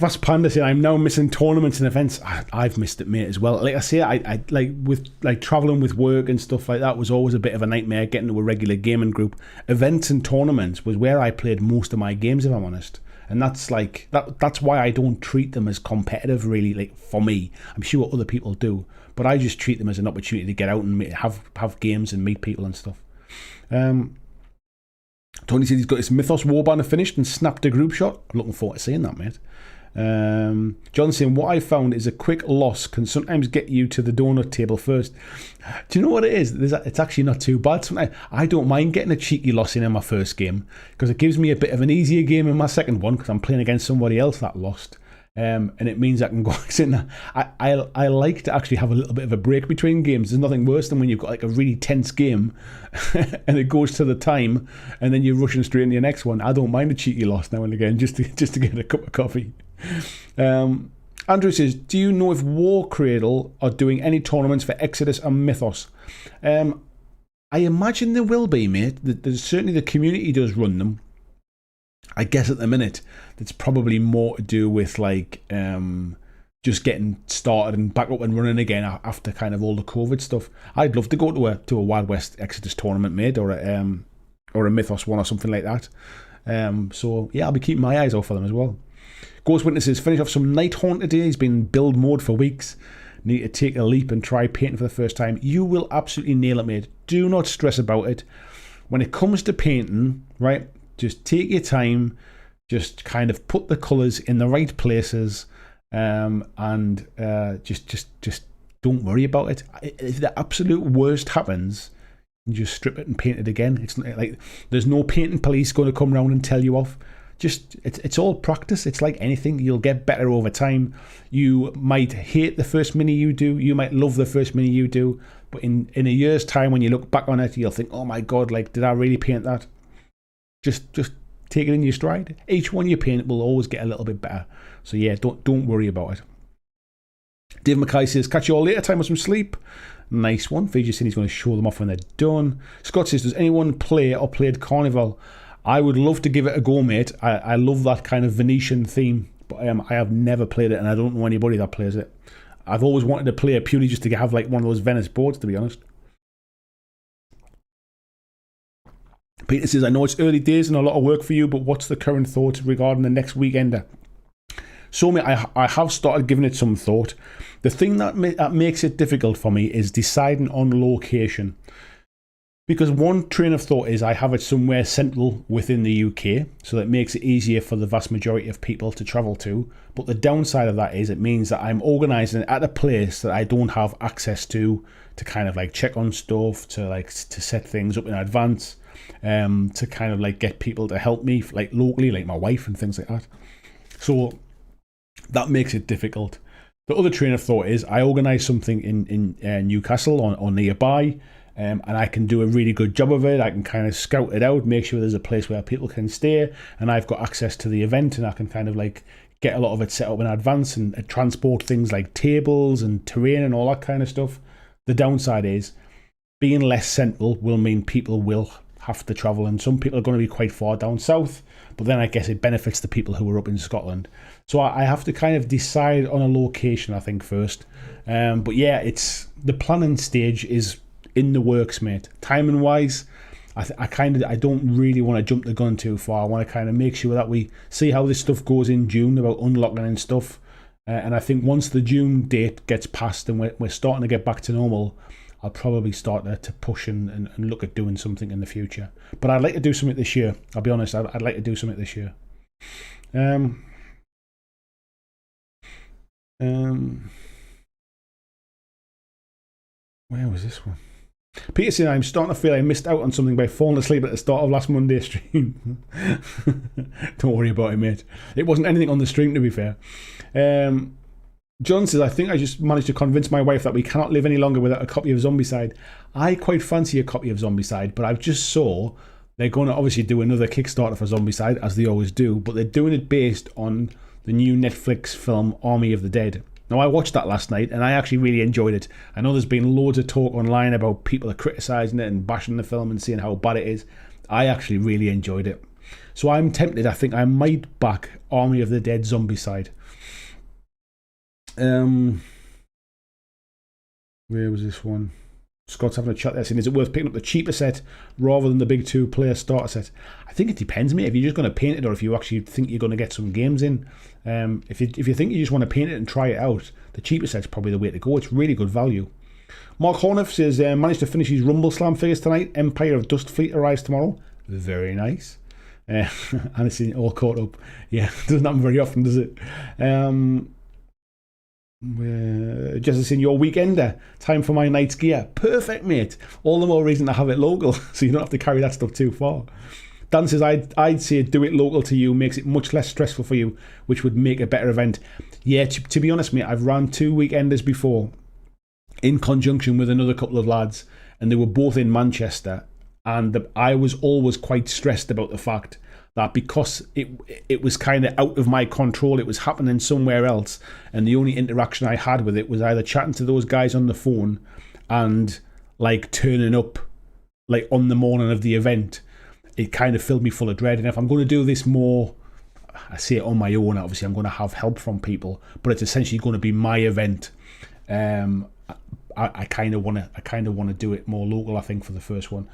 A: Vast Panda saying, I'm now missing tournaments and events. I've missed it, mate, as well. Like I say, I like with like traveling with work and stuff like that was always a bit of a nightmare. Getting to a regular gaming group, events and tournaments was where I played most of my games, if I'm honest. And that's like that's why I don't treat them as competitive, really. Like for me, I'm sure other people do, but I just treat them as an opportunity to get out and have games and meet people and stuff. Tony said he's got his Mythos Warband finished and snapped a group shot. I'm looking forward to seeing that, mate. John saying, what I found is a quick loss can sometimes get you to the donut table first. Do you know what it is? It's actually not too bad. Sometimes I don't mind getting a cheeky loss in my first game because it gives me a bit of an easier game in my second one because I'm playing against somebody else that lost. And it means I can go in there. I like to actually have a little bit of a break between games. There's nothing worse than when you've got like a really tense game and it goes to the time and then you're rushing straight into your next one. I don't mind a cheeky loss now and again just to get a cup of coffee. Andrew says, do you know if War Cradle are doing any tournaments for Exodus and Mythos? I imagine there will be, mate. There's certainly the community does run them. I guess at the minute it's probably more to do with like just getting started and back up and running again after kind of all the COVID stuff. I'd love to go to a Wild West Exodus tournament, mate, or a Mythos one or something like that. So yeah, I'll be keeping my eyes out for them as well. Ghost Witnesses finish off some Night Haunt today. He's been in build mode for weeks. Need to take a leap and try painting for the first time. You will absolutely nail it, mate. Do not stress about it. When it comes to painting, right? Just take your time, just kind of put the colours in the right places, and just don't worry about it. If the absolute worst happens, you just strip it and paint it again. It's like there's no painting police going to come around and tell you off. Just it's all practice. It's like anything. You'll get better over time. You might hate the first mini you do. You might love the first mini you do. But in a year's time, when you look back on it, you'll think, oh my God, like, did I really paint that? Just take it in your stride. Each one you paint will always get a little bit better. So yeah, don't worry about it. Dave Mackay says, catch you all later, time for some sleep. Nice one. Fiji said he's going to show them off when they're done. Scott says, does anyone play or played Carnival? I would love to give it a go, mate. I love that kind of Venetian theme, but I have never played it and I don't know anybody that plays it. I've always wanted to play it purely just to have like one of those Venice boards, to be honest. Peter says, I know it's early days and a lot of work for you, but what's the current thought regarding the next weekender? So, mate, I have started giving it some thought. The thing that makes it difficult for me is deciding on location. Because one train of thought is I have it somewhere central within the UK, so that makes it easier for the vast majority of people to travel to. But the downside of that is it means that I'm organising it at a place that I don't have access to kind of like check on stuff, to set things up in advance, to kind of like get people to help me like locally, like my wife and things like that. So that makes it difficult. The other train of thought is I organise something in Newcastle or nearby. And I can do a really good job of it. I can kind of scout it out, make sure there's a place where people can stay, and I've got access to the event, and I can kind of like get a lot of it set up in advance and transport things like tables and terrain and all that kind of stuff. The downside is being less central will mean people will have to travel, and some people are going to be quite far down south, but then I guess it benefits the people who are up in Scotland. So I have to kind of decide on a location, I think, first. But yeah, it's the planning stage is in the works, mate. Timing wise, I don't really want to jump the gun too far. I want to kind of make sure that we see how this stuff goes in June about unlocking and stuff. And I think once the June date gets passed and we're starting to get back to normal, I'll probably start to push and look at doing something in the future. But I'd like to do something this year. I'll be honest, I'd like to do something this year. Where was this one? Peter said, I'm starting to feel I missed out on something by falling asleep at the start of last Monday's stream. Don't worry about it, mate. It wasn't anything on the stream, to be fair. John says, I think I just managed to convince my wife that we cannot live any longer without a copy of Zombicide. I quite fancy a copy of Zombicide, but I've just saw they're going to obviously do another Kickstarter for Zombicide, as they always do, but they're doing it based on the new Netflix film Army of the Dead. Now, I watched that last night, and I actually really enjoyed it. I know there's been loads of talk online about people are criticising it and bashing the film and seeing how bad it is. I actually really enjoyed it. So I'm tempted. I think I might back Army of the Dead Zombicide. Where was this one? Scott's having a chat there saying, is it worth picking up the cheaper set rather than the big 2-player starter set? I think it depends, mate, if you're just going to paint it or if you actually think you're going to get some games in. If you think you just want to paint it and try it out, the cheaper set's probably the way to go. It's really good value. Mark Horniff says, managed to finish his Rumble Slam figures tonight. Empire of Dust Fleet arrives tomorrow. Very nice. And it's all caught up. Yeah, doesn't happen very often, does it? Just as in your weekender, time for my night's gear. Perfect, mate. All the more reason to have it local, so you don't have to carry that stuff too far. Dan says, I'd say do it local to you, makes it much less stressful for you, which would make a better event. Yeah, to be honest, mate, I've ran 2 weekenders before in conjunction with another couple of lads, and they were both in Manchester, and I was always quite stressed about the fact that because it was kind of out of my control, it was happening somewhere else, and the only interaction I had with it was either chatting to those guys on the phone and like turning up like on the morning of the event. It kind of filled me full of dread. And if I'm going to do this more, I say it on my own, obviously I'm going to have help from people, but it's essentially going to be my event. I kind of want to do it more local, I think, for the first one.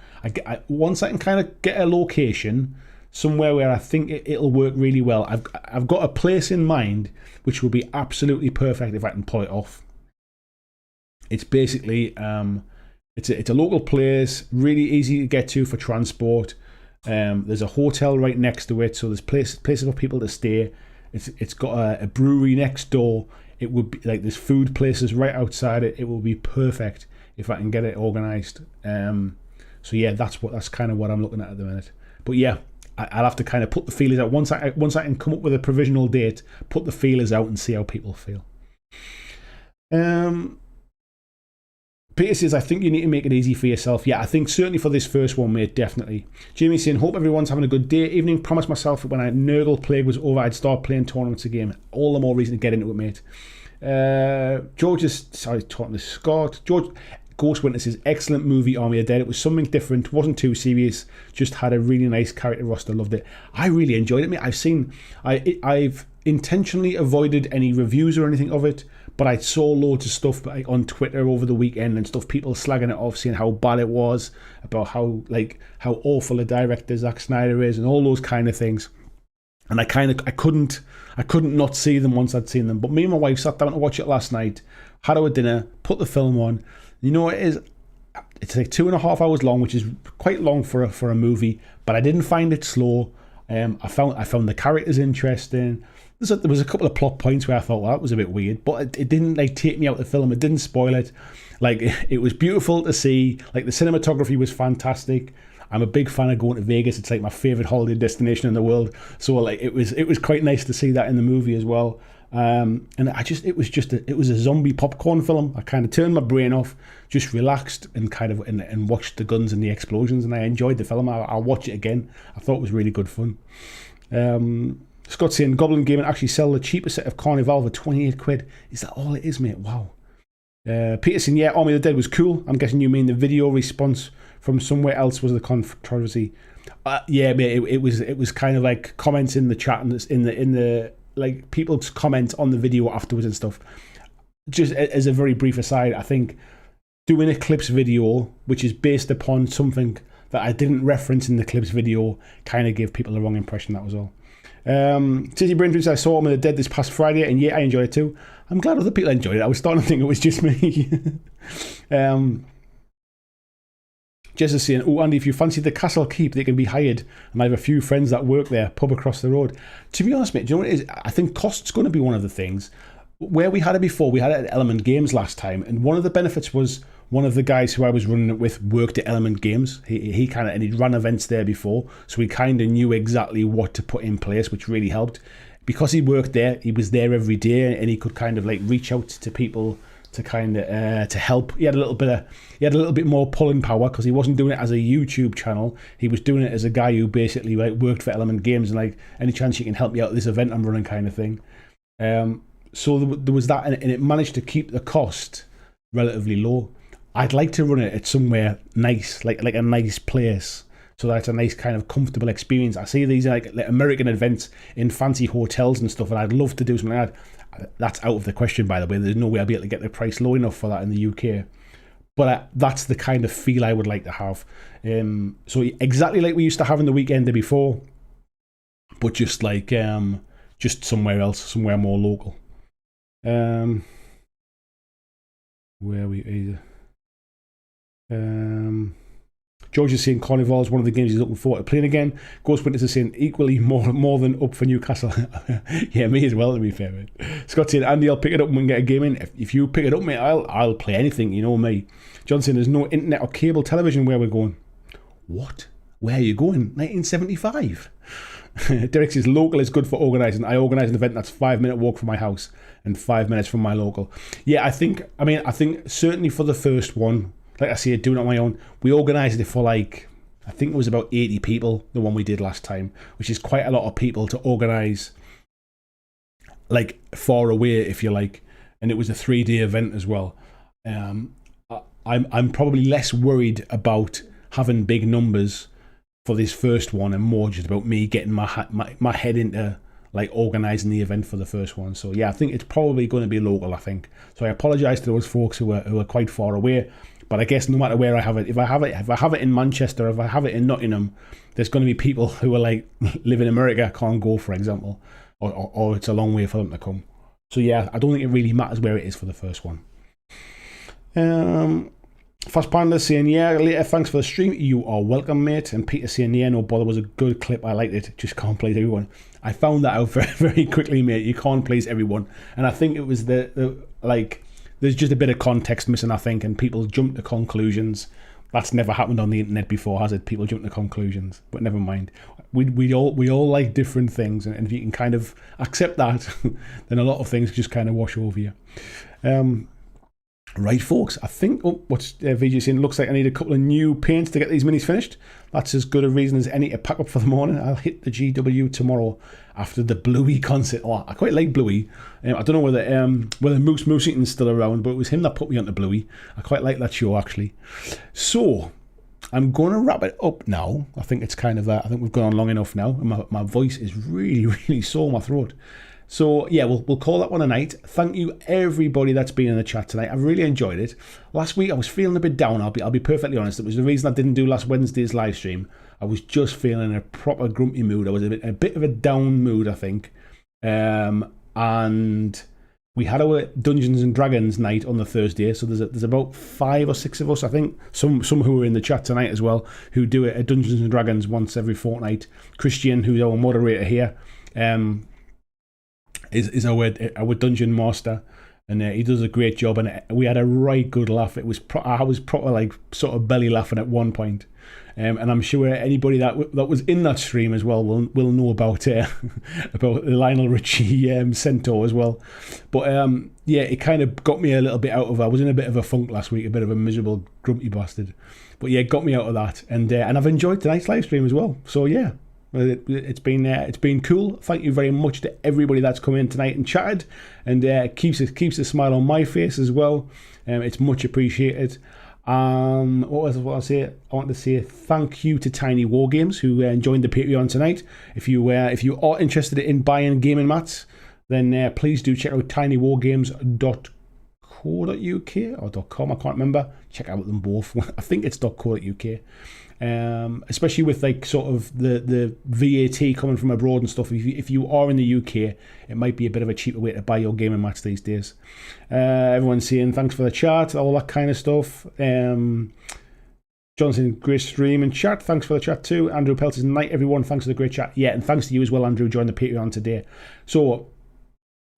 A: Once I can kind of get a location somewhere where I think it'll work really well. I've got a place in mind which will be absolutely perfect if I can pull it off. It's basically it's a local place, really easy to get to for transport. There's a hotel right next to it, so there's places for people to stay. It's got a brewery next door. It would be like there's food places right outside it. It will be perfect if I can get it organised. So yeah, that's kind of what I'm looking at the minute. But yeah, I'll have to kind of put the feelers out once I can come up with a provisional date. Put the feelers out and see how people feel. Peter says, I think you need to make it easy for yourself. Yeah, I think certainly for this first one, mate, definitely. Jamie saying, hope everyone's having a good day. Evening, promised myself that when I Nurgle plague was over, I'd start playing tournaments again. All the more reason to get into it, mate. George is, sorry, talking to Scott. George Ghost Winter says, excellent movie, Army of Dead. It was something different, wasn't too serious, just had a really nice character roster. Loved it. I really enjoyed it, mate. I've intentionally avoided any reviews or anything of it, but I saw loads of stuff on Twitter over the weekend and stuff, people slagging it off, saying how bad it was, about how awful a director Zack Snyder is, and all those kind of things. And I couldn't not see them once I'd seen them. But me and my wife sat down to watch it last night, had our dinner, put the film on. You know what it is? it's like 2.5 hours long, which is quite long for a movie, but I didn't find it slow. I found the characters interesting. There was a couple of plot points where I thought, well, that was a bit weird, but it didn't like take me out the film. It didn't spoil it. Like, it was beautiful to see. Like, the cinematography was fantastic. I'm a big fan of going to Vegas. It's like my favorite holiday destination in the world. So like, it was quite nice to see that in the movie as well. And it was a zombie popcorn film. I kind of turned my brain off, just relaxed and kind of and watched the guns and the explosions, and I enjoyed the film. I'll watch it again. I thought it was really good fun. Scott's saying Goblin Gaming actually sell the cheapest set of Carnival for 28 quid. Is that all it is, mate? Wow. Peterson, yeah, Army of the Dead was cool. I'm guessing you mean the video response from somewhere else was the controversy. Yeah, mate, it was kind of like comments in the chat and in the like people's comments on the video afterwards and stuff. Just as a very brief aside, I think doing a clips video which is based upon something that I didn't reference in the clips video kind of gave people the wrong impression. That was all. Tizzy Braintree, I saw Army of the Dead this past Friday, and yeah, I enjoyed it too. I'm glad other people enjoyed it. I was starting to think it was just me. Jess is saying, oh, Andy, if you fancy the Castle Keep, they can be hired. And I have a few friends that work there, pub across the road. To be honest, mate, do you know what it is? I think cost's going to be one of the things. Where we had it before, we had it at Element Games last time, and one of the benefits was one of the guys who I was running it with worked at Element Games. He kind of, and he'd run events there before, so he kind of knew exactly what to put in place, which really helped. Because he worked there, he was there every day, and he could kind of like reach out to people to kind of to help. He had a little bit more pulling power because he wasn't doing it as a YouTube channel. He was doing it as a guy who basically like worked for Element Games and like, any chance you can help me out with this event I'm running kind of thing. So there was that, and it managed to keep the cost relatively low. I'd like to run it at somewhere nice, like a nice place, so that it's a nice kind of comfortable experience. I see these like American events in fancy hotels and stuff, and I'd love to do something like that. That's out of the question, by the way. There's no way I'll be able to get the price low enough for that in the UK. But that's the kind of feel I would like to have. So exactly like we used to have in the Weekender before, but just like just somewhere else, somewhere more local. Where are we either? George is saying Carnival is one of the games he's looking forward to playing again. Ghost Winters is saying equally more than up for Newcastle. Yeah, me as well, to be fair, mate. Scott saying, Andy, I'll pick it up when we get a game in. If you pick it up, mate, I'll play anything, you know me. John saying there's no internet or cable television where we're going. What? Where are you going? 1975? Derek says local is good for organising. I organise an event that's 5-minute walk from my house and 5 minutes from my local. Yeah, I think certainly for the first one, like I say, doing it on my own, we organised it for like, I think it was about 80 people, the one we did last time, which is quite a lot of people to organise, like far away, if you like. And it was a 3-day event as well. I'm probably less worried about having big numbers for this first one and more just about me getting my head into like organising the event for the first one. So yeah, I think it's probably going to be local, I think. So I apologise to those folks who are quite far away. But I guess no matter where I have it, if I have it in Manchester, if I have it in Nottingham, there's going to be people who are like live in America, can't go, for example, or it's a long way for them to come. So yeah, I don't think it really matters where it is for the first one. Fast Panda saying, yeah, later, thanks for the stream. You are welcome, mate. And Peter saying, yeah, no bother, was a good clip. I liked it. Just can't please everyone. I found that out very, very quickly, mate. You can't please everyone. And I think it was there's just a bit of context missing, I think, and people jump to conclusions. That's never happened on the internet before, has it? People jump to conclusions. But never mind. We all like different things, and if you can kind of accept that, then a lot of things just kind of wash over you. Right, folks, I think, what's VJ saying? Looks like I need a couple of new paints to get these minis finished. That's as good a reason as any to pack up for the morning. I'll hit the GW tomorrow after the Bluey concert. Oh, I quite like Bluey. I don't know whether Moose Eaton's still around, but it was him that put me onto Bluey. I quite like that show, actually. So, I'm going to wrap it up now. I think it's kind of that. I think we've gone on long enough now, and my voice is really, really sore, my throat. So yeah, we'll call that one a night. Thank you everybody that's been in the chat tonight. I've really enjoyed it. Last week I was feeling a bit down. I'll be perfectly honest. It was the reason I didn't do last Wednesday's live stream. I was just feeling in a proper grumpy mood. I was a bit of a down mood, I think. And we had our Dungeons and Dragons night on the Thursday, so there's about 5 or 6 of us, I think, some who are in the chat tonight as well, who do it at Dungeons and Dragons once every fortnight. Christian, who's our moderator here, is our dungeon master, and he does a great job, and we had a right good laugh. It was I was proper like sort of belly laughing at one point. And I'm sure anybody that was in that stream as well will know about about the Lionel Richie centaur as well. But yeah, it kind of got me a little bit out of. I was in a bit of a funk last week, a bit of a miserable, grumpy bastard. But yeah, it got me out of that, and I've enjoyed tonight's live stream as well. So yeah, it's been cool. Thank you very much to everybody that's come in tonight and chatted, and keeps a smile on my face as well. It's much appreciated. What I say? I want to say thank you to Tiny Wargames who joined the Patreon tonight. If you are interested in buying gaming mats, then please do check out tinywargames.co.uk or .com. I can't remember. Check out them both. I think it's .co.uk. Especially with like sort of the VAT coming from abroad and stuff. If you are in the UK, it might be a bit of a cheaper way to buy your gaming mats these days. Everyone's saying thanks for the chat, all that kind of stuff. Johnson, great stream and chat. Thanks for the chat too. Andrew Pelt says, night everyone, thanks for the great chat. Yeah, and thanks to you as well, Andrew, joined the Patreon today. So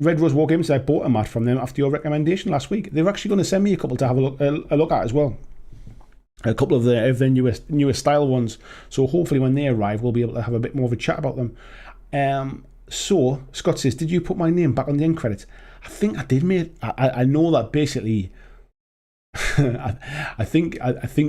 A: Red Rose Wargames, I bought a mat from them after your recommendation last week. They're actually going to send me a couple to have a look at as well. A couple of the newest style ones. So hopefully when they arrive, we'll be able to have a bit more of a chat about them. So Scott says, did you put my name back on the end credits? I think I did, mate. I know that basically. I think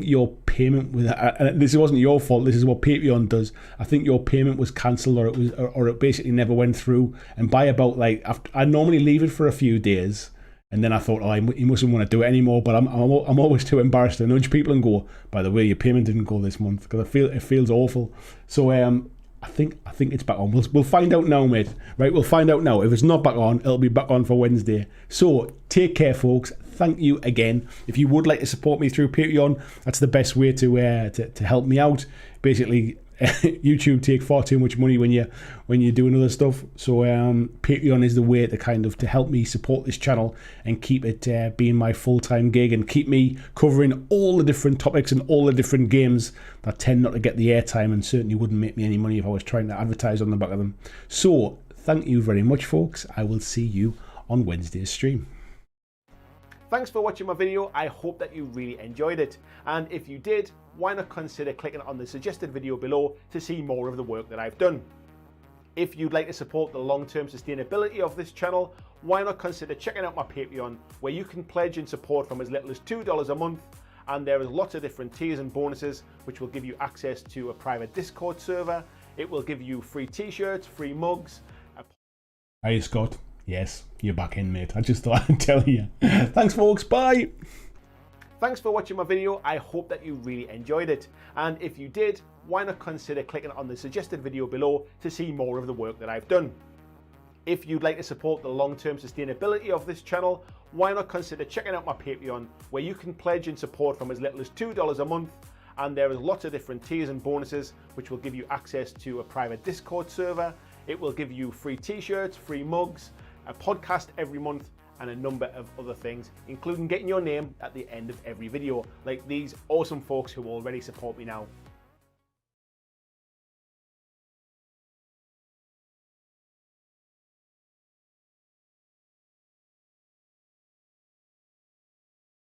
A: your payment was. This wasn't your fault. This is what Patreon does. I think your payment was cancelled, or it basically never went through. And by about like, I normally leave it for a few days. And then I thought, he mustn't want to do it anymore. But I'm always too embarrassed to nudge people and go, by the way, your payment didn't go this month, because it feels awful. So I think it's back on. We'll find out now, mate. Right, we'll find out now. If it's not back on, it'll be back on for Wednesday. So take care, folks. Thank you again. If you would like to support me through Patreon, that's the best way to help me out. Basically, YouTube take far too much money when you're doing other stuff. So Patreon is the way to help me support this channel and keep it being my full-time gig, and keep me covering all the different topics and all the different games that tend not to get the airtime and certainly wouldn't make me any money if I was trying to advertise on the back of them. So thank you very much, folks. I will see you on Wednesday's stream. Thanks for watching my video. I hope that you really enjoyed it. And if you did, why not consider clicking on the suggested video below to see more of the work that I've done. If you'd like to support the long-term sustainability of this channel, why not consider checking out my Patreon, where you can pledge and support from as little as $2 a month. And there is lots of different tiers and bonuses, which will give you access to a private Discord server. It will give you free t-shirts, free mugs. Hey, Scott. Yes, you're back in, mate. I just thought I'd tell you. Thanks, folks. Bye. Thanks for watching my video. I hope that you really enjoyed it. And if you did, why not consider clicking on the suggested video below to see more of the work that I've done. If you'd like to support the long-term sustainability of this channel, why not consider checking out my Patreon, where you can pledge and support from as little as $2 a month. And there is lots of different tiers and bonuses, which will give you access to a private Discord server. It will give you free t-shirts, free mugs, a podcast every month, and a number of other things, including getting your name at the end of every video, like these awesome folks who already support me now.